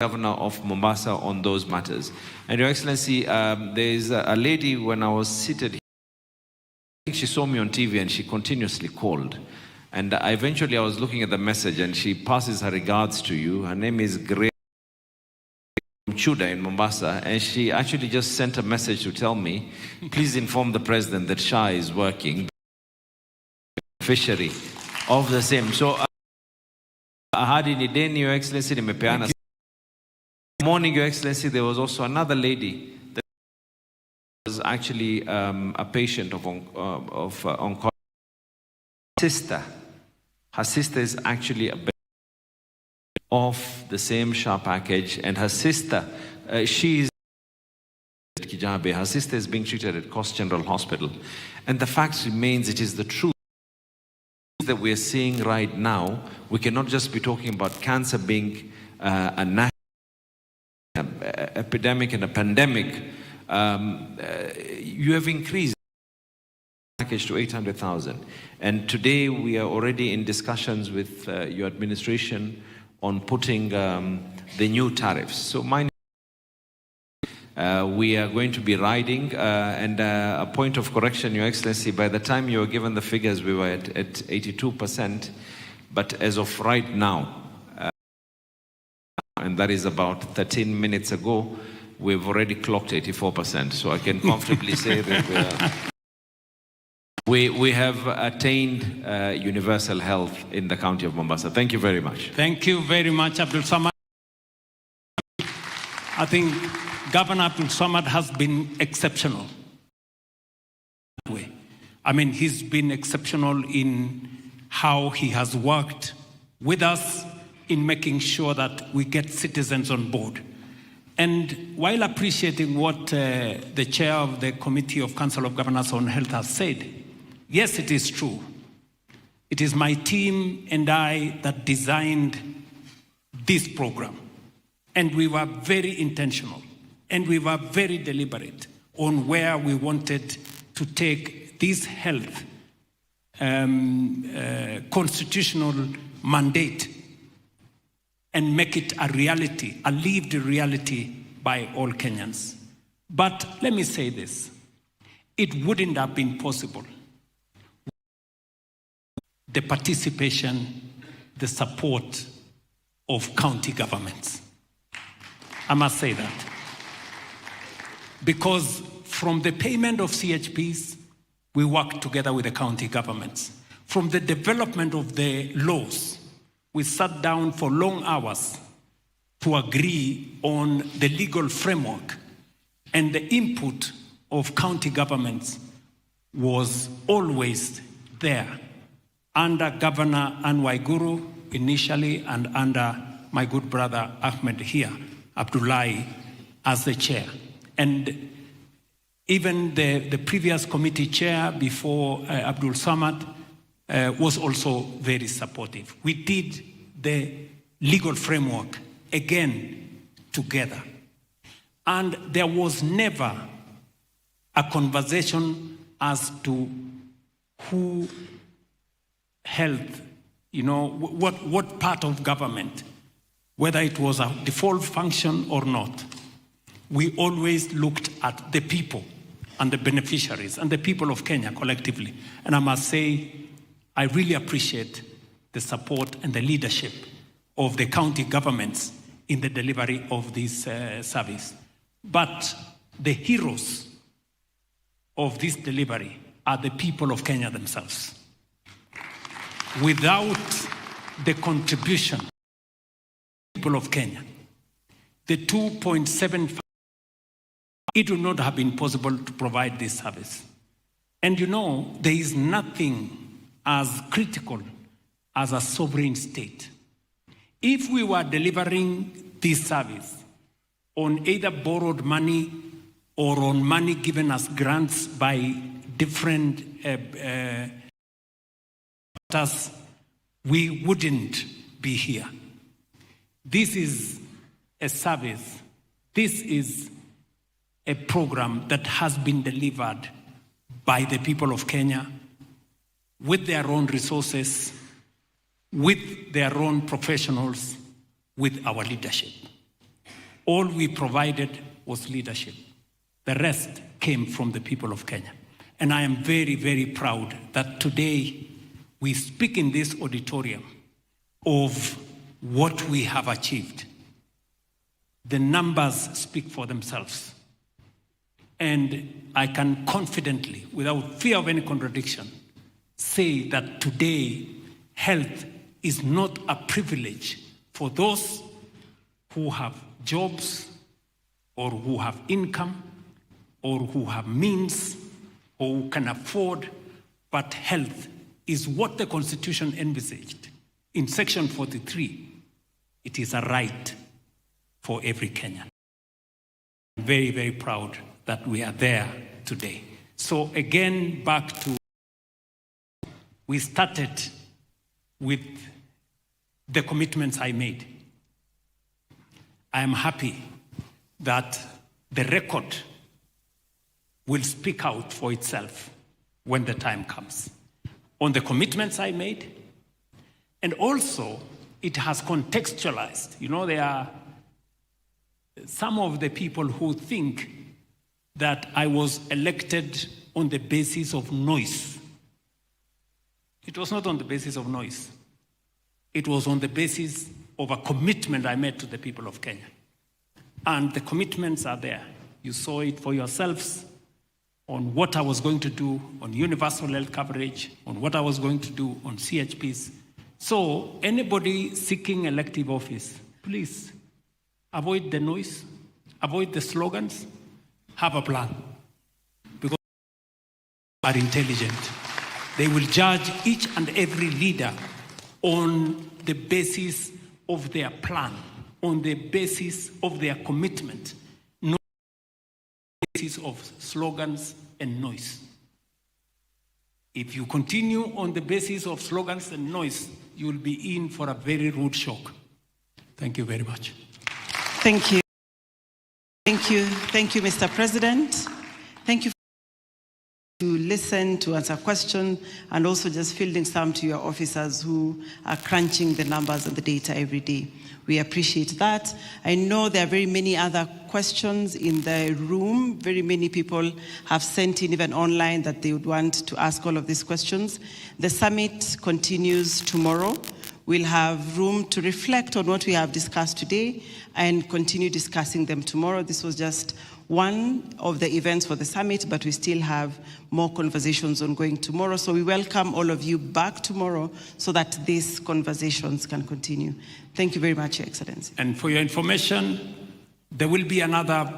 Governor of Mombasa on those matters. And Your Excellency, there is a lady when I was seated here, I think she saw me on TV and she continuously called. And eventually I was looking at the message and she passes her regards to you. Her name is Grace Chuda in Mombasa, and she actually just sent a message to tell me, please inform the president that SHA is working fishery of the same. So ahadi ni deni, Your Excellency, nimepeana. Morning, Your Excellency, there was also another lady that was actually a patient of oncology. Her sister is actually a of the same SHA package, and her sister, she's at Kijabe. Her sister is being treated at Coast General Hospital. And the fact remains, it is the truth that we're seeing right now. We cannot just be talking about cancer being a national epidemic and a pandemic. You have increased the package to 800,000. And today we are already in discussions with your administration on putting the new tariffs. So we are going to be riding, and a point of correction, Your Excellency, by the time you were given the figures, we were at 82%, but as of right now, and that is about 13 minutes ago, we've already clocked 84%. So I can comfortably say that we have attained universal health in the county of Mombasa. Thank you very much. Thank you very much, Abdul Samad. I think Governor Abdul Samad has been exceptional. I mean, he's been exceptional in how he has worked with us in making sure that we get citizens on board. And while appreciating what the chair of the Committee of Council of Governors on Health has said, yes, it is true. It is my team and I that designed this program. And we were very intentional and we were very deliberate. on where we wanted to take this health constitutional mandate and make it a reality, a lived reality by all Kenyans. But let me say this, it wouldn't have been possible. The participation, the support of county governments. I must say that. Because from the payment of CHPs, we worked together with the county governments. From the development of the laws, we sat down for long hours to agree on the legal framework, and the input of county governments was always there, under Governor Anne Waiguru initially, and under my good brother Ahmed here, Abdullahi, as the chair. And even the previous committee chair before Abdul Samad was also very supportive. We did the legal framework again together. And there was never a conversation as to who held, what part of government, whether it was a default function or not. We always looked at the people and the beneficiaries and the people of Kenya collectively. And I must say, I really appreciate the support and the leadership of the county governments in the delivery of this service. But the heroes of this delivery are the people of Kenya themselves. Without the contribution of the people of Kenya, the 2.75, it would not have been possible to provide this service. And there is nothing as critical as a sovereign state. If we were delivering this service on either borrowed money or on money given as grants by different we wouldn't be here. This is a service, this is a program that has been delivered by the people of Kenya with their own resources, with their own professionals, with our leadership. All we provided was leadership. The rest came from the people of Kenya. And I am very, very proud that today we speak in this auditorium of what we have achieved. The numbers speak for themselves. And I can confidently, without fear of any contradiction, say that today health is not a privilege for those who have jobs or who have income or who have means or who can afford, but health is what the Constitution envisaged. In Section 43, it is a right for every Kenyan. I'm very, very proud that we are there today. So again, back to, we started with the commitments I made. I am happy that the record will speak out for itself when the time comes. On the commitments I made, and also it has contextualized. There are some of the people who think that I was elected on the basis of noise. It was not on the basis of noise. It was on the basis of a commitment I made to the people of Kenya. And the commitments are there. You saw it for yourselves on what I was going to do on universal health coverage, on what I was going to do on CHPs. So anybody seeking elective office, please avoid the noise, avoid the slogans, have a plan. Because they are intelligent. They will judge each and every leader on the basis of their plan, on the basis of their commitment, not on the basis of slogans and noise. If you continue on the basis of slogans and noise, you will be in for a very rude shock. Thank you very much. Thank you. Thank you. Thank you, Mr. President. Thank you to listen, to answer questions, and also just fielding some to your officers who are crunching the numbers and the data every day. We appreciate that. I know there are very many other questions in the room. Very many people have sent in, even online, that they would want to ask all of these questions. The summit continues tomorrow. We'll have room to reflect on what we have discussed today and continue discussing them tomorrow. This was just one of the events for the summit, but we still have more conversations ongoing tomorrow. So we welcome all of you back tomorrow so that these conversations can continue. Thank you very much, Your Excellency. And for your information, there will be another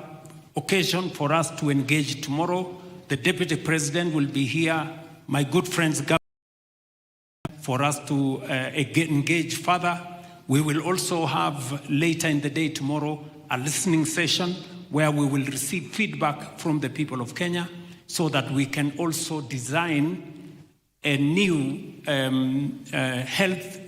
occasion for us to engage tomorrow. The Deputy President will be here, my good friends, for us to engage further. We will also have later in the day tomorrow a listening session where we will receive feedback from the people of Kenya so that we can also design a new health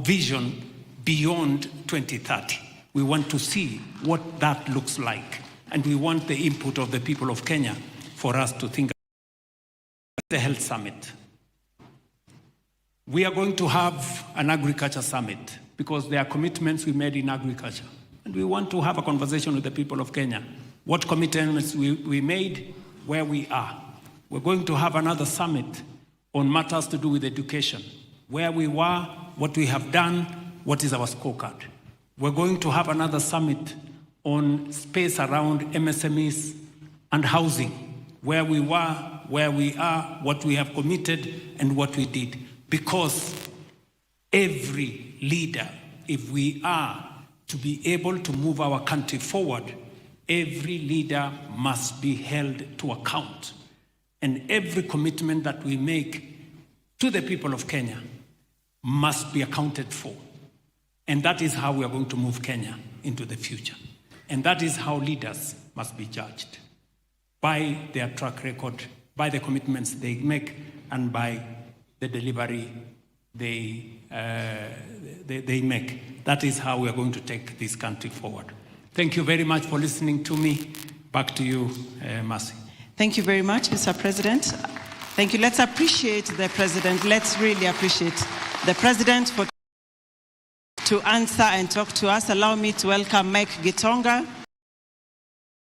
vision beyond 2030. We want to see what that looks like, and we want the input of the people of Kenya for us to think about the health summit. We are going to have an agriculture summit because there are commitments we made in agriculture. And we want to have a conversation with the people of Kenya. What commitments we made, where we are. We're going to have another summit on matters to do with education. Where we were, what we have done, what is our scorecard. We're going to have another summit on space around MSMEs and housing. Where we were, where we are, what we have committed, and what we did. Because every leader, if we are to be able to move our country forward, every leader must be held to account. And every commitment that we make to the people of Kenya must be accounted for. And that is how we are going to move Kenya into the future. And that is how leaders must be judged, by their track record, by the commitments they make, and by the delivery they make. That is how we are going to take this country forward. Thank you very much for listening to me. Back to you, Mercy. Thank you very much, Mr. President. Thank you. Let's appreciate the President. Let's really appreciate the President to answer and talk to us. Allow me to welcome Mike Gitonga.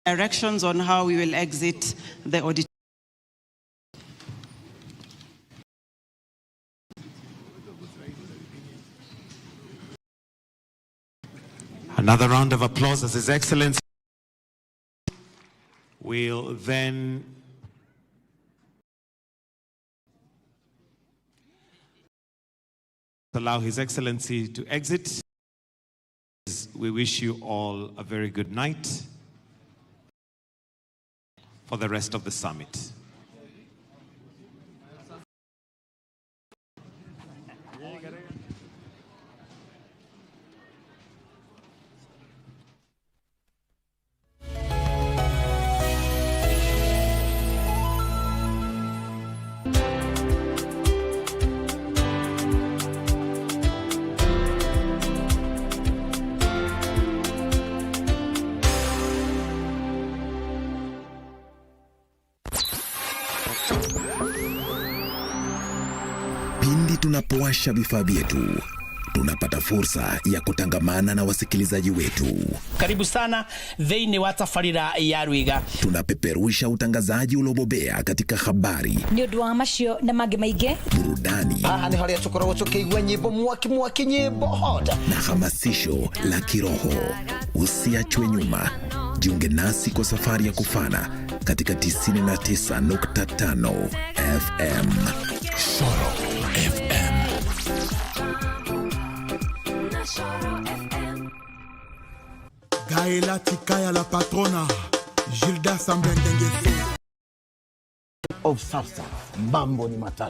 Directions on how we will exit the auditorium. Another round of applause as His Excellency will then allow His Excellency to exit. We wish you all a very good night for the rest of the summit. Pindi tunapowasha vifaa vyetu, tunapata fursa ya kutangamana na wasikilizaji wetu. Karibu sana thĩinĩ wa tabarĩra ya Rwiga. Tunapeperusha utangazaji uliobobea katika habari, nĩ ũndũ wa macio na mangĩ maingĩ, burudani, nĩ harĩa tũkoragwo tũkĩigua nyĩmbo mwaki nyĩmbo hoda, na hamasisho la kiroho. Usiachwe nyuma. Jiunge nasi kwa safari ya kufana katika 99.5 FM. Shoro FM. Gaëla Tikaya la patrona, Gilda Sambendengese. Of substance, mambo ni matatu.